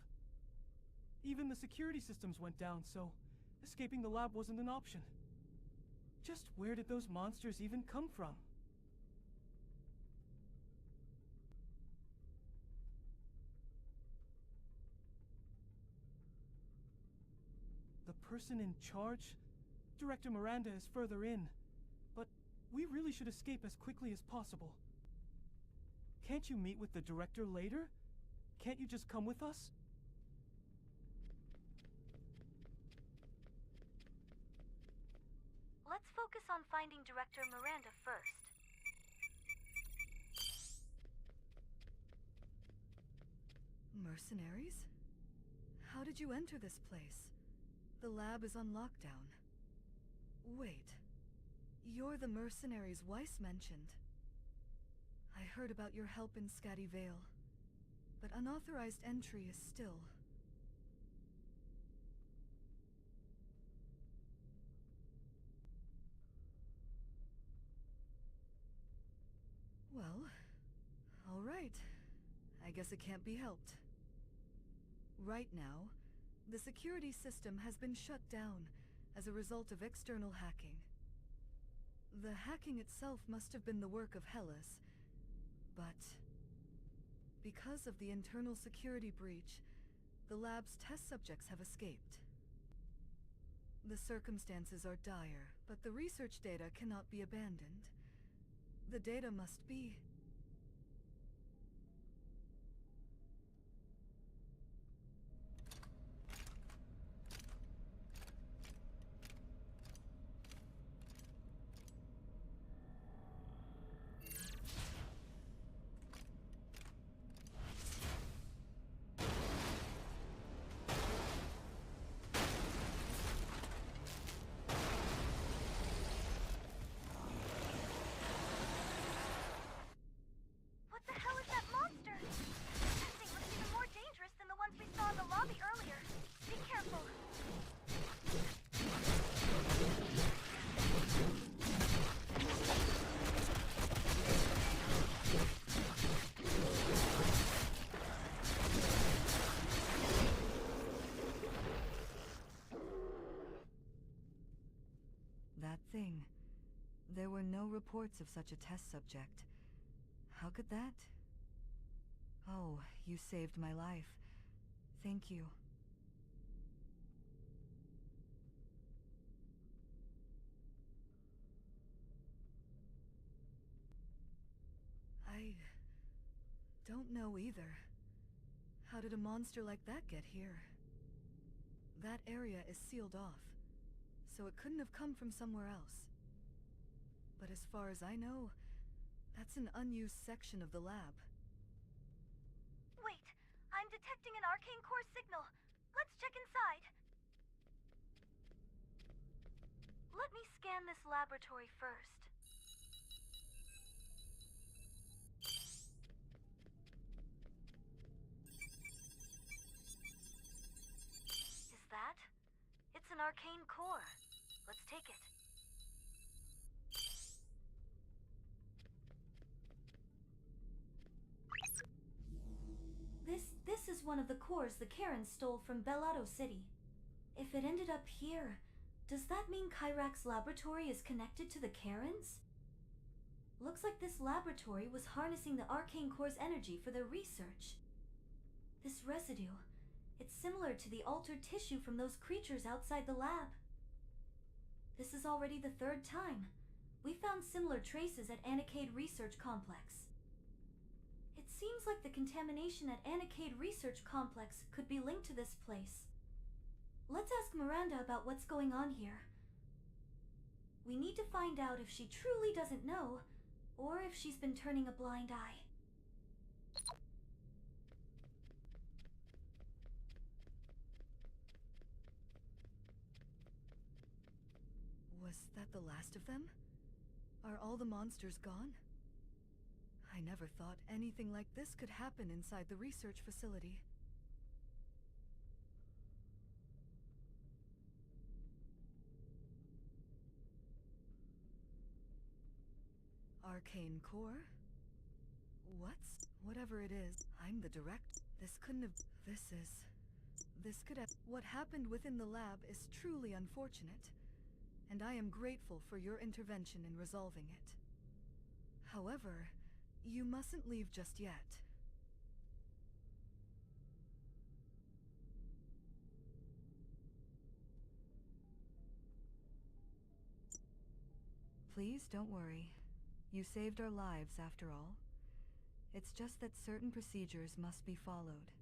Speaker 12: Even the security systems went down, so escaping the lab wasn't an option. Just where did those monsters even come from? The person in charge? Director Miranda is further in, but we really should escape as quickly as possible. Can't you meet with the director later? Can't you just come with us?
Speaker 1: Let's focus on finding Director Miranda first.
Speaker 4: Mercenaries? How did you enter this place? The lab is on lockdown. Wait. You're the mercenaries Weiss mentioned. I heard about your help in Scatty Vale, but unauthorized entry is still... Well, all right. I guess it can't be helped. Right now, the security system has been shut down as a result of external hacking. The hacking itself must have been the work of Hellas, but because of the internal security breach, the lab's test subjects have escaped. The circumstances are dire, but the research data cannot be abandoned. The data must be... There were no reports of such a test subject. How could that? Oh, you saved my life. Thank you. I don't know either. How did a monster like that get here? That area is sealed off, so it couldn't have come from somewhere else. But as far as I know, that's an unused section of the lab.
Speaker 1: Wait, I'm detecting an arcane core signal. Let's check inside. Let me scan this laboratory first. Is that? It's an arcane core. Let's take it. This is one of the cores the Karens stole from Bellato City. If it ended up here, does that mean Kyrak's laboratory is connected to the Karens? Looks like this laboratory was harnessing the arcane core's energy for their research. This residue, it's similar to the altered tissue from those creatures outside the lab. This is already the third time. We found similar traces at Anikade Research Complex. It seems like the contamination at Anikade Research Complex could be linked to this place. Let's ask Miranda about what's going on here. We need to find out if she truly doesn't know, or if she's been turning a blind eye.
Speaker 4: Was that the last of them? Are all the monsters gone? I never thought anything like this could happen inside the research facility. Arcane core? Whatever it is, I'm the direct. This could have. What happened within the lab is truly unfortunate, and I am grateful for your intervention in resolving it. However, you mustn't leave just yet. Please don't worry. You saved our lives after all. It's just that certain procedures must be followed.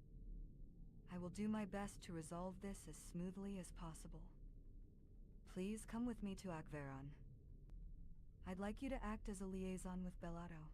Speaker 4: I will do my best to resolve this as smoothly as possible. Please come with me to Akveron. I'd like you to act as a liaison with Bellato.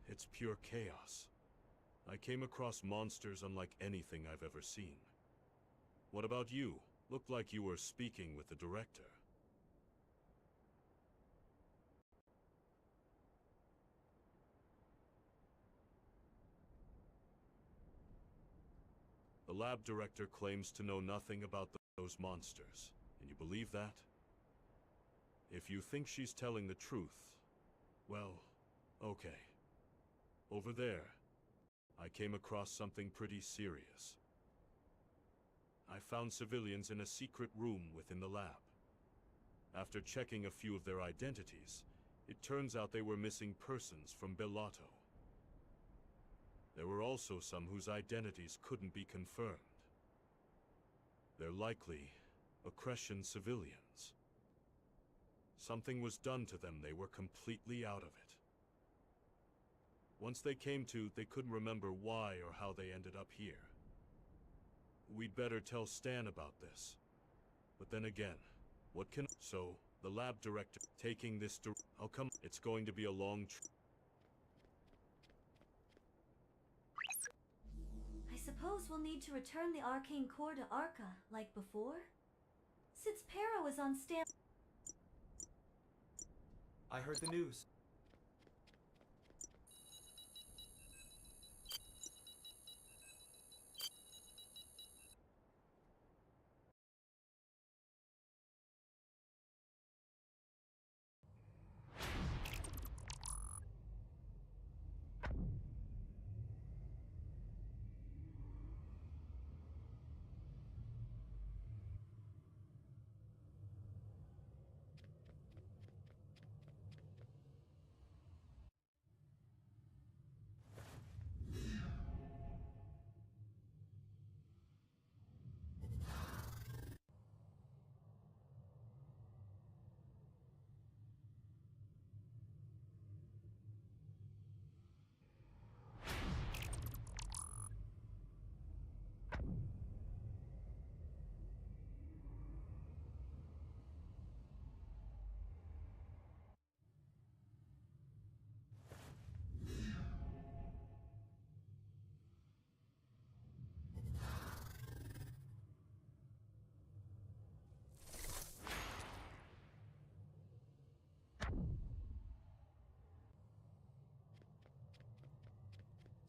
Speaker 2: It's pure chaos. I came across monsters unlike anything I've ever seen. What about you? Looked like you were speaking with the director. The lab director claims to know nothing about those monsters. Can you believe that? If you think she's telling the truth, well, okay. Over there, I came across something pretty serious. I found civilians in a secret room within the lab. After checking a few of their identities, it turns out they were missing persons from Bellato. There were also some whose identities couldn't be confirmed. They're likely Accretion civilians. Something was done to them, they were completely out of it. Once they came to, they couldn't remember why or how they ended up here. We'd better tell Stan about this. But then again, what can... So, the lab director taking this How come it's going to be a long
Speaker 1: I suppose we'll need to return the arcane core to Arca, like before? Since Para was on Stan...
Speaker 10: I heard the news.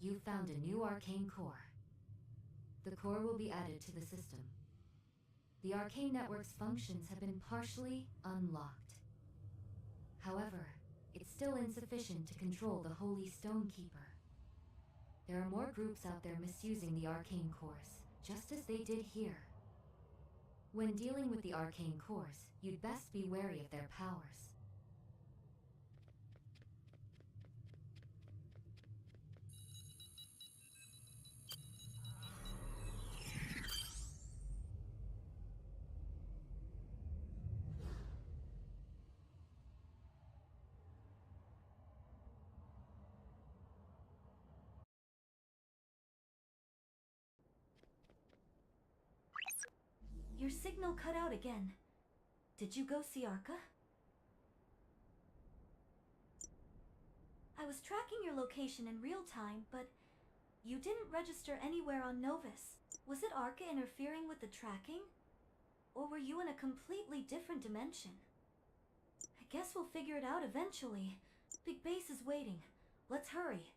Speaker 8: You found a new arcane core. The core will be added to the system. The arcane network's functions have been partially unlocked. However, it's still insufficient to control the Holy Stonekeeper. There are more groups out there misusing the arcane cores, just as they did here. When dealing with the arcane cores, you'd best be wary of their powers.
Speaker 1: Your signal cut out again. Did you go see Arca? I was tracking your location in real time, but you didn't register anywhere on Novus. Was it Arca interfering with the tracking? Or were you in a completely different dimension? I guess we'll figure it out eventually. Big Base is waiting. Let's hurry.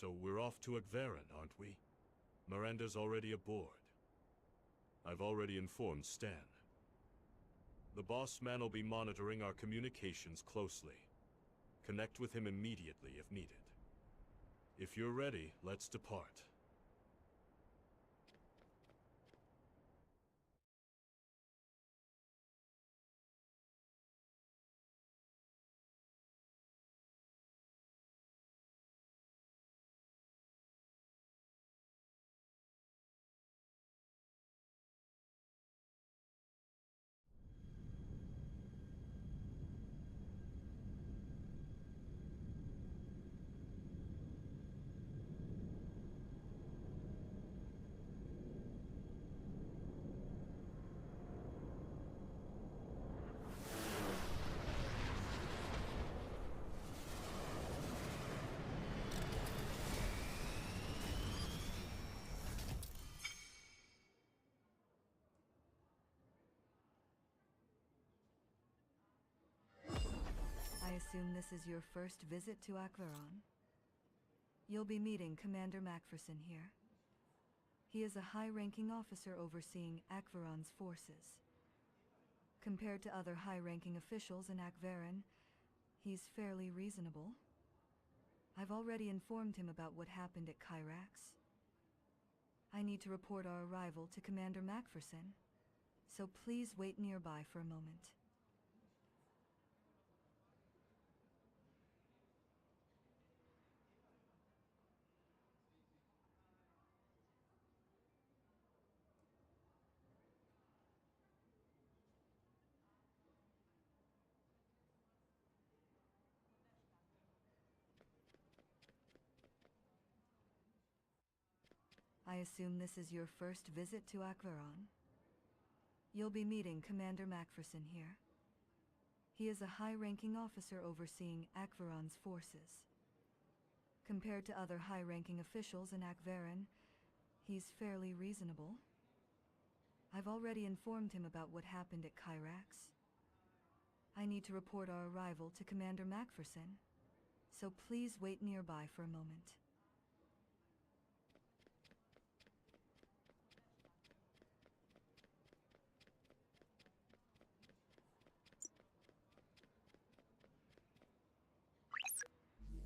Speaker 2: So we're off to Akverin, aren't we? Miranda's already aboard. I've already informed Stan. The boss man will be monitoring our communications closely. Connect with him immediately if needed. If you're ready, let's depart.
Speaker 4: assume this is your first visit to Akvaron? You'll be meeting Commander Macpherson here. He is a high-ranking officer overseeing Akvaron's forces. Compared to other high-ranking officials in Akvaron, he's fairly reasonable. I've already informed him about what happened at Kyrax. I need to report our arrival to Commander Macpherson, so please wait nearby for a moment. I assume this is your first visit to Akvaron? You'll be meeting Commander Macpherson here. He is a high-ranking officer overseeing Akvaron's forces. Compared to other high-ranking officials in Akvaron, he's fairly reasonable. I've already informed him about what happened at Kyrax. I need to report our arrival to Commander Macpherson, so please wait nearby for a moment.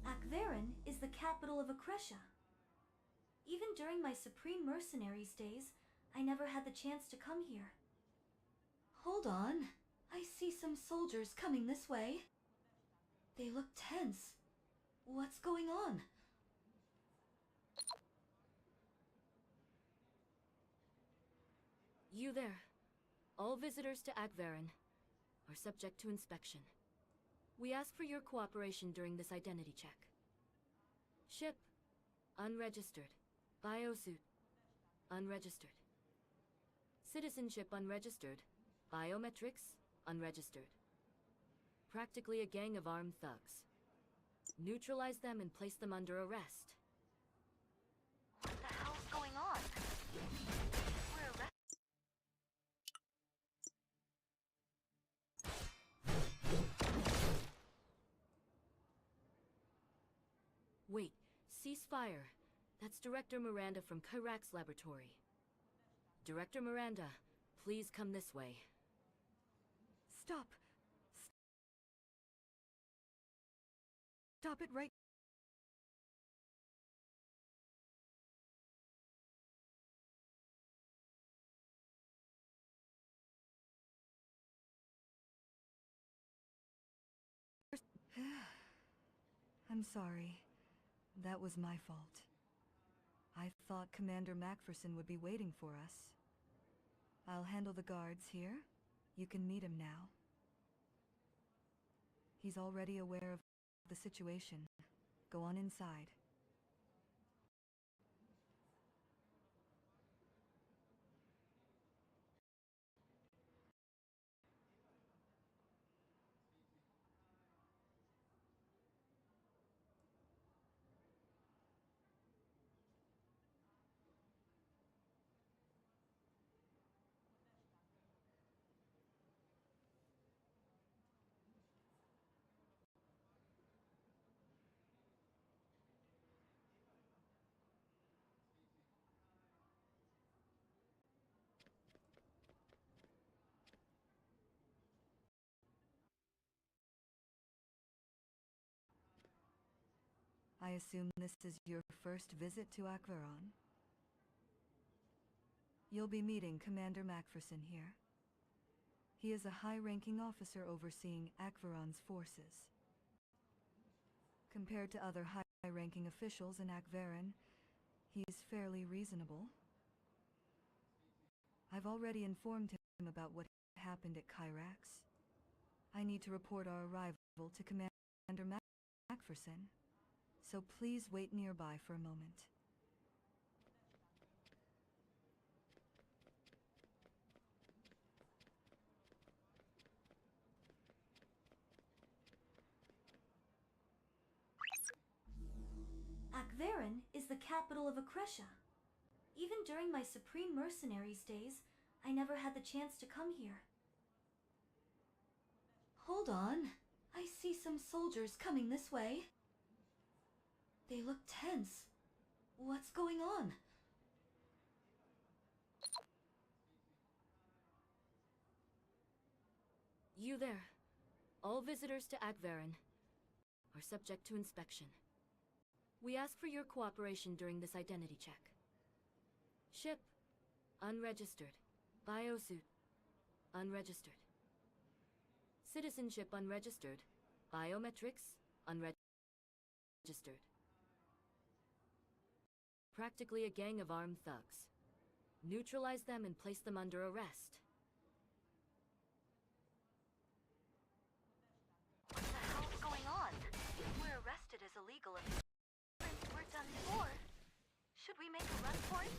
Speaker 1: Akvaron is the capital of Akresha. Even during my Supreme Mercenaries days, I never had the chance to come here. Hold on. I see some soldiers coming this way. They look tense. What's going on?
Speaker 8: You there. All visitors to Akvaron are subject to inspection. We ask for your cooperation during this identity check. Ship, unregistered. Biosuit, unregistered. Citizenship, unregistered. Biometrics, unregistered. Practically a gang of armed thugs. Neutralize them and place them under arrest.
Speaker 1: What the hell's going on? We're arrested.
Speaker 8: Wait, cease fire. That's Director Miranda from Kyrax Laboratory. Director Miranda, please come this way.
Speaker 4: Stop! Stop it right. I'm sorry. That was my fault. I thought Commander Macpherson would be waiting for us. I'll handle the guards here. You can meet him now. He's already aware of the situation. Go on inside. I assume this is your first visit to Akvaron? You'll be meeting Commander Macpherson here. He is a high-ranking officer overseeing Akvaron's forces. Compared to other high-ranking officials in Akvaron, he's fairly reasonable. I've already informed him about what happened at Kyrax. I need to report our arrival to Commander Macpherson, so please wait nearby for a moment.
Speaker 1: Akvaron is the capital of Akresha. Even during my Supreme Mercenaries days, I never had the chance to come here. Hold on. I see some soldiers coming this way. They look tense. What's going on?
Speaker 8: You there. All visitors to Agverin are subject to inspection. We ask for your cooperation during this identity check. Ship, unregistered. Biosuit, unregistered. Citizenship, unregistered. Biometrics, unregistered. Practically a gang of armed thugs. Neutralize them and place them under arrest.
Speaker 1: What the hell's going on? If we're arrested as illegal immigrants, we're done for. Should we make a run for it?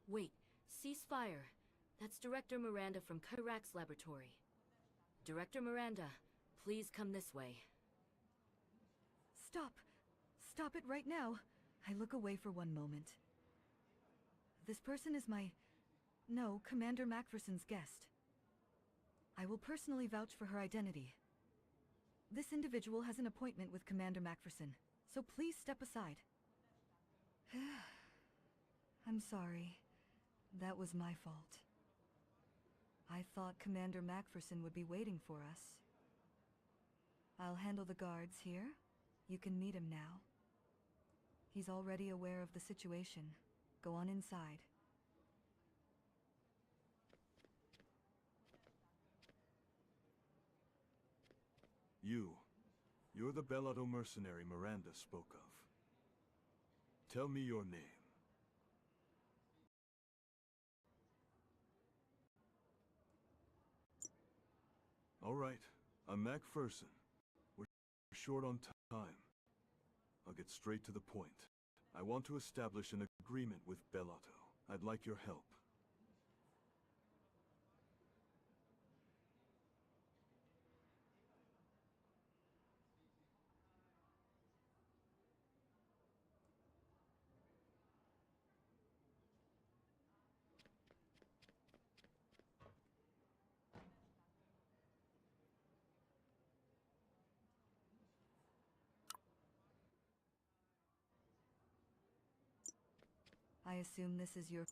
Speaker 8: Wait, ceasefire. That's Director Miranda from Kyrax Laboratory. Director Miranda, please come this way.
Speaker 4: Stop! Stop it right now! I look away for one moment. This person is no, Commander Macpherson's guest. I will personally vouch for her identity. This individual has an appointment with Commander Macpherson, so please step aside. I'm sorry. That was my fault. I thought Commander Macpherson would be waiting for us. I'll handle the guards here. You can meet him now. He's already aware of the situation. Go on inside.
Speaker 11: You're the Bellotto mercenary Miranda spoke of. Tell me your name. All right, I'm Macpherson. We're short on time. I'll get straight to the point. I want to establish an agreement with Bellotto. I'd like your help.
Speaker 4: I assume this is your...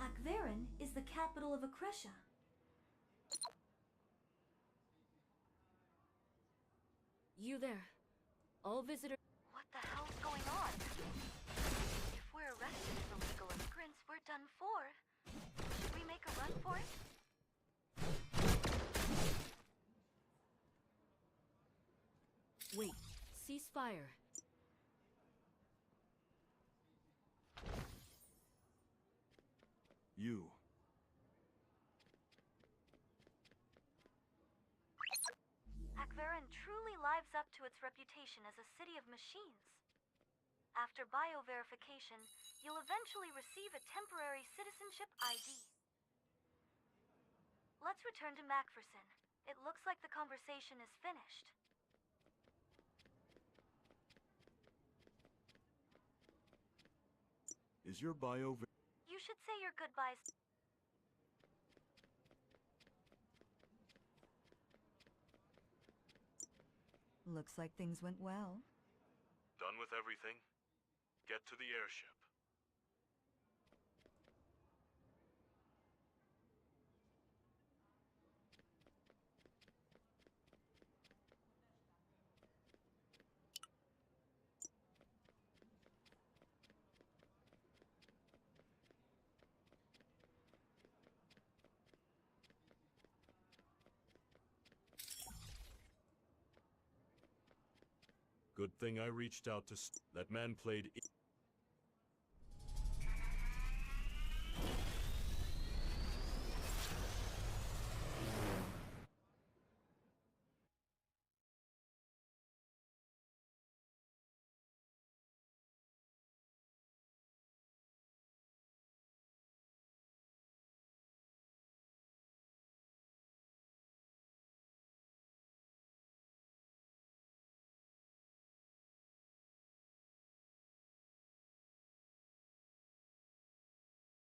Speaker 1: Agverin is the capital of Akresha.
Speaker 8: You there. All visitors...
Speaker 1: What the hell's going on? If we're arrested as illegal immigrants, we're done for. Should we make a run for it?
Speaker 8: Wait, ceasefire.
Speaker 11: You.
Speaker 1: Agverin truly lives up to its reputation as a city of machines. After bio-verification, you'll eventually receive a temporary citizenship ID. Let's return to Macpherson. It looks like the conversation is finished.
Speaker 11: Is your bio...
Speaker 1: You should say your goodbyes.
Speaker 4: Looks like things went well.
Speaker 9: Done with everything? Get to the airship. Good thing I reached out to that man played